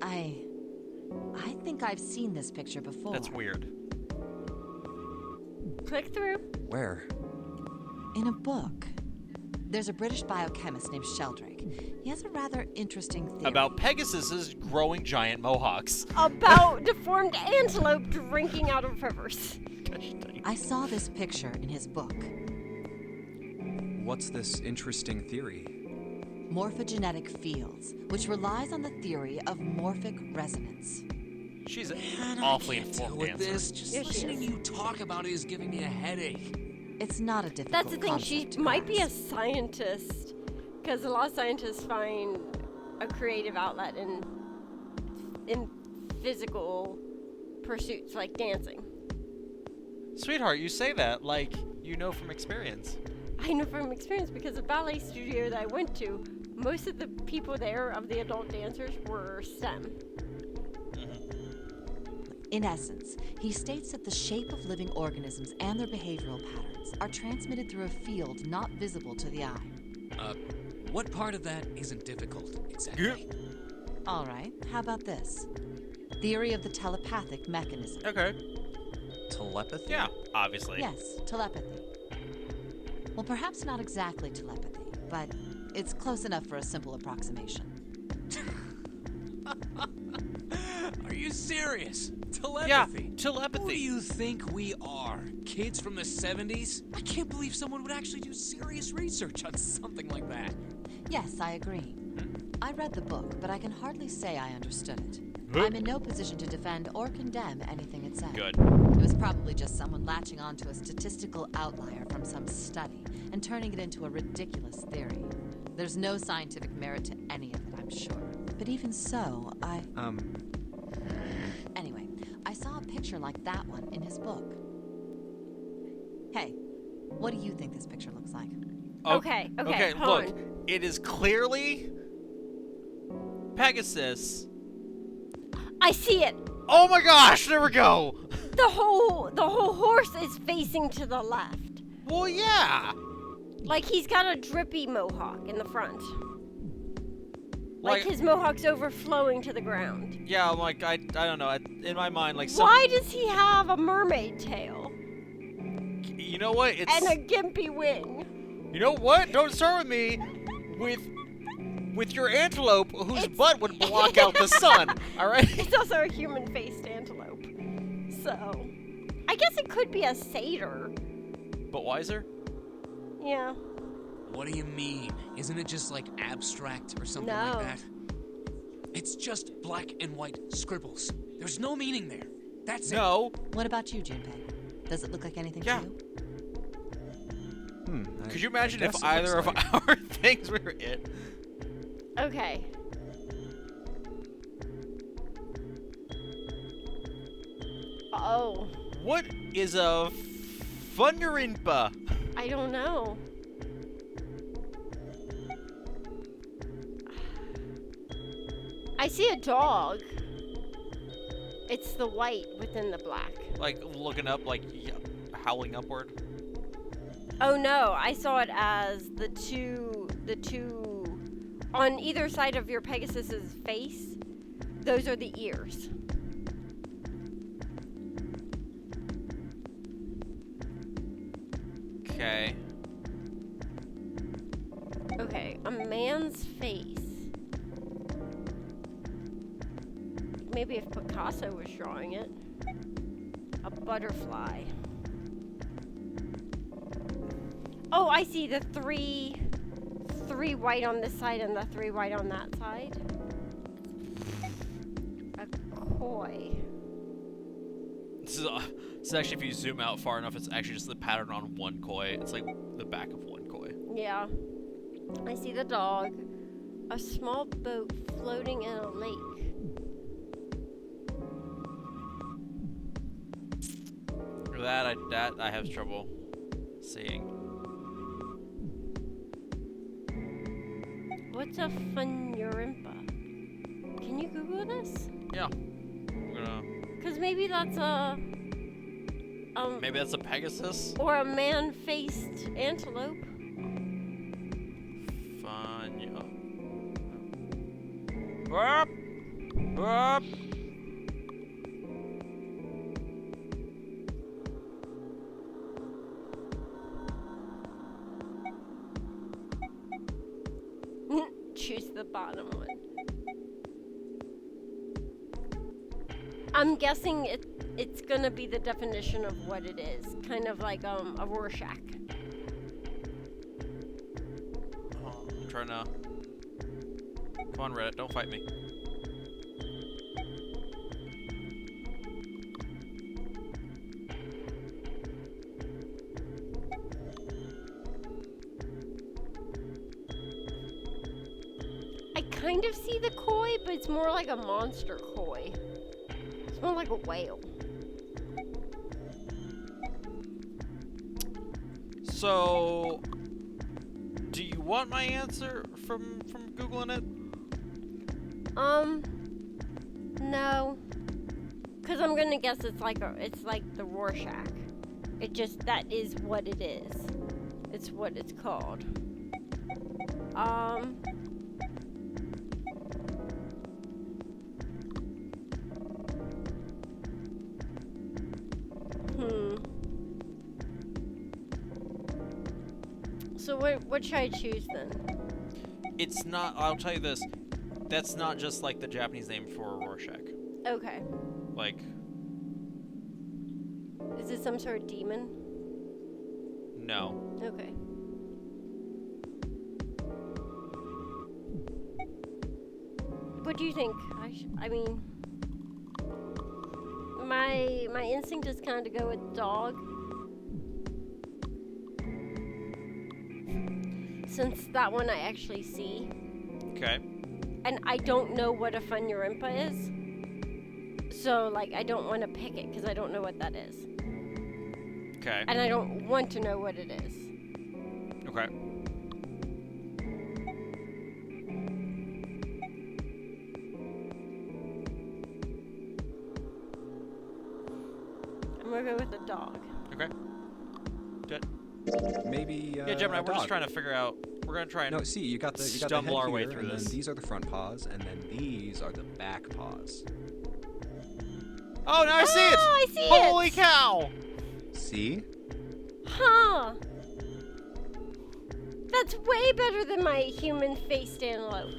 I think I've seen this picture before. That's weird. Click through. Where? In a book. There's a British biochemist named Sheldrake. He has a rather interesting theory. About Pegasus's growing giant mohawks. About deformed antelope drinking out of rivers. I saw this picture in his book. What's this interesting theory? Morphogenetic fields, which relies on the theory of morphic resonance. She's Man, awfully I can't deal informed with dancer. this. Just Yes, she listening is. you talk about it is giving me a headache. It's not a difficult That's the thing. She concept to might be a grasp. scientist, because a lot of scientists find a creative outlet in physical pursuits like dancing. Sweetheart, you say that like you know from experience. I know from experience because the ballet studio that I went to, most of the people there of the adult dancers were STEM. In essence, he states that the shape of living organisms and their behavioral patterns are transmitted through a field not visible to the eye. What part of that isn't difficult, exactly? All right, how about this? Theory of the telepathic mechanism. Okay. Telepathy? Yeah, obviously. Yes, telepathy. Well, perhaps not exactly telepathy, but it's close enough for a simple approximation. Are you serious? Telepathy? Yeah, telepathy. Who do you think we are? Kids from the 70s? I can't believe someone would actually do serious research on something like that. Yes, I agree. I read the book, but I can hardly say I understood it. I'm in no position to defend or condemn anything it said. Good. It was probably just someone latching onto a statistical outlier from some study and turning it into a ridiculous theory. There's no scientific merit to any of it, I'm sure. But even so, Anyway, I saw a picture like that one in his book. Hey, what do you think this picture looks like? Okay, Okay, hold look. on. It is clearly Pegasus. I see it. Oh my gosh, there we go. The whole horse is facing to the left. Well, yeah. Like he's got a drippy mohawk in the front. Like Like- his mohawk's overflowing to the ground. Yeah, I'm like, I don't know. In my mind, like, Why does he have a mermaid tail you know what? It's and a gimpy wing? You know what? Don't start with me with your antelope whose butt would block out the sun. All right? It's also a human-faced antelope. So, I guess it could be a satyr. But wiser? Yeah. What do you mean? Isn't it just like abstract or something No. like that? It's just black and white scribbles. There's no meaning there. That's it. No. What about you, Junpei? Does it look like anything Yeah. to you? Could you imagine if guess it either of looks our things were it? Okay. Oh, What is a Funderimpa? I don't know. I see a dog. It's the white within the black. Like looking up, like howling upward. Oh no, I saw it as the two on either side of your Pegasus's face. Those are the ears. Okay. Okay, a man's face. Maybe if Picasso was drawing it. A butterfly. Oh, I see the three white on this side and the three white on that side. A koi. This is actually, if you zoom out far enough, it's actually just the pattern on one koi. It's like the back of one koi. Yeah. I see the dog. A small boat floating in a lake. That I have trouble seeing. What's a funurimpa? Can you Google this? Yeah. I'm gonna. Cause maybe that's a. Maybe that's a Pegasus. Or a man-faced antelope. Up! Up! Choose the bottom one. I'm guessing it's gonna be the definition of what it is. Kind of like a Rorschach. Oh, I'm trying to. Come on, Reddit, don't fight me. I kind of see the koi, but it's more like a monster koi. It's more like a whale. So, do you want my answer from Googling it? No. Cause I'm gonna guess it's like the Rorschach. That is what it is. It's what it's called. So what should I choose then? It's not, I'll tell you this. That's not just like the Japanese name for a Rorschach. Okay. Like. Is it some sort of demon? No. Okay. What do you think? I mean, my instinct is kind of to go with dog. Since that one I actually see. Okay. And I don't know what a funurimpa is. So, like, I don't want to pick it because I don't know what that is. Okay. And I don't want to know what it is. Okay. I'm gonna go with the dog. Okay. Good. Maybe. Yeah, Gemini, we're just trying to figure out. We're gonna try and No, see, you got the stumble head our way here, through and this. then these are the front paws, and then these are the back paws. Oh, now I see it! I see Holy it! cow! See? Huh. That's way better than my human-faced antelope.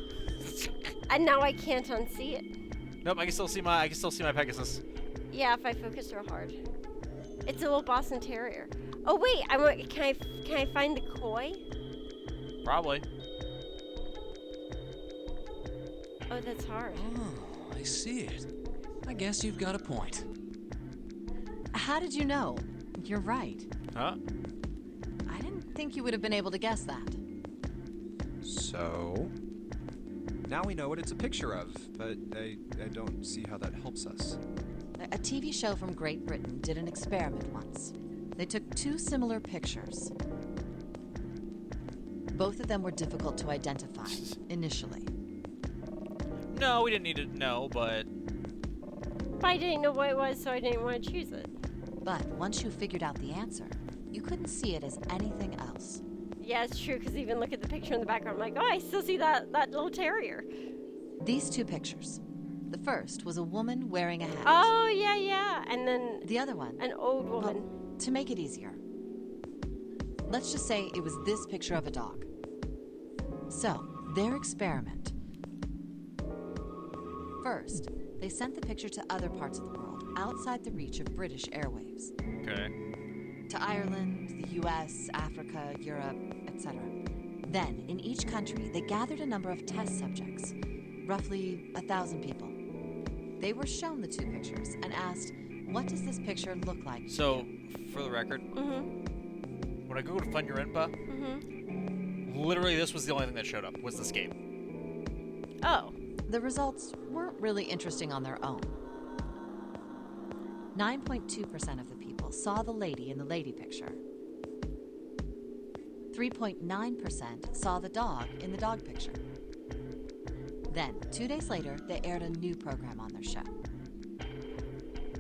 And now I can't unsee it. Nope, I can still see my Pegasus. Yeah, if I focus real hard. It's a little Boston Terrier. Oh wait, can I find the koi? Probably. Oh, that's hard. Oh, I see it. I guess you've got a point. How did you know? You're right. Huh? I didn't think you would have been able to guess that. So, now we know what it's a picture of, but I don't see how that helps us. A TV show from Great Britain did an experiment once. They took two similar pictures. Both of them were difficult to identify initially. No, we didn't need to know, but I didn't know what it was, so I didn't want to choose it. But once you figured out the answer, you couldn't see it as anything else. Yeah, it's true, because even look at the picture in the background, I'm like, oh, I still see that little terrier. These two pictures. The first was a woman wearing a hat. Oh, yeah. And then The other one. an old woman. Well, to make it easier, let's just say it was this picture of a dog. So, their experiment. First, they sent the picture to other parts of the world, outside the reach of British airwaves. okay. To Ireland, the US, Africa, Europe, etc. Then, in each country, they gathered a number of test subjects, roughly 1,000 people. They were shown the two pictures and asked What does this picture look like? So, for the record, when I googled Fun Your Inpa, literally this was the only thing that showed up, was this game. Oh. The results weren't really interesting on their own. 9.2% of the people saw the lady in the lady picture. 3.9% saw the dog in the dog picture. Then, 2 days later, they aired a new program on their show.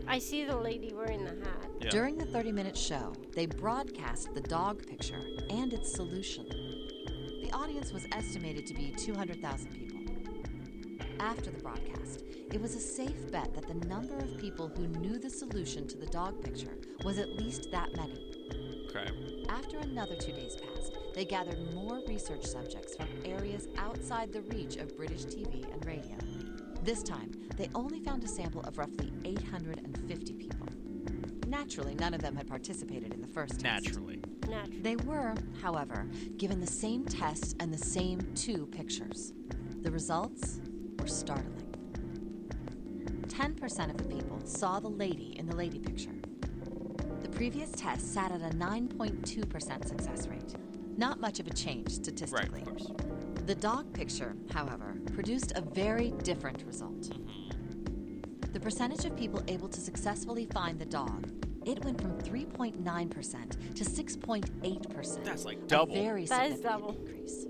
I see the lady wearing the hat. Yeah. During the 30-minute show, they broadcast the dog picture and its solution. The audience was estimated to be 200,000 people. After the broadcast, it was a safe bet that the number of people who knew the solution to the dog picture was at least that many. Okay. After another 2 days passed, they gathered more research subjects from areas outside the reach of British TV and radio. This time, they only found a sample of roughly 850 people. Naturally, none of them had participated in the first test. Naturally. They were, however, given the same tests and the same 2 pictures. The results were startling. 10% of the people saw the lady in the lady picture. The previous test sat at a 9.2% success rate. Not much of a change statistically. Right, of course. The dog picture, however, produced a very different result. The percentage of people able to successfully find the dog, it went from 3.9% to 6.8%. That's like double. A very That is significant double. increase.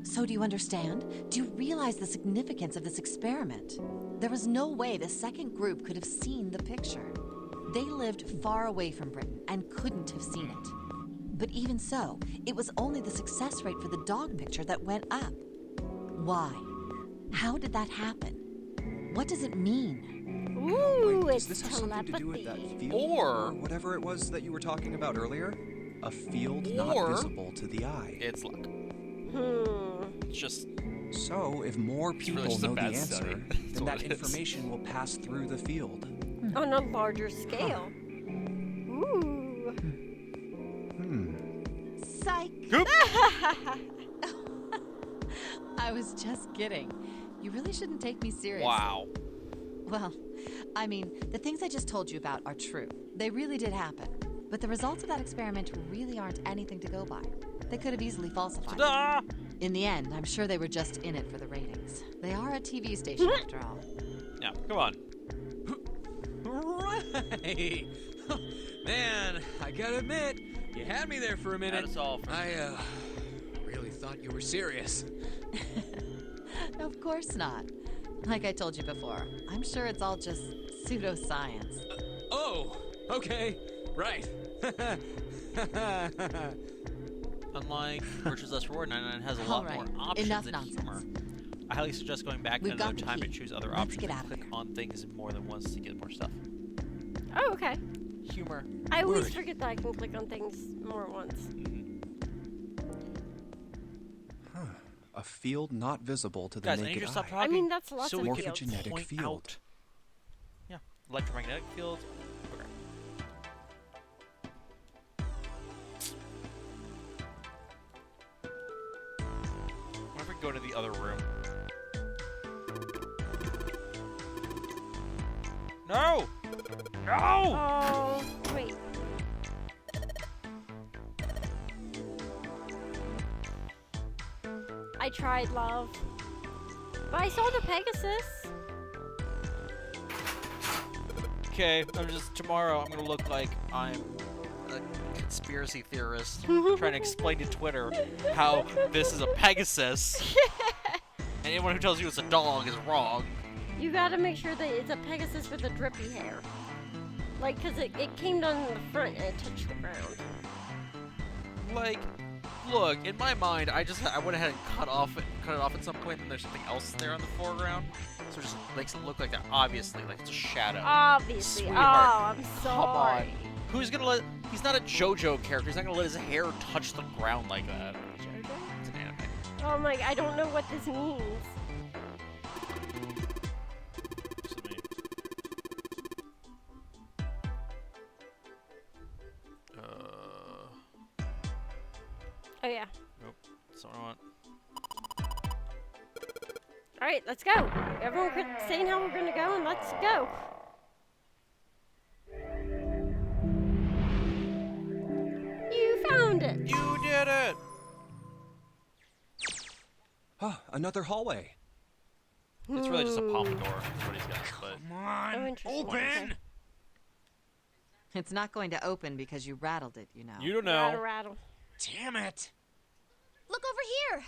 So do you understand? Do you realize the significance of this experiment? There was no way the second group could have seen the picture. They lived far away from Britain and couldn't have seen it. But even so, it was only the success rate for the dog picture that went up. Why? How did that happen? What does it mean? Ooh, Wait, it's does this have something to do with that telepathy. field Or- whatever it was that you were talking about earlier? A field Or- not visible to the eye. It's luck. Hmm. It's just... So, if more people really just a know the bad answer, study. That's then what that it is. information will pass through the field. On a larger scale. Ooh. Psych! Goop. I was just kidding. You really shouldn't take me seriously. Wow. Well, I mean, the things I just told you about are true. They really did happen. But the results of that experiment really aren't anything to go by. They could have easily falsified. Ta-da! In the end, I'm sure they were just in it for the ratings. They are a TV station after all. Yeah, come on. Right. Man, I gotta admit, you had me there for a minute. Had us all for a I really thought you were serious. Of course not. Like I told you before, I'm sure it's all just pseudoscience. Oh, okay, right. Unlike Virtue's Last Reward, 99 has a All lot right, more options enough and nonsense. humor. I highly suggest going back We've at got another the time key. and choose other Let's options get and out of click here. on things more than once to get more stuff. Oh, okay. Humor. I always Word. forget that I can click on things more once. A field not visible to the Guys, I need you naked to stop eye. talking. I mean, that's lots so of we fields. can Morphogenetic point field. out. Yeah, electromagnetic field. Okay. What if we go to the other room? No! No! Oh, wait. I tried, love. But I saw the Pegasus. Okay, tomorrow I'm gonna look like I'm a conspiracy theorist trying to explain to Twitter how this is a Pegasus. And anyone who tells you it's a dog is wrong. You gotta make sure that it's a Pegasus with a drippy hair. Like, cause it came down in the front and it touched the ground. Like, look, in my mind, I went ahead and cut it off at some point, and there's something else there in the foreground, so it just makes it look like that. Obviously, like it's a shadow. Obviously. Sweetheart, Oh, I'm come on. sorry. Who's gonna let? He's not a JoJo character. He's not gonna let his hair touch the ground like that. It's an anime. Oh my, I don't know what this means. What's it mean? Oh yeah. Nope. That's not what I want. Alright, let's go. Everyone quit saying how we're gonna go and let's go. You found it! You did it! Oh, another hallway. It's really just a pompadour. That's what he's got. But Come on, Oh, interesting. open! It's not going to open because you rattled it, you know. you don't know. Rattle, rattle. Damn it! Look over here!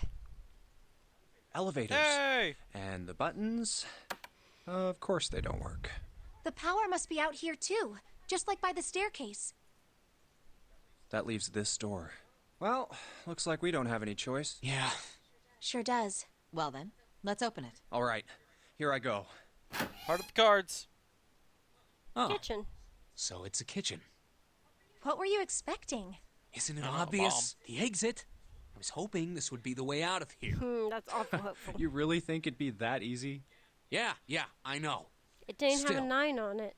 Elevators. Hey! And the buttons. Of course they don't work. The power must be out here too, just like by the staircase. That leaves this door. Well, looks like we don't have any choice. Yeah. Sure does. Well then, let's open it. All right, here I go. Part of the cards. Oh, Kitchen. so it's a kitchen. What were you expecting? Isn't it Oh, obvious? The exit? I was hoping this would be the way out of here. That's awful hopeful. You really think it'd be that easy? Yeah, I know. It didn't have Still. a 9 on it.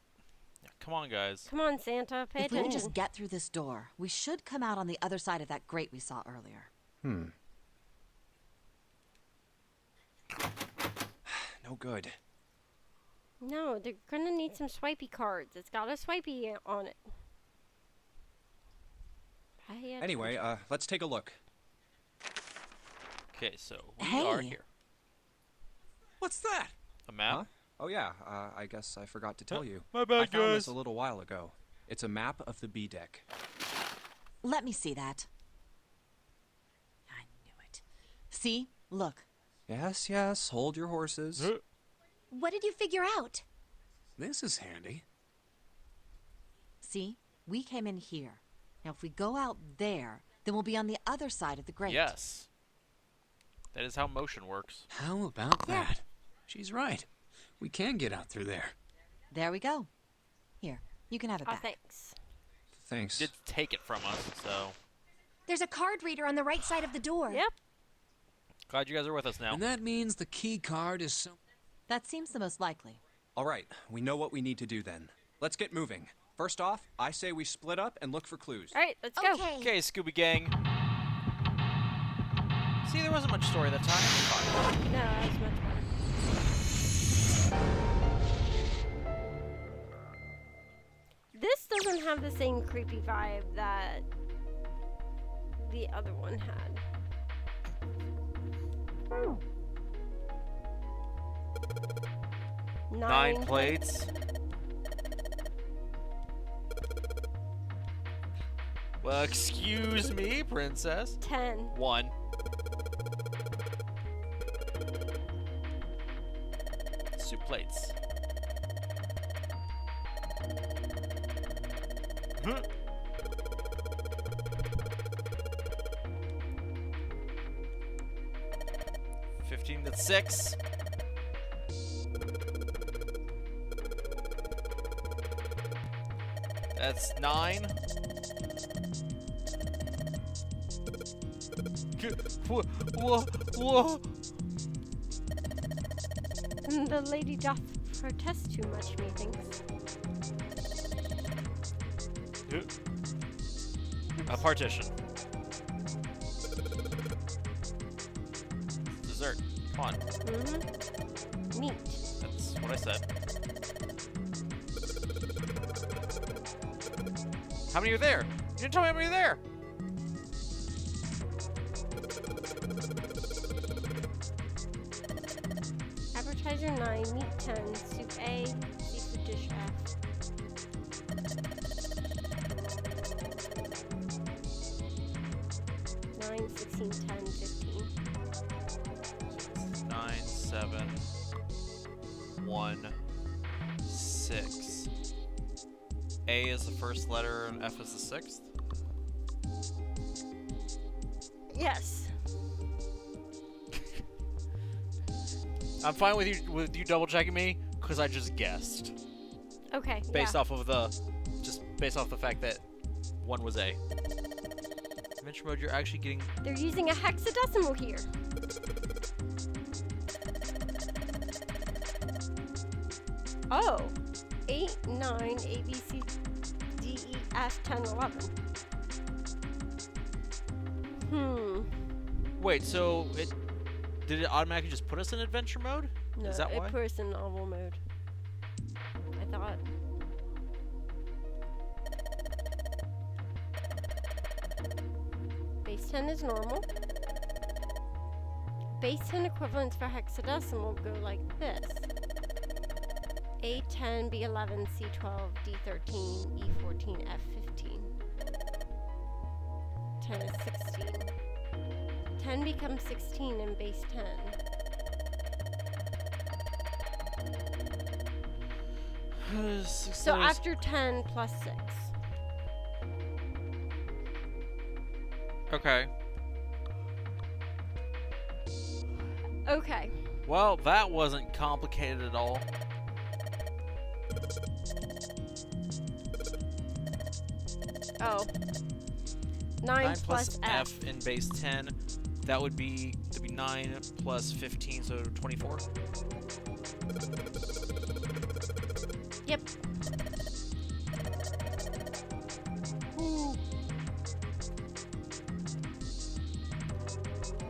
Yeah, come on, guys. Come on, Santa, pay If we can attention. just get through this door, we should come out on the other side of that grate we saw earlier. No good. No, they're gonna need some swipey cards. It's got a swipey on it. Pay Anyway, attention. let's take a look. Okay, so we Hey. are here. What's that? A map? Huh? Oh yeah, I guess I forgot to tell you. My bad, I found this guys. a little while ago. It's a map of the B deck. Let me see that. I knew it. See? Look. Yes, yes, hold your horses. What did you figure out? This is handy. See? We came in here. Now if we go out there, then we'll be on the other side of the grate. Yes. That is how motion works. How about that? She's right. We can get out through there. There we go. Here, you can have it Oh, back. thanks. Thanks. Did take it from us, so There's a card reader on the right side of the door. Yep. glad you guys are with us now. And that means the key card is some... That seems the most likely. All right, we know what we need to do then. Let's get moving. First off, I say we split up and look for clues. Alright, let's go. Okay. Okay, Scooby Gang. See, there wasn't much story that time. Fine. No, that's much better. This doesn't have the same creepy vibe that the other one had. 9 plates. Well, excuse me, princess. 10. 1. Soup plates. Huh. $15 to 6. That's 9. Whoa. The lady doth protest too much, methinks. A partition. Dessert. Come on. Mm-hmm. Meat. That's what I said. How many are there? You didn't tell me how many are there. Appetizer 9, meat 10, soup A, seafood dish F. Nine, 16, 10, 15. 9, 7, 1, 6. A is the first letter and F is the sixth. Yes. I'm fine with you double checking me because I just guessed Okay. based yeah. off of the fact that 1 was A. Adventure mode, you're actually getting. They're using a hexadecimal here. Oh. 8, 9, A, B, C, D, E, F, 10, 11. Wait, so it Did it automatically just put us in adventure mode? No, Is that why? it put us in normal mode. I thought. Base 10 is normal. Base 10 equivalents for hexadecimal go like this. A10, B11, C12, D13, E14, F15. 10 is 16. 10 becomes 16 in base 10. So after 10 plus 6. Okay. Okay. Well, that wasn't complicated at all. Oh. 9 plus F. In base 10. That would be 9 plus 15, so 24. Yep.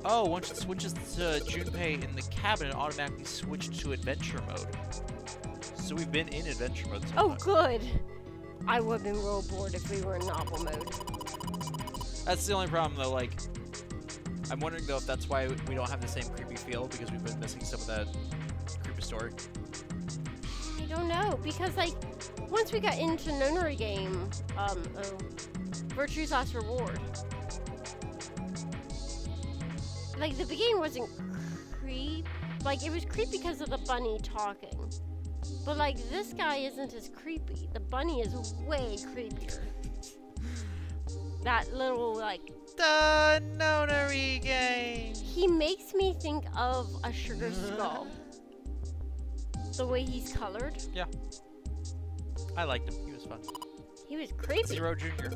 Oh, once it switches to Junpei in the cabin, it automatically switched to adventure mode. So we've been in adventure mode. Oh, good. I would have been real bored if we were in novel mode. That's the only problem, though. Like, I'm wondering though if that's why we don't have the same creepy feel, because we've been missing some of that creepy story. I don't know, because like once we got into Nonary game, Virtue's Last Reward. Like the beginning wasn't creep, like it was creepy because of the bunny talking. But like this guy isn't as creepy. The bunny is way creepier. That little like the Nonary game. He makes me think of a sugar skull. The way he's colored. Yeah. I liked him. He was fun. He was creepy. Zero Junior.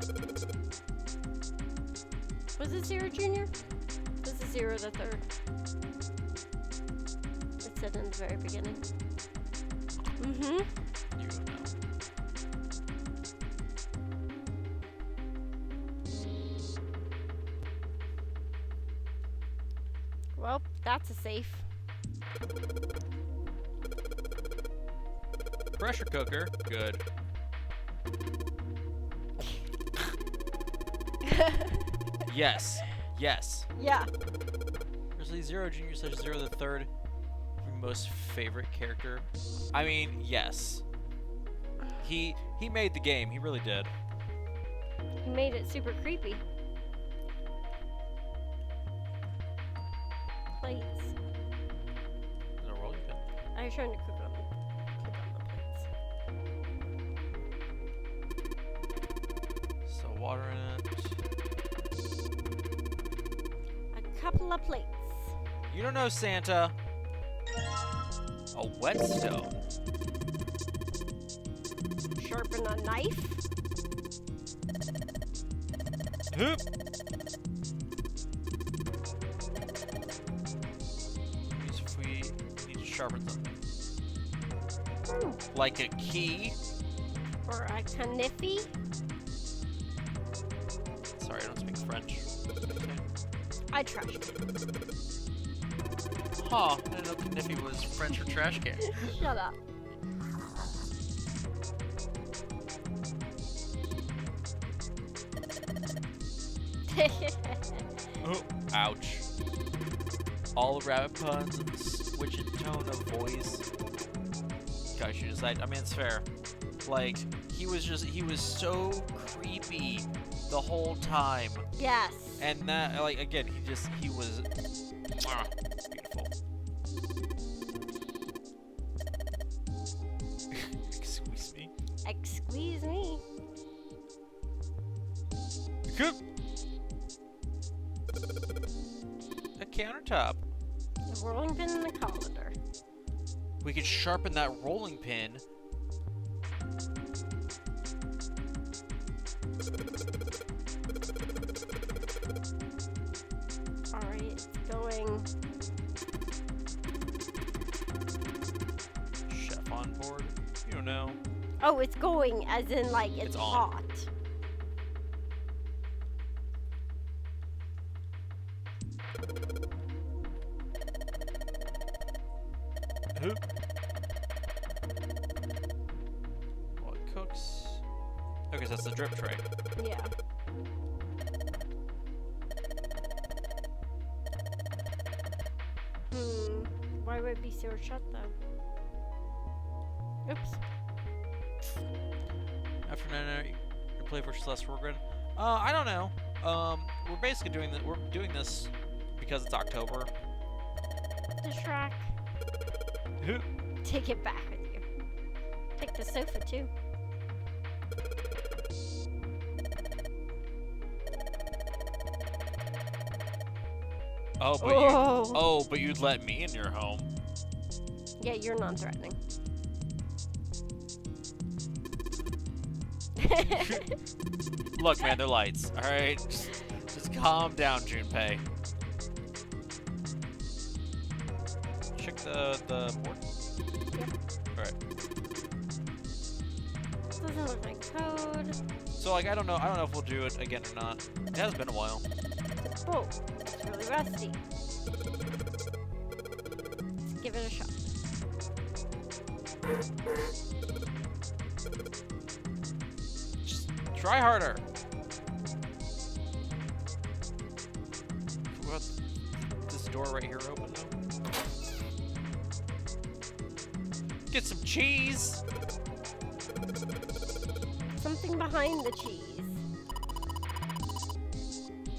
Was it Zero Junior? Was it Zero the Third? It said in the very beginning. Mm-hmm. You know. Well, that's a safe. Pressure cooker. Good. Yes. Yes. Yeah. Seriously, Zero Junior / Zero the Third, your most favorite character. I mean, yes. He made the game. He really did. He made it super creepy. Plates. Is it a rolling pin? I was trying to click on the plates. So water in it. A couple of plates. You don't know, Santa. A whetstone. Sharpen a knife. Hoop. If we need to sharpen something. Like a key. Or a kniffy. Sorry, I don't speak French. I trashed it. Huh, I didn't know kniffy was French for trash can. Shut up. Oh, ouch. All the rabbit puns and the switching tone of voice. Gosh, you decide. I mean, it's fair. Like, he was so creepy the whole time. Yes. And that, like, again, he was beautiful. Excuse me. Excuse me. A countertop. The rolling pin and the colander. We could sharpen that rolling pin. Alright, it's going. Chef on board. You don't know. Oh, it's going as in like it's on. hot. Well, it cooks. Okay, so that's the drip tray. Yeah. Why would it be sealed shut though? Oops. After 9 you play versus last grid. I don't know. We're basically doing that. We're doing this because it's October. Distract. Take it back with you. Take the sofa too. Oh, but you'd let me in your home. Yeah, you're non-threatening. Look, man, they're lights. All right, just calm down, Junpei. Check the board. Yep. All right. Doesn't look like code. So like, I don't know if we'll do it again or not. It has been a while. Oh, it's really rusty. Let's give it a shot. Just try harder. What? This door right here open though? Get some cheese. Something behind the cheese.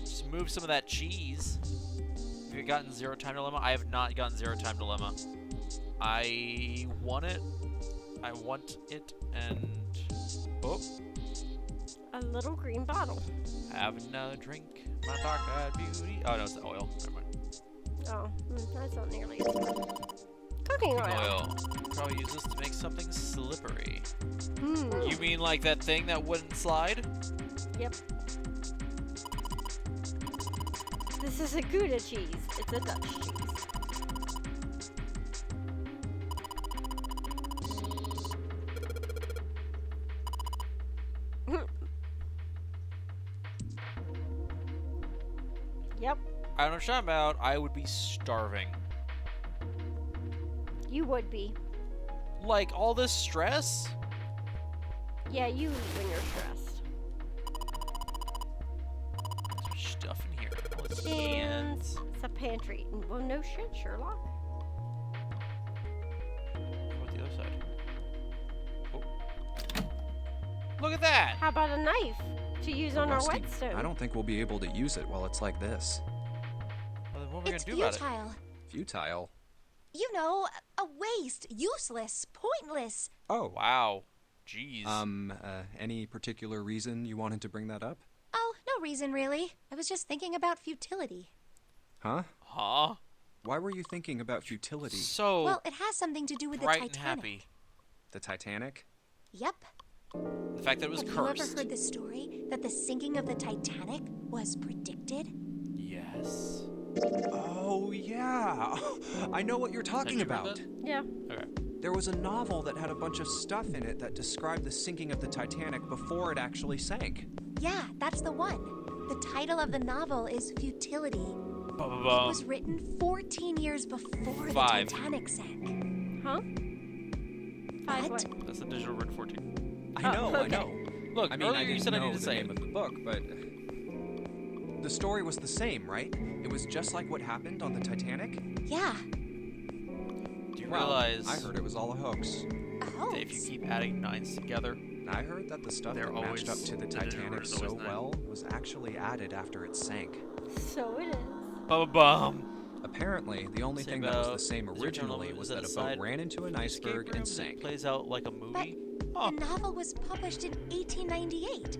Just move some of that cheese. Have you gotten Zero Time Dilemma? I have not gotten Zero Time Dilemma. I want it. I want it, and oh, A little green bottle. have another drink, my dark-eyed beauty. Oh no, it's the oil. Never mind. Oh, that's not nearly as good. Cooking oil. Probably use this to make something slippery. Hmm. You mean like that thing that wouldn't slide? Yep. This is a Gouda cheese. It's a Dutch cheese. Yep. I don't know what you're talking about. I would be starving. You would be. Like all this stress? Yeah, you eat when you're stressed. There's much stuff in here. All this And cans. it's a pantry. Well, no shit, Sherlock. What's the other side? Oh. Look at that! How about a knife to use on our Rusty, whetstone? I don't think we'll be able to use it while it's like this. Well, then what are we It's gonna do about it? futile. Futile? You know, a waste, useless, pointless. Oh. Wow. Jeez. Any particular reason you wanted to bring that up? Oh, no reason really. I was just thinking about futility. Huh? Huh? Why were you thinking about futility? So Well, it has something to do with the bright and Titanic. happy. The Titanic? Yep. The fact that it was Have you ever cursed. heard the story that the sinking of the Titanic was predicted? Yes. Oh, yeah. I know what you're talking Have you heard about. that? Yeah. Okay. There was a novel that had a bunch of stuff in it that described the sinking of the Titanic before it actually sank. Yeah, that's the one. The title of the novel is Futility. It Ba-ba-bum. was written 14 years before the 5. Titanic sank. Huh? 5 What? what? That's the digital word 14. I know, I okay. know. Look, I mean, earlier I you didn't said I know need to the say name it. of the book, but the story was the same, right? It was just like what happened on the Titanic. Yeah, Do you Well, realize I heard it was all a hoax. a hoax. that if you keep adding 9s together, I heard that the stuff They're that matched up always- to the the digital Titanic word is always so 9. well was actually added after it sank. So it is. ba-ba-bum. Apparently, the only Say thing that was about the same Zero Time originally Dilemma, was is that a aside boat ran into an from the escape iceberg and rooms, it sank. plays out like a movie. The novel was published in 1898.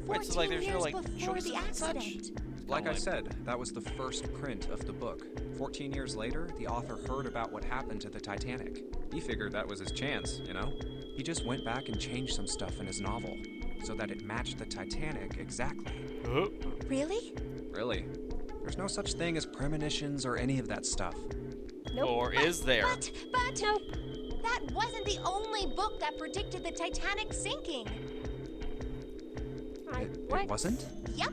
14 Wait, so like there's no years like before choices the and such? accident. Like I Like- said, that was the first print of the book. 14 years later, the author heard about what happened to the Titanic. He figured that was his chance, you know? He just went back and changed some stuff in his novel so that it matched the Titanic exactly. Really? Really? There's no such thing as premonitions or any of that stuff. Nope. Or is there? But Nope. that wasn't the only book that predicted the Titanic sinking. It wasn't? Yep.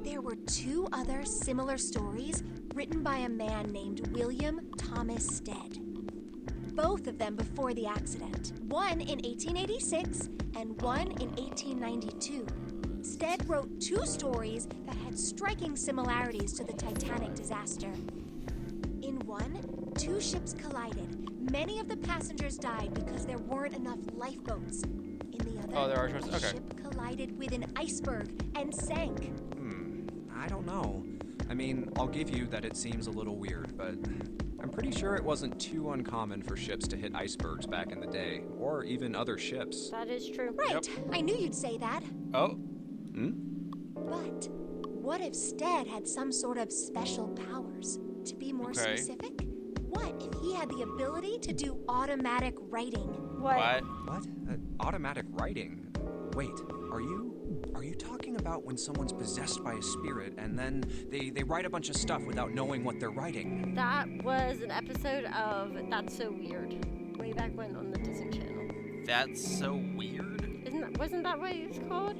There were 2 other similar stories written by a man named William Thomas Stead. Both both of them before the accident. One in 1886 and one in 1892. Stead wrote 2 stories that had striking similarities to the Titanic disaster. In one, 2 ships collided. Many of the passengers died because there weren't enough lifeboats. In the other, there are the choices. Okay. ship collided with an iceberg and sank. I don't know. I mean, I'll give you that it seems a little weird, but I'm pretty sure it wasn't too uncommon for ships to hit icebergs back in the day, or even other ships. That is true. Right, I knew you'd say that. Oh. But what if Stead had some sort of special powers? To be more specific, what if he had the ability to do automatic writing? What? What? Automatic writing? Wait, are you talking about when someone's possessed by a spirit and then they write a bunch of stuff without knowing what they're writing? That was an episode of That's So Weird, way back when on the Disney Channel. That's so weird. Wasn't that what it was called?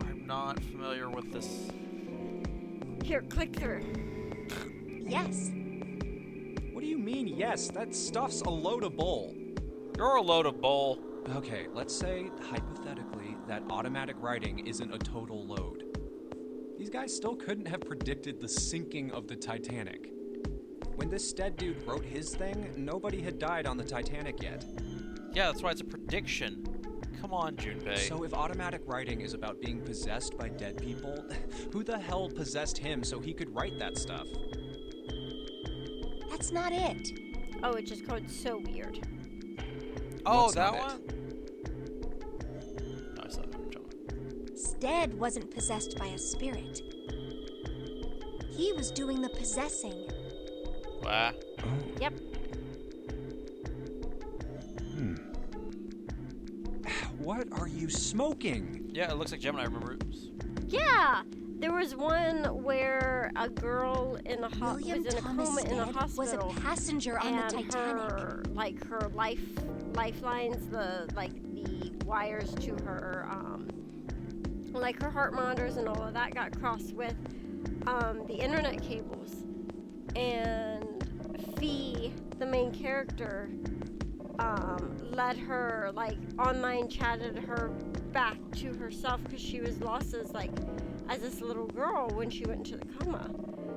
I'm not familiar with this. Here, click through. Yes. What do you mean, yes? That stuff's a load of bull. You're a load of bull. Okay, let's say, hypothetically, that automatic writing isn't a total load. These guys still couldn't have predicted the sinking of the Titanic. When this Stead dude wrote his thing, nobody had died on the Titanic yet. Yeah, that's why it's a prediction. Come on, Junpei. So if automatic writing is about being possessed by dead people, who the hell possessed him so he could write that stuff? That's not it. Oh, it's just called So Weird. Oh, What's that not one? No, I saw that one. Stead wasn't possessed by a spirit. He was doing the possessing. Wow. Yep. What are you smoking? Yeah, it looks like Gemini remembers. Yeah! There was one where a girl in a William was in a Thomas coma in a Stead hospital. was a passenger on the Titanic. Her lifelines, the wires to her, her heart monitors and all of that got crossed with the internet cables. And Fee, the main character, led her, online chatted her back to herself because she was lost as this little girl when she went into the coma.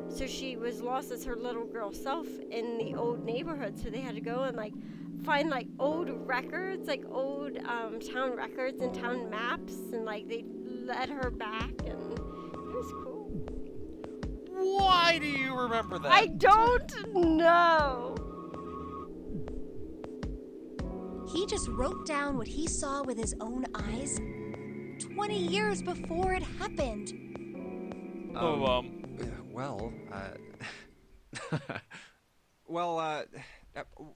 So she was lost as her little girl self in the old neighborhood. So they had to go and find old records, old town records and town maps, and they led her back, and it was cool. Why do you remember that? I don't know. He just wrote down what he saw with his own eyes 20 years before it happened.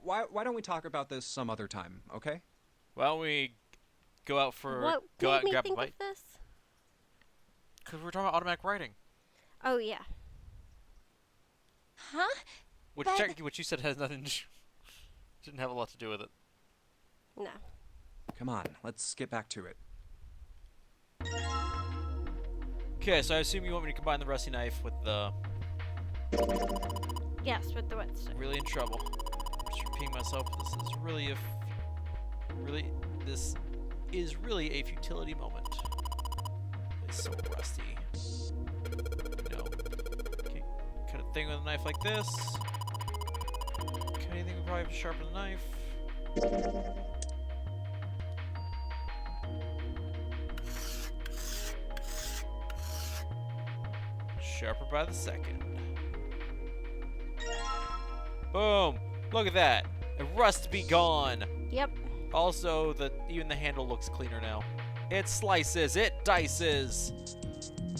Why don't we talk about this some other time, okay? Why don't we go out for What go out made and me grab think a bite? of this? Because we're talking about automatic writing, Oh yeah. Huh? which But- technically, what you said has nothing. Didn't have a lot to do with it. No. Come on, let's get back to it. Okay, so I assume you want me to combine the rusty knife with the. Yes, with the wet stick. Really in trouble. I'm just repeating myself. This is really a futility moment. It's so rusty. Okay, cut a thing with a knife like this. Cut anything, we probably have to sharpen the knife. Sharper by the second. Boom! Look at that. The rust be gone. Yep. Also, even the handle looks cleaner now. It slices, it dices,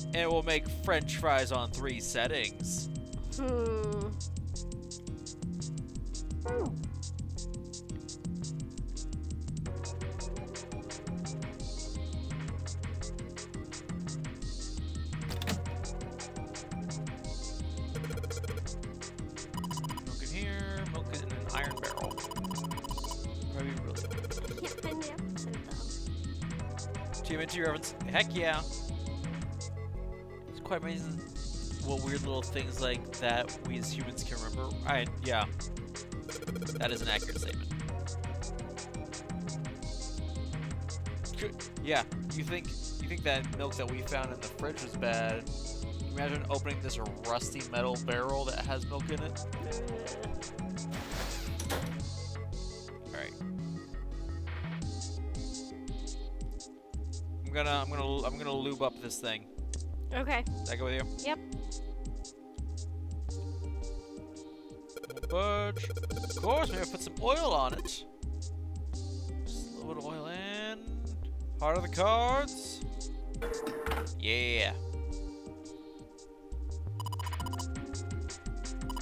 and it will make French fries on 3 settings. Milk in here, milk in an iron barrel. Probably really. Can't find the episode though. TMNT reference. Heck yeah. It's quite amazing. what weird little things like that we as humans can remember. Yeah. That is an accurate statement. Yeah, you think that milk that we found in the fridge was bad? Imagine opening this rusty metal barrel that has milk in it. Alright. I'm gonna lube up this thing. Okay. Does that go with you? Yep. Budge. Of course, maybe put some oil on it. Just a little bit of oil in. Heart of the cards. Yeah.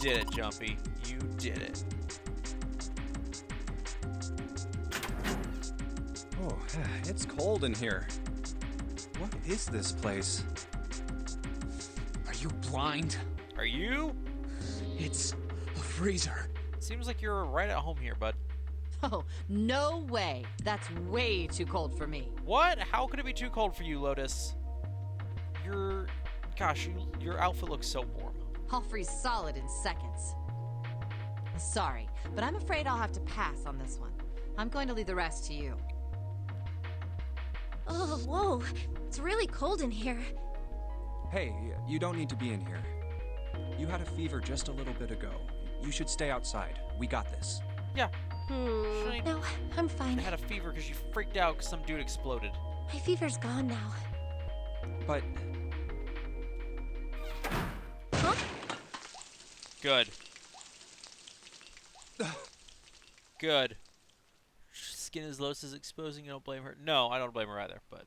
Did it, Jumpy. You did it. Oh, it's cold in here. What is this place? Are you blind? Are you? It's a freezer. Seems like you're right at home here, bud. Oh, no way. That's way too cold for me. What? How could it be too cold for you, Lotus? Gosh, your outfit looks so warm. I'll freeze solid in seconds. Sorry, but I'm afraid I'll have to pass on this one. I'm going to leave the rest to you. Oh, whoa. It's really cold in here. Hey, you don't need to be in here. You had a fever just a little bit ago. You should stay outside. We got this. Yeah. No, I'm fine. I had a fever because you freaked out because some dude exploded. My fever's gone now. But... Huh? Good. Good. Skin as Lotus is exposing, you don't blame her. No, I don't blame her either, but...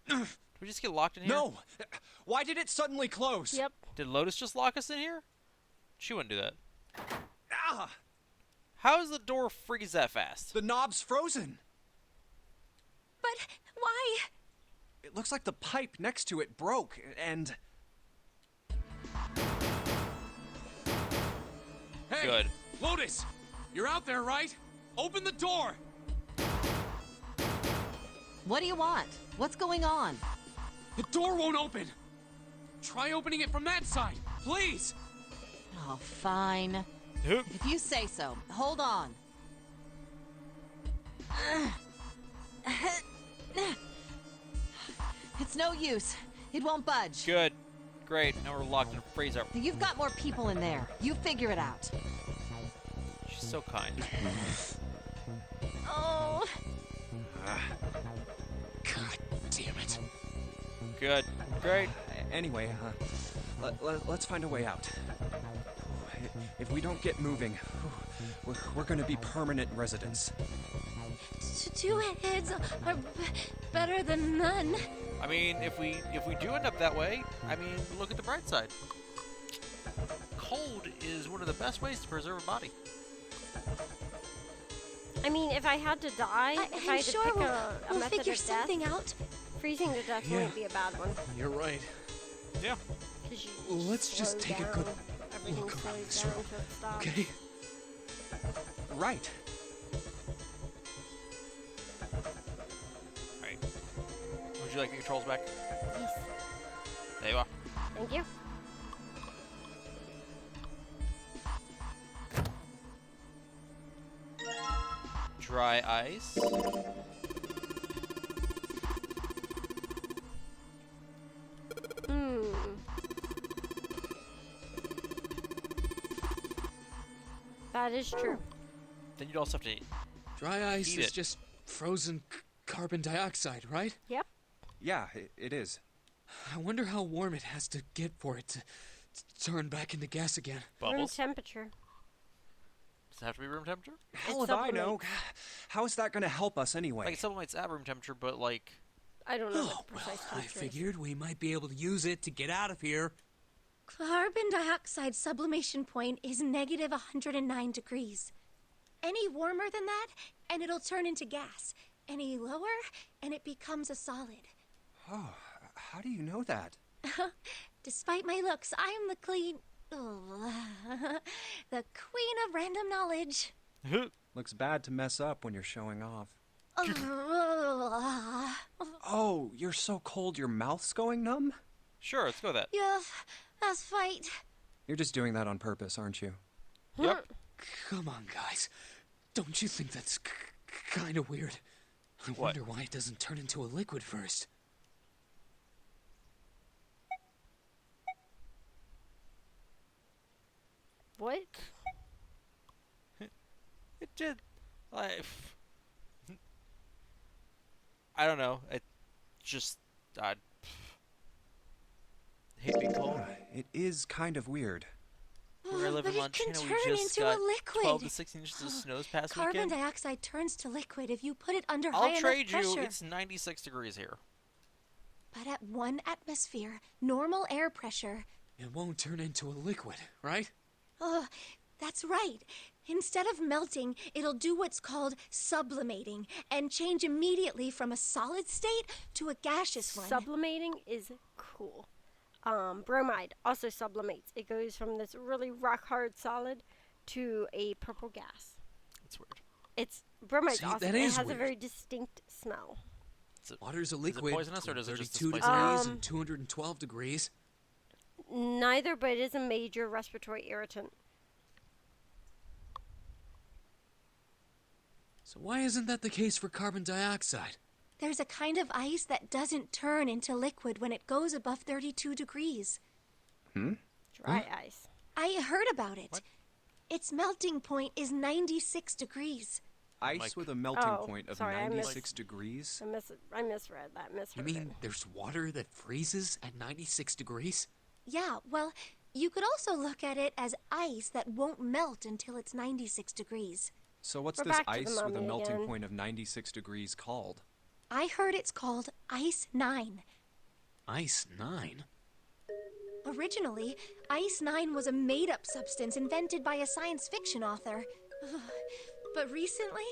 Did we just get locked in here? No! Why did it suddenly close? Yep. Did Lotus just lock us in here? She wouldn't do that. Ah! How does the door freeze that fast? The knob's frozen. But why? It looks like the pipe next to it broke, and... Hey! Good. Lotus! You're out there, right? Open the door! What do you want? What's going on? The door won't open! Try opening it from that side, please! Oh, fine. If you say so. Hold on. It's no use. It won't budge. Good. Great. Now we're locked in a freezer. You've got more people in there. You figure it out. She's so kind. Oh. God damn it. Good. Great. Anyway, let's find a way out. If we don't get moving, we're gonna be permanent residents. Two heads are better than none. I mean, if we do end up that way, I mean, look at the bright side. Cold is one of the best ways to preserve a body. I mean, if I had to die, if I I'm had to sure pick we'll a method figure of something death, out. freezing to death wouldn't be a bad one. You're right. Yeah. 'Cause you Well, let's just slow take a down. good Everything look around slows this down room, until it stops. okay? Right. Alright. Would you like the controls back? Yes. There you are. Thank you. Dry ice. That is true. Then you'd also have to Dry ice Eat is it. just frozen carbon dioxide, right? Yep. Yeah, it is. I wonder how warm it has to get for it to turn back into gas again. Room bubbles. temperature. Does it have to be room temperature? Hell if I know. How is that gonna help us anyway? Like, it supplements at room temperature, but like... I don't know Oh, what the well, precise I temperature is. figured we might be able to use it to get out of here. Carbon dioxide sublimation point is negative 109 degrees. Any warmer than that, and it'll turn into gas. Any lower, and it becomes a solid. Oh, how do you know that? Despite my looks, I am the the queen of random knowledge. Looks bad to mess up when you're showing off. Oh, you're so cold your mouth's going numb? Sure, let's go with that. Yes, let's fight. You're just doing that on purpose, aren't you? Yep. Come on, guys. Don't you think that's kind of weird? I What? wonder why it doesn't turn into a liquid first. What? It did. I don't know. It just. I hate being cold. It is kind of weird. Where I live But in it can Montana, we turn just into got a liquid. 12 to 16 inches of snow this past Carbon weekend. dioxide turns to liquid if you put it under high I'll enough trade pressure. you. It's 96 degrees here. But at 1 atmosphere, normal air pressure. It won't turn into a liquid, right? That's right. Instead of melting, it'll do what's called sublimating and change immediately from a solid state to a gaseous one. Sublimating is cool. Bromide also sublimates. It goes from this really rock hard solid to a purple gas. It's weird. It's bromide's See, awesome. that It is has a weird. very distinct small. Water's a liquid. poisonous, or does it just 32 spice it up? degrees and 212 degrees. Neither, but it is a major respiratory irritant. So why isn't that the case for carbon dioxide? There's a kind of ice that doesn't turn into liquid when it goes above 32 degrees. Dry ice. I heard about it. What? Its melting point is 96 degrees. Ice with a melting Oh, point of sorry, I missed- 96 degrees? I misread that. You Misheard mean it. there's water that freezes at 96 degrees? Yeah, well, you could also look at it as ice that won't melt until it's 96 degrees. So what's We're this back to the ice with a mummy melting again. point of 96 degrees called? I heard it's called Ice 9. Ice 9? Originally, Ice 9 was a made-up substance invented by a science fiction author. But recently,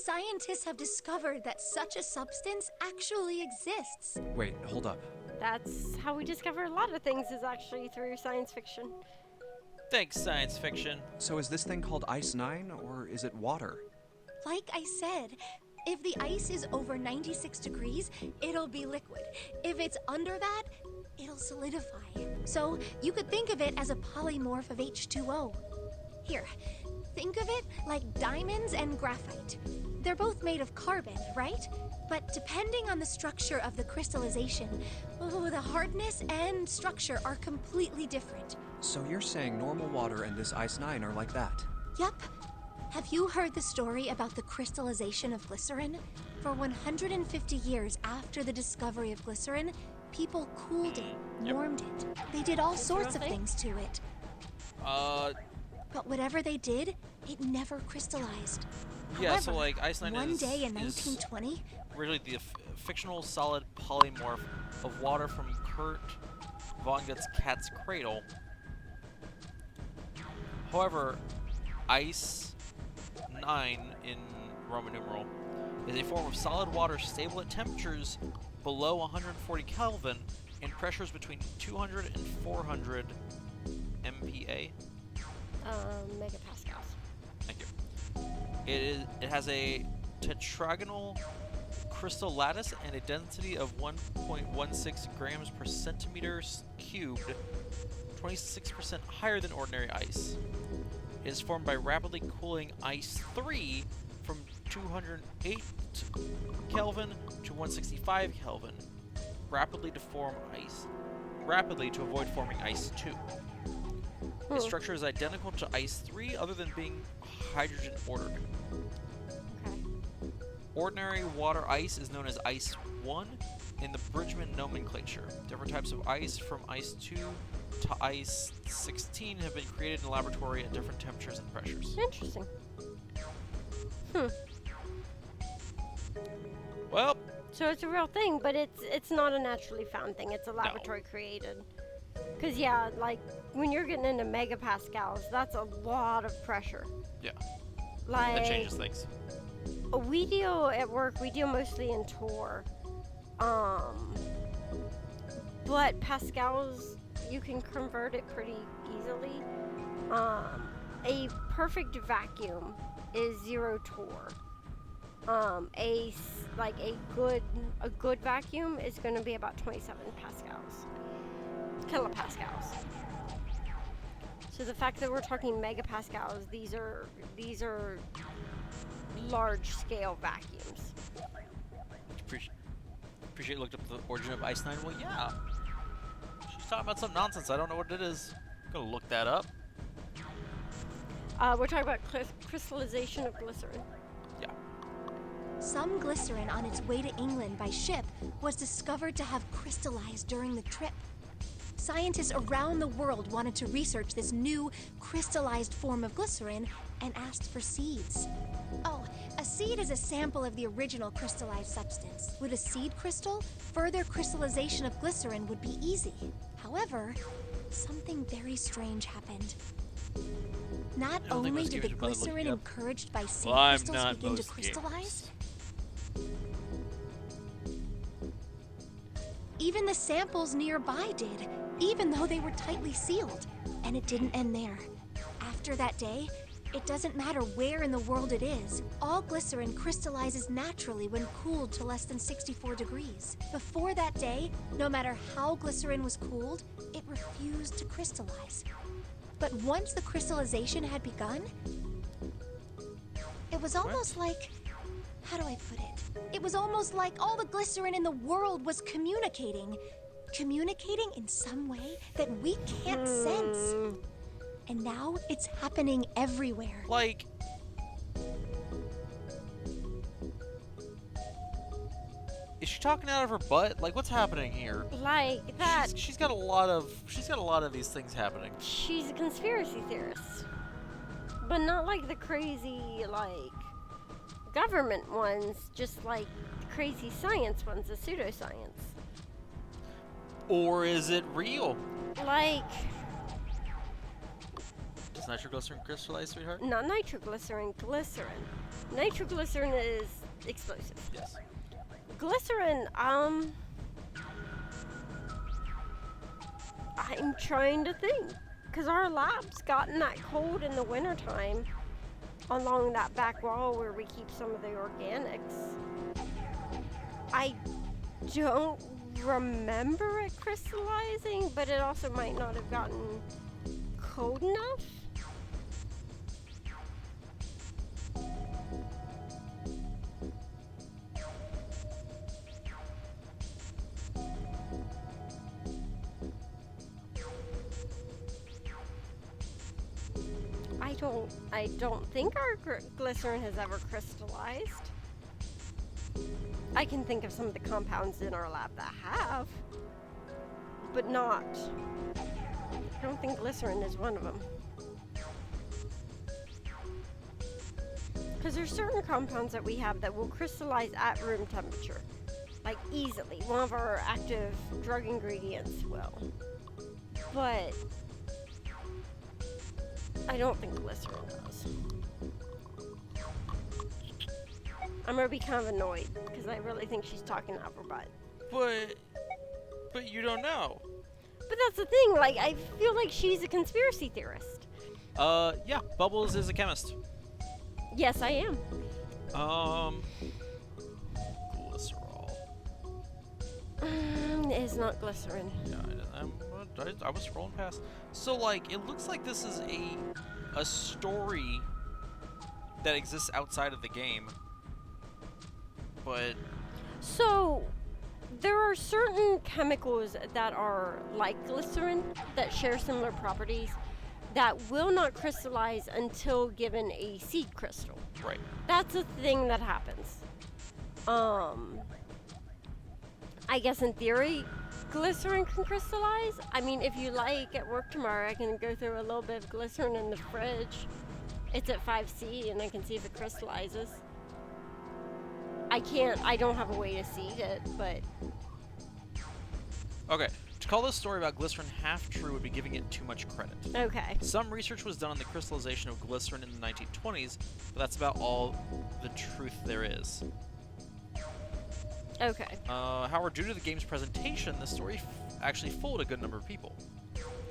scientists have discovered that such a substance actually exists. Wait, hold up. That's how we discover a lot of things, is actually through science fiction. Thanks, science fiction. So is this thing called Ice 9, or is it water? Like I said, if the ice is over 96 degrees, it'll be liquid. If it's under that, it'll solidify. So you could think of it as a polymorph of H2O. Here, think of it like diamonds and graphite. They're both made of carbon, right? But depending on the structure of the crystallization, the hardness and structure are completely different. So you're saying normal water and this Ice 9 are like that? Yup. Have you heard the story about the crystallization of glycerin? For 150 years after the discovery of glycerin, people cooled it, warmed it. They did all sorts of things to it. But whatever they did, it never crystallized. Yeah, so However, like Ice 9 one is, day in is 1920, originally the fictional solid polymorph of water from Kurt Vonnegut's Cat's Cradle. However, Ice 9 in Roman numeral is a form of solid water stable at temperatures below 140 Kelvin and pressures between 200 and 400 MPa. Megapascals. Thank you. It has a tetragonal crystal lattice and a density of 1.16 grams per centimeter cubed, 26% higher than ordinary ice. It is formed by rapidly cooling ice 3 from 208 Kelvin to 165 Kelvin, rapidly to avoid forming ice 2. Its structure is identical to ice 3 other than being hydrogen ordered. Okay. Ordinary water ice is known as ice 1 in the Bridgman nomenclature. Different types of ice from ice 2 to ice 16 have been created in the laboratory at different temperatures and pressures. Interesting. Well, So it's a real thing, but it's not a naturally found thing. It's a laboratory created. Cause yeah, like when you're getting into megapascals, that's a lot of pressure. yeah, Like that changes things. we deal at work. We deal mostly in torr. But pascals, you can convert it pretty easily. A perfect vacuum is 0 torr. A good vacuum is going to be about 27 pascals. kilopascals. So the fact that we're talking megapascals, these are large-scale vacuums. Appreciate you looked up the origin of Ice Nine. Well, yeah. She's talking about some nonsense. I don't know what it is. I'm gonna look that up. We're talking about crystallization of glycerin. Yeah. Some glycerin on its way to England by ship was discovered to have crystallized during the trip. Scientists around the world wanted to research this new crystallized form of glycerin and asked for seeds. Oh, a seed is a sample of the original crystallized substance. With a seed crystal, further crystallization of glycerin would be easy. However, something very strange happened. Not only did the glycerin encouraged by seed crystals begin to crystallize, even the samples nearby did, even though they were tightly sealed. And it didn't end there. After that day, it doesn't matter where in the world it is, all glycerin crystallizes naturally when cooled to less than 64 degrees. Before that day, no matter how glycerin was cooled, it refused to crystallize. But once the crystallization had begun, it was almost like, how do I put it? It was almost like all the glycerin in the world was communicating in some way that we can't sense. And now it's happening everywhere. Like, is she talking out of her butt? Like, what's happening here? Like that. She's got a lot of these things happening. She's a conspiracy theorist, but not like the crazy like government ones. Just like the crazy science ones, the pseudoscience. Or is it real? Like. Does nitroglycerin crystallize, sweetheart? Not nitroglycerin, glycerin. Nitroglycerin is explosive. Yes. Glycerin, I'm trying to think. Because our lab's gotten that cold in the wintertime along that back wall where we keep some of the organics. I don't remember it crystallizing, but it also might not have gotten cold enough. I don't think our glycerin has ever crystallized. I can think of some of the compounds in our lab that have, but not. I don't think glycerin is one of them. Because there's certain compounds that we have that will crystallize at room temperature, like easily. One of our active drug ingredients will. But I don't think glycerin does. I'm gonna be kind of annoyed because I really think she's talking out of her butt. But you don't know. But that's the thing, like, I feel like she's a conspiracy theorist. Yeah, Bubbles is a chemist. Yes, I am. Glycerol. It's not glycerin. Yeah, I was scrolling past. So, like, it looks like this is a story that exists outside of the game. But so there are certain chemicals that are like glycerin that share similar properties that will not crystallize until given a seed crystal. Right. That's a thing that happens. I guess in theory, glycerin can crystallize. I mean, if you like, at work tomorrow, I can go through a little bit of glycerin in the fridge. It's at 5C, and I can see if it crystallizes. I don't have a way to seed it, but... Okay, to call this story about glycerin half true would be giving it too much credit. Okay. Some research was done on the crystallization of glycerin in the 1920s, but that's about all the truth there is. Okay. However, due to the game's presentation, the story actually fooled a good number of people.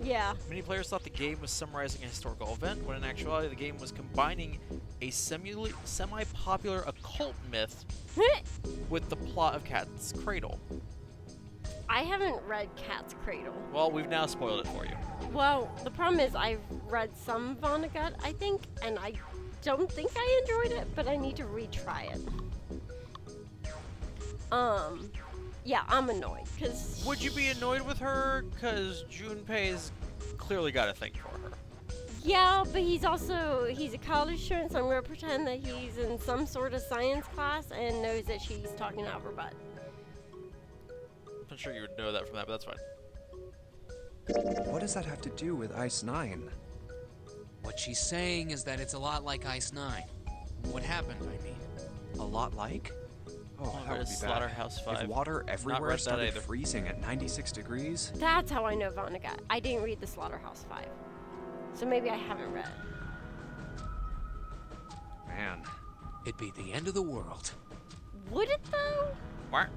Yeah. Many players thought the game was summarizing a historical event, when in actuality the game was combining a semi-popular occult myth with the plot of Cat's Cradle. I haven't read Cat's Cradle. Well, we've now spoiled it for you. Well, the problem is I've read some Vonnegut, I think, and I don't think I enjoyed it, but I need to retry it. Yeah, I'm annoyed, because... Would you be annoyed with her? Because Junpei's clearly got a thing for her. Yeah, but he's a college student, so I'm going to pretend that he's in some sort of science class and knows that she's talking out of her butt. I'm sure you would know that from that, but that's fine. What does that have to do with Ice 9? What she's saying is that it's a lot like Ice 9. What happened, I mean. A lot like? Oh, that would be bad. Slaughterhouse 5. If water everywhere read that started either. freezing at 96 degrees? That's how I know Vonnegut. I didn't read the Slaughterhouse 5. So maybe I haven't read. Man. It'd be the end of the world. Would it, though? What?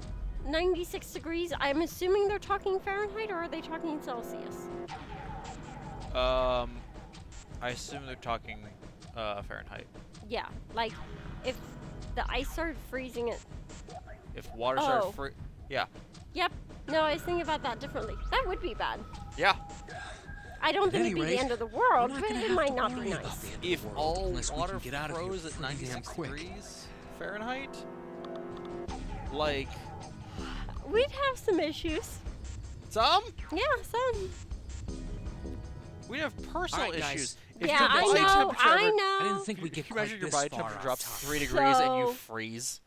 96 degrees? I'm assuming they're talking Fahrenheit, or are they talking Celsius? I assume they're talking Fahrenheit. Yeah, like, if the ice started freezing at... If water started yeah. Yep. No, I was thinking about that differently. That would be bad. Yeah. I don't think it'd be the end of the world, but it might not be about nice. the end of If the world all unless we water can get out of here froze at pretty damn 96 quick. degrees Fahrenheit, like... We'd have some issues. Some? Yeah, some. We'd have personal All right, guys. issues. If Yeah, your I body know, temperature I ever- know. I didn't think we'd get If you quite measure your this body far temperature off drops top. 3 degrees and you So- freeze.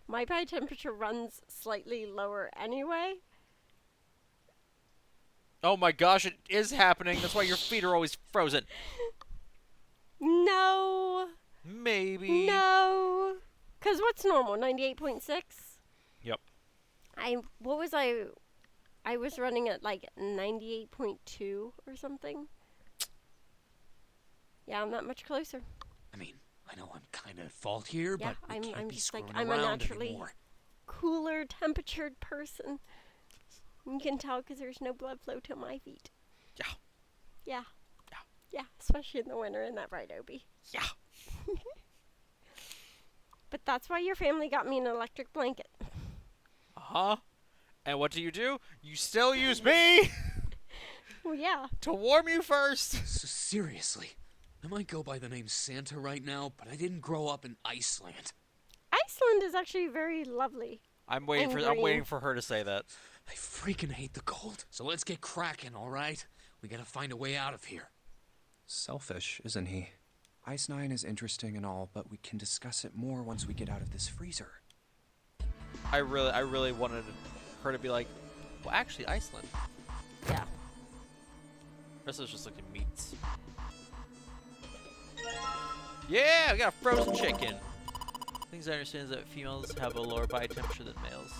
My body temperature runs slightly lower anyway. Oh my gosh, it is happening. That's why your feet are always frozen. No. Maybe. No. Because what's normal? 98.6? Yep. What was I? I was running at like 98.2 or something. Yeah, I'm not much closer. I mean, I know I'm kind of at fault here, Yeah, but we can't I'm be just like, screwing I'm a around naturally anymore. cooler temperatured person. You can tell because there's no blood flow to my feet. Yeah. Yeah. Yeah. Yeah, especially in the winter, isn't that right, Obi? Yeah. But that's why your family got me an electric blanket. Uh-huh. And what do? You still use me Well, yeah. to warm you first. So seriously, I might go by the name Santa right now, but I didn't grow up in Iceland. Iceland is actually very lovely. I'm waiting for her to say that. I freaking hate the cold. So let's get cracking, all right? We gotta find a way out of here. Selfish, isn't he? Ice 9 is interesting and all, but we can discuss it more once we get out of this freezer. I really wanted her to be like, well, actually, Iceland. Yeah. Rest is just looking meats. Yeah, we got a frozen chicken. Things I understand is that females have a lower body temperature than males.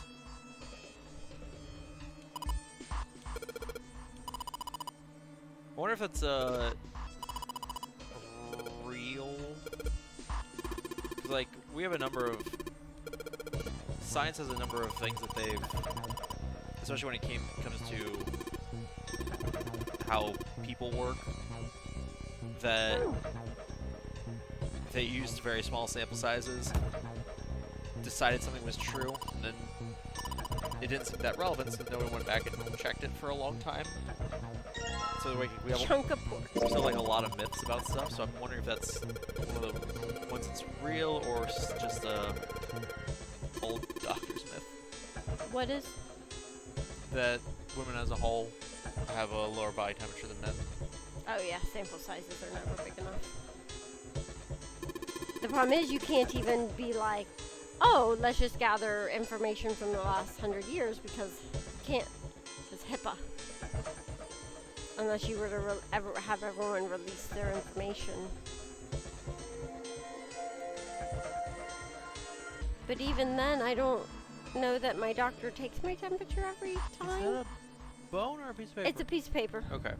I wonder if it's real. 'Cause, like, we have a number of science has a number of things that they've, especially when it comes to how people work, that they used very small sample sizes, decided something was true, and then it didn't seem that relevant, so no one went back and checked it for a long time. So we have Chunk of pork. still like a lot of myths about stuff. So I'm wondering if that's one of the ones that's real or just a old doctor's myth. What is? That women as a whole have a lower body temperature than men. Oh yeah, sample sizes are never big enough. The problem is you can't even be like, oh, let's just gather information from the last 100 years because you can't. It's HIPAA. Unless you were to ever have everyone release their information. But even then, I don't know that my doctor takes my temperature every time. Is that a bone or a piece of paper? It's a piece of paper. Okay.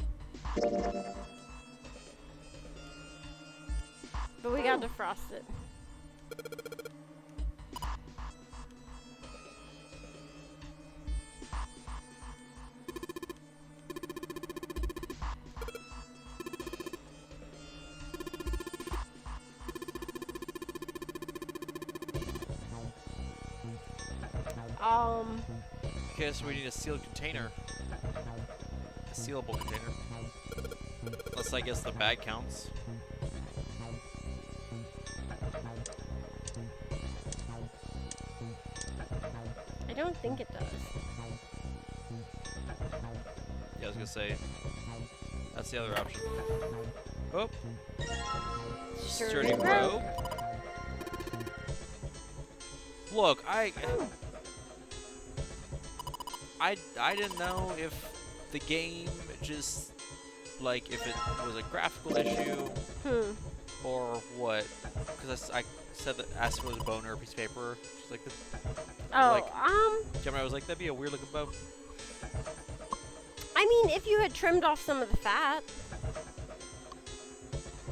But we got to defrost it. Okay, so we need a sealed container. A sealable container. Unless I guess the bag counts. I don't think it does. Yeah, I was gonna say. That's the other option. Oh. Sturdy rope. Look, I didn't know if the game just, like, if it was a graphical issue or what. Because I said that asked if it was a bone or a piece of paper. She's like, Gemini was like, that'd be a weird looking bone. I mean, if you had trimmed off some of the fat.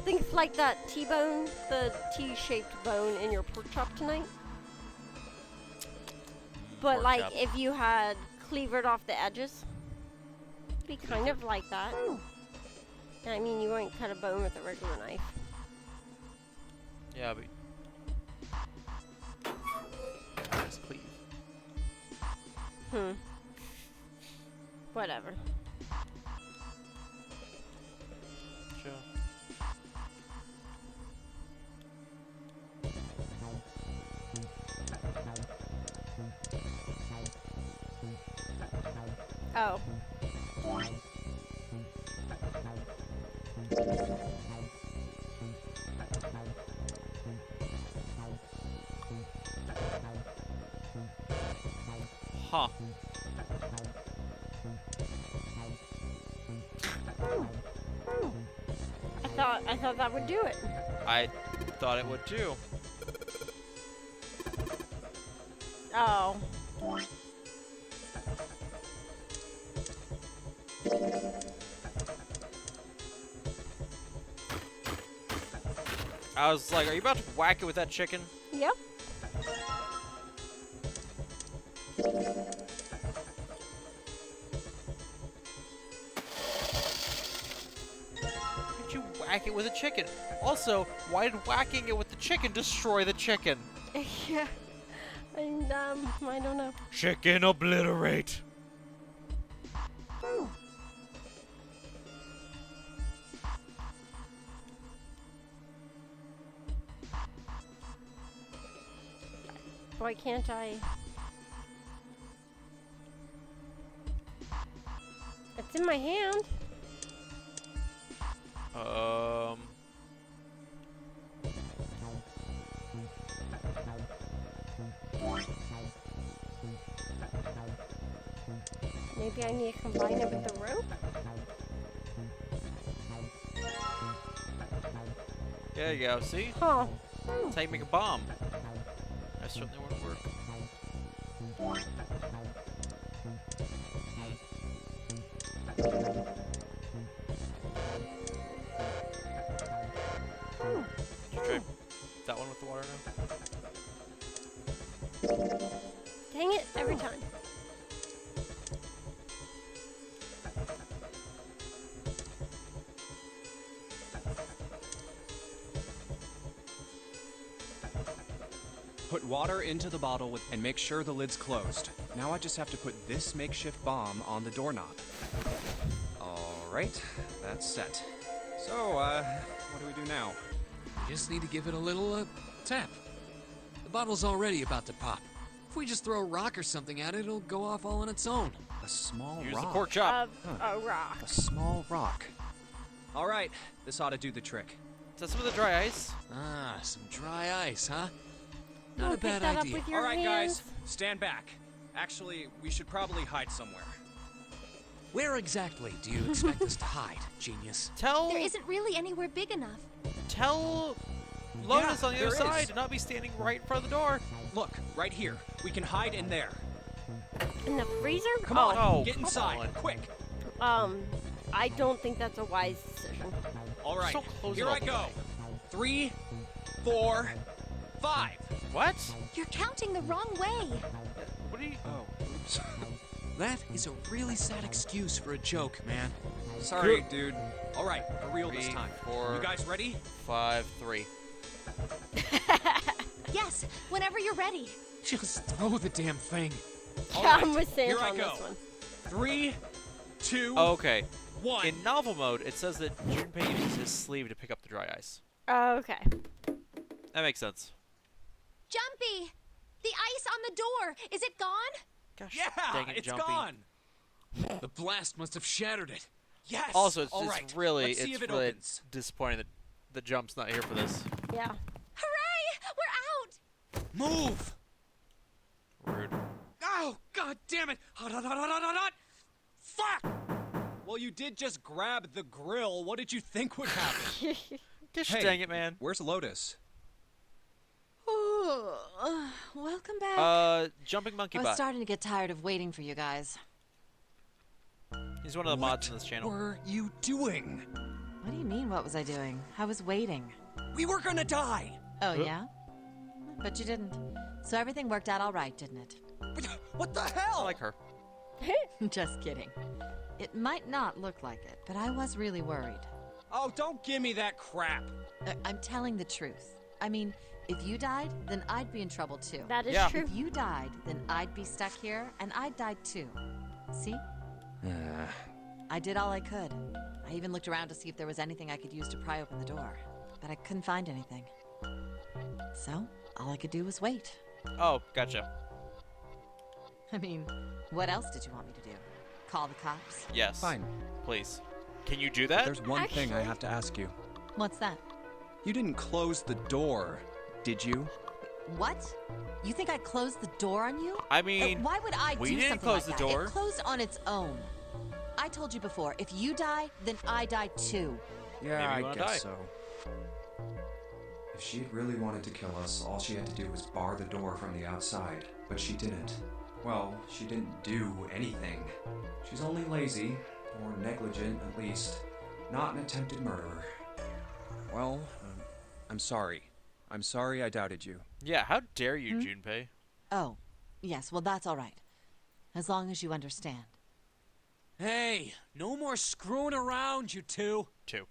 Think like that T-bone, the T-shaped bone in your pork chop tonight. But Pork like, chop. if you had cleavered off the edges, it'd be kind of like that. I mean, you wouldn't cut a bone with a regular knife. Yeah, but just cleave. Whatever. Sure. Oh. Huh. I thought that would do it. I thought it would too. Oh. I was like, are you about to whack it with that chicken? Yep. Why'd you whack it with a chicken? Also, why did whacking it with the chicken destroy the chicken? Yeah. And, I don't know. Chicken obliterate. Why can't I? It's in my hand. Maybe I need to combine it with the rope? There you go, see? Huh. That's how you make a bomb. That certainly wouldn't work. Did you try that one with the water now? Dang it, every time. Put water into the bottle and make sure the lid's closed. Now I just have to put this makeshift bomb on the doorknob. Alright, that's set. So, what do we do now? You just need to give it a little, tap. The bottle's already about to pop. If we just throw a rock or something at it, it'll go off all on its own. A small Use rock. the pork chop. A rock. A small rock. Alright, this ought to do the trick. Is that some of the dry ice? Ah, some dry ice, huh? Not a Pick bad that up idea. with your Alright, hands. guys, stand back. Actually, we should probably hide somewhere. Where exactly do you expect us to hide, genius? Tell There isn't really anywhere big enough. Lotus Yeah, on the other there side is. and not be standing right in front of the door. Look, right here. We can hide in there. In the freezer? Come on, Oh, get come inside, on. quick. I don't think that's a wise decision. All right, So close here it all I the go. way. 3, 4, 5. What? You're counting the wrong way. What are you? Oh, oops. That is a really sad excuse for a joke, man. Sorry, dude. All right, for real this 3, time. 4, You guys ready? 5, 3. Yes, whenever you're ready. Just throw the damn thing. All Yeah, right, I'm with Santa here I on go. this one. 3, 2, Okay. 1. In novel mode, it says that Junpei uses his sleeve to pick up the dry ice. Oh, okay. That makes sense. Jumpy! The ice on the door! Is it gone? Gosh, Yeah, dang it, it's Jumpy. gone. The blast must have shattered it. Yes. Also, it's All just right, really, let's see it's if it really opens. disappointing that the Jump's not here for this. Yeah. Hooray! We're out! Move. Rude. Oh, god damn it. Hot, hot, hot, hot, hot, hot, hot. Fuck. Well, you did just grab the grill. What did you think would happen? Gosh, Hey, dang it, man. Where's Lotus? Welcome back. Jumping Monkey I was Bot. starting to get tired of waiting for you guys. He's one of the mods in this channel. What were you doing? What do you mean, what was I doing? I was waiting. We were gonna die. Oh, yeah? But you didn't. So everything worked out all right, didn't it? What the hell? I like her. Just kidding. It might not look like it, but I was really worried. Oh, don't give me that crap. I'm telling the truth. I mean, if you died, then I'd be in trouble too. That is Yeah. true. If you died, then I'd be stuck here, and I'd die too. See? I did all I could. I even looked around to see if there was anything I could use to pry open the door, but I couldn't find anything. So, all I could do was wait. Oh, gotcha. I mean, what else did you want me to do? Call the cops? Yes. Fine. Please. Can you do But that? there's one thing I Actually- have to ask you. What's that? You didn't close the door, did you? What? You think I closed the door on you? I mean, Why would I we do didn't something close like the that? door. It closed on its own. I told you before, if you die, then I die too. Yeah, Maybe you I wanna guess die. so. If she had really wanted to kill us, all she had to do was bar the door from the outside. But she didn't. Well, she didn't do anything. She's only lazy, or negligent at least, not an attempted murderer. Well, I'm sorry. I'm sorry I doubted you. yeah, how dare you, Junpei? Oh, yes, well, that's all right. As long as you understand. Hey, no more screwing around, you two. 2.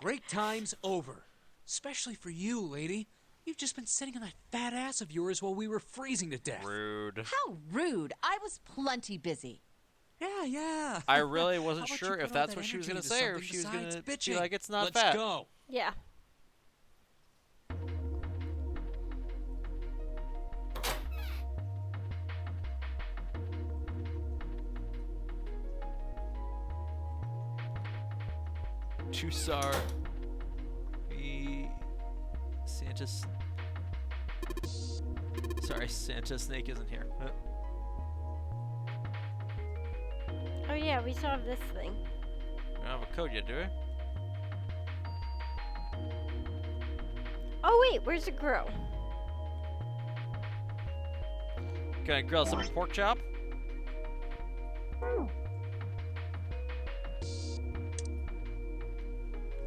Break time's over. Especially for you, lady. You've just been sitting on that fat ass of yours while we were freezing to death. Rude. How rude. I was plenty busy. Yeah. I really wasn't How about sure you if put all that's that what she was energy going to into say or if she was something going to besides be bitching? like, it's not Let's fat. go. Yeah. Chusar. Santa's. Sorry, Santa Snake isn't here. Oh yeah, we still have this thing. We don't have a code yet, do we? Oh wait, where's the grill? Gonna grill some pork chop.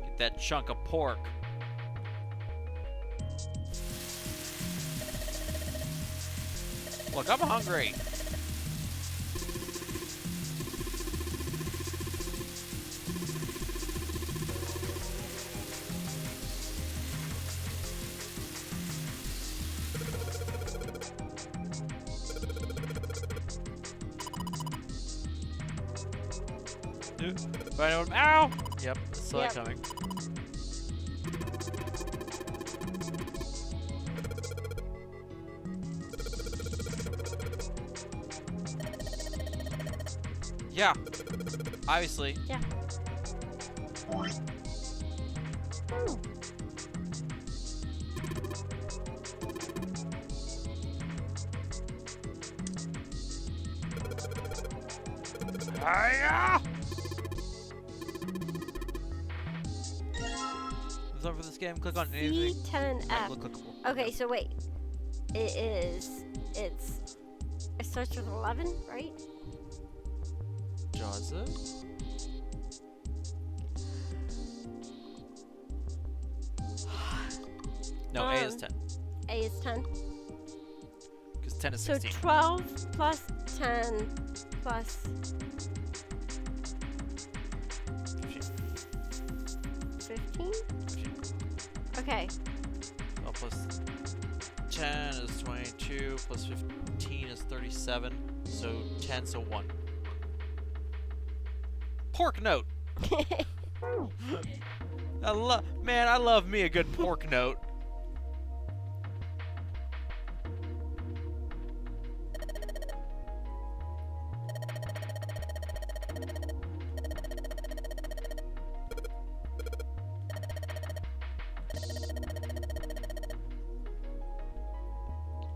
Get that chunk of pork. Look, I'm hungry. Ow! Yep, saw Yep. it coming. Yeah, obviously. Yeah. Hiya! Result for this game, click on anything. C10F. Look clickable. Okay, so wait. It starts with 11, right? Does it? No, A is 10. A is 10. Because 10 is So 16. 12 plus 10 plus 15? Okay. Oh, plus 10 is 22, plus 15 is 37, so 10, so 1. Pork note! Man, I love me a good pork note.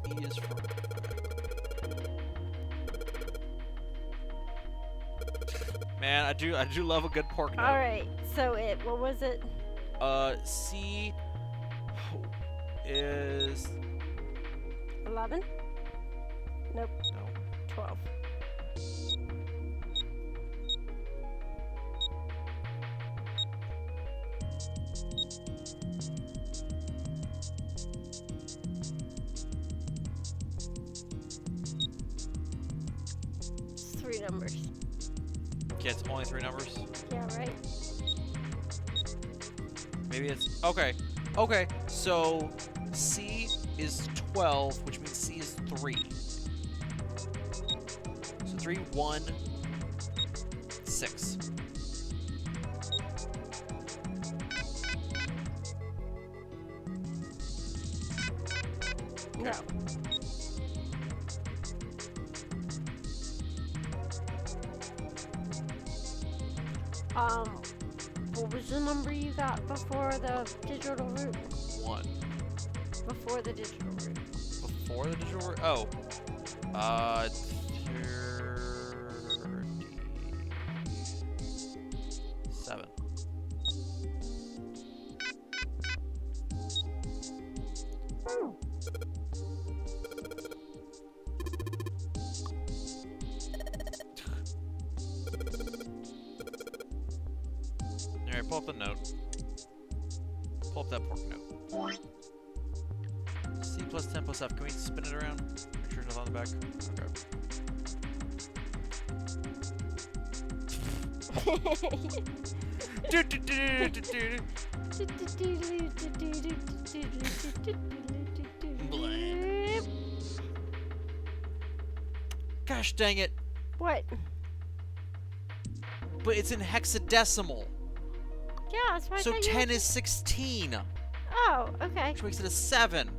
He is from... Man, I do love a good pork note. All right. So what was it? C is 11? Nope. no. 12. It's 3 numbers. Okay, it's only 3 numbers. Yeah, right. Maybe it's okay. Okay, so C is 12, which means C is 3. So 3, 1, 6. No. What was the number you got before the digital route? 1. Before the digital route. Before the digital route? Oh. 37. Alright, pull up the note. Pull up that pork note. C plus 10 plus F. Can we spin it around? Make sure it's on the back. Okay. Gosh dang it. What? But it's in hexadecimal. Yeah, that's why I So thought you 10 were- is 16. Oh, okay. Which makes it a 7.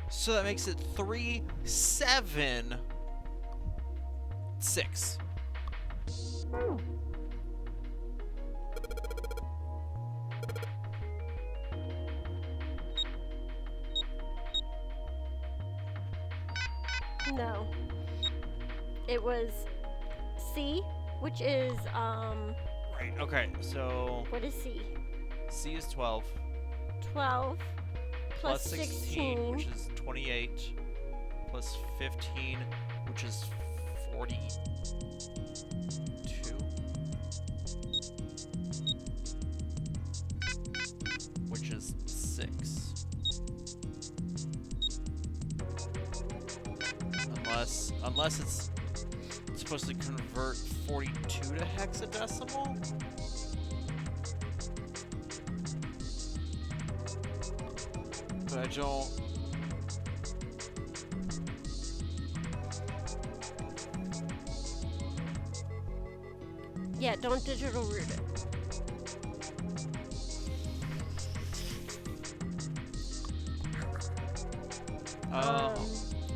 So that makes it 3, 7, 6. No. It was C, which is, Right, okay, so what is C? C is 12. 12 Plus 16, which is 28. Plus 15, which is 42. Which is 6. Unless it's supposed to convert 42 to hexadecimal? But I don't... Yeah, don't digital root it.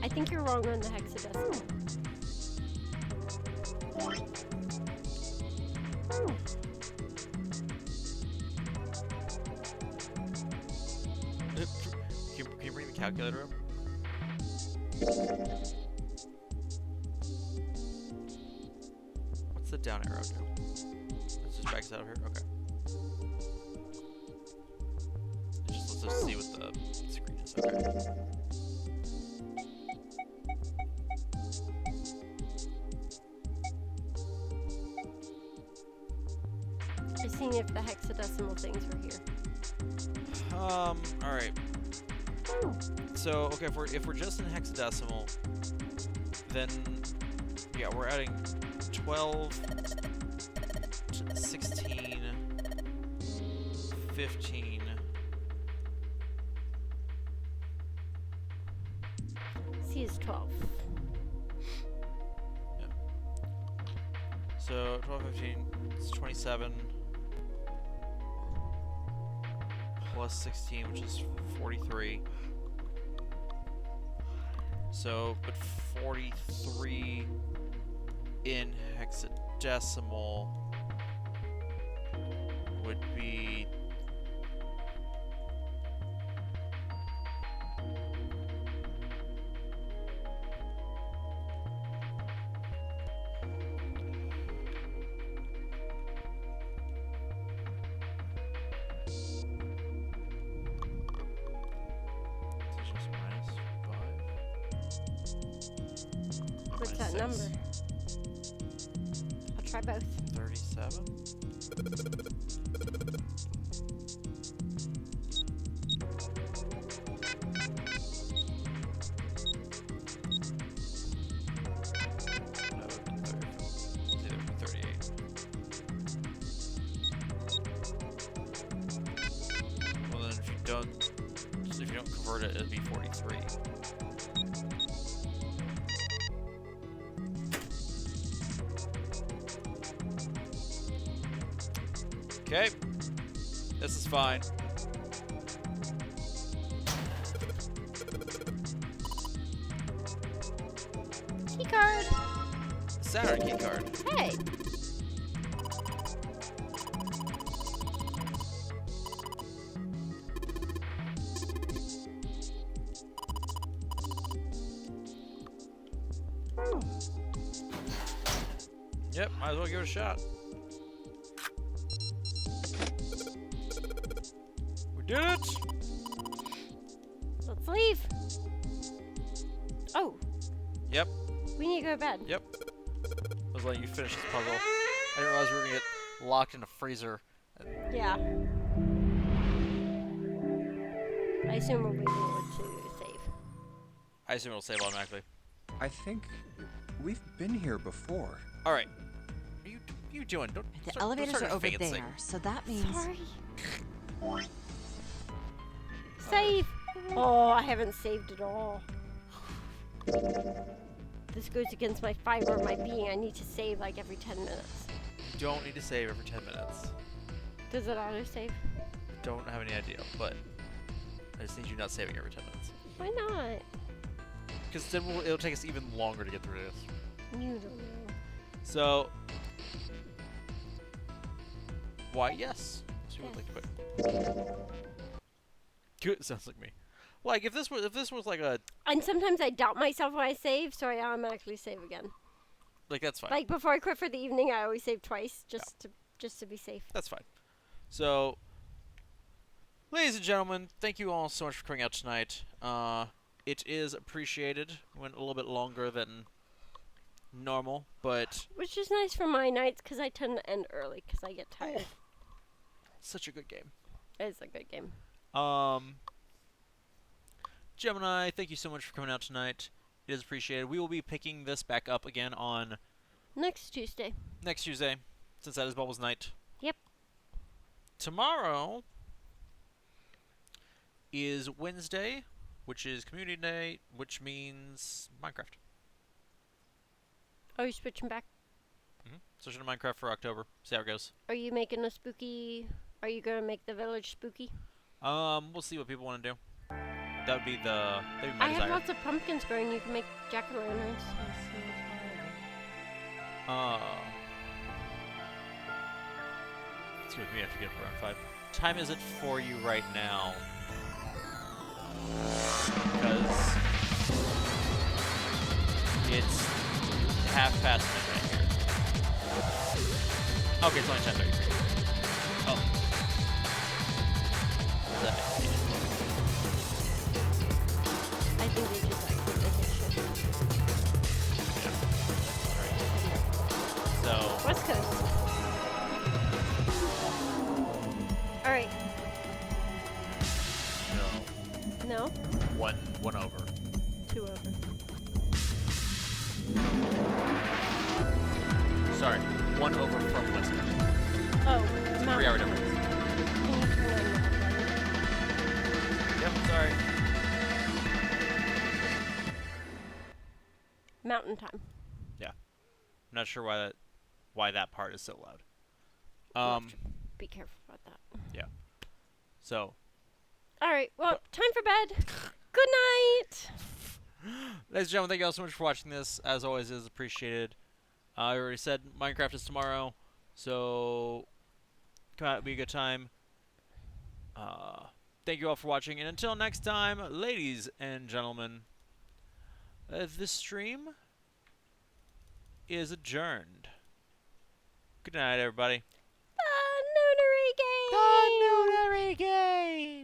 I think you're wrong on the hexadecimal. Can you bring the calculator up? What's the down arrow do? Let's just back out of here. Okay. Let's just see what the screen is. Okay. Just seeing if the hexadecimal things were here. All right. So, okay, if we're just in hexadecimal, then yeah, we're adding 12, 16, 15, 50 is 12. Yeah. So 12, 15, it's 27. Plus 16, which is 43. So, but 43 in hexadecimal would be What's that number? I'll try both. 37. No, it's either 38. Well, then if you don't convert it, it'd be 43. Okay, this is fine. Key card. Saturn key card. Hey. Yep, might as well give it a shot. We did it! Let's leave. Oh. Yep. We need to go to bed. Yep. I was letting you finish this puzzle. I didn't realize we were gonna get locked in a freezer. Yeah. I assume we'll be able to save. I assume it'll save automatically. I think we've been here before. All right. What are you doing? Don't The start, elevators don't are start over fancy. there, so that means. Sorry. Save. Oh, I haven't saved at all. This goes against my fiber of my being. I need to save like every 10 minutes. You don't need to save every 10 minutes. Does it auto save? Don't have any idea, but I just need you not saving every 10 minutes. Why not? Because then it'll take us even longer to get through this. You don't know. So, why yes? She would like to quit. Good, sounds like me. Like if this was like a And sometimes I doubt myself when I save, so I automatically save again. like that's fine. Like before I quit for the evening, I always save twice just to be safe. That's fine. So, ladies and gentlemen, thank you all so much for coming out tonight. It is appreciated. Went a little bit longer than normal, but Which is nice for my nights because I tend to end early because I get tired. such a good game. It's a good game. Gemini, thank you so much for coming out tonight. It is appreciated. We will be picking this back up again on Next Tuesday. next Tuesday, since that is Bubbles night. Yep. Tomorrow is Wednesday, which is Community Day, which means Minecraft. Are you switching back? Switching to Minecraft for October. See how it goes. Are you making a spooky? Are you gonna make the village spooky? We'll see what people want to do. That would be my I desire. have lots of pumpkins growing. You can make jack-o'-lanterns. It's good with me. I have to get up around 5. Time is it for you right now? Because it's midnight here. Okay, it's only 10:33. Oh. That makes sense. I think they just like vacation. So West Coast. All right. No. one over. 2 over. Sorry, 1 over from West Coast. Oh, It's a Mount. 3-hour difference. Can you turn on Yep, sorry. mountain time. Yeah. I'm not sure why that part is so loud. We'll have to be careful about that. Yeah. So. All right. Well, time for bed. Good night. Ladies and gentlemen, thank you all so much for watching this. As always, it is appreciated. I already said Minecraft is tomorrow, so come out, be a good time. Thank you all for watching, and until next time, ladies and gentlemen, this stream is adjourned. Good night, everybody. The Noonery Game. The Noonery Game.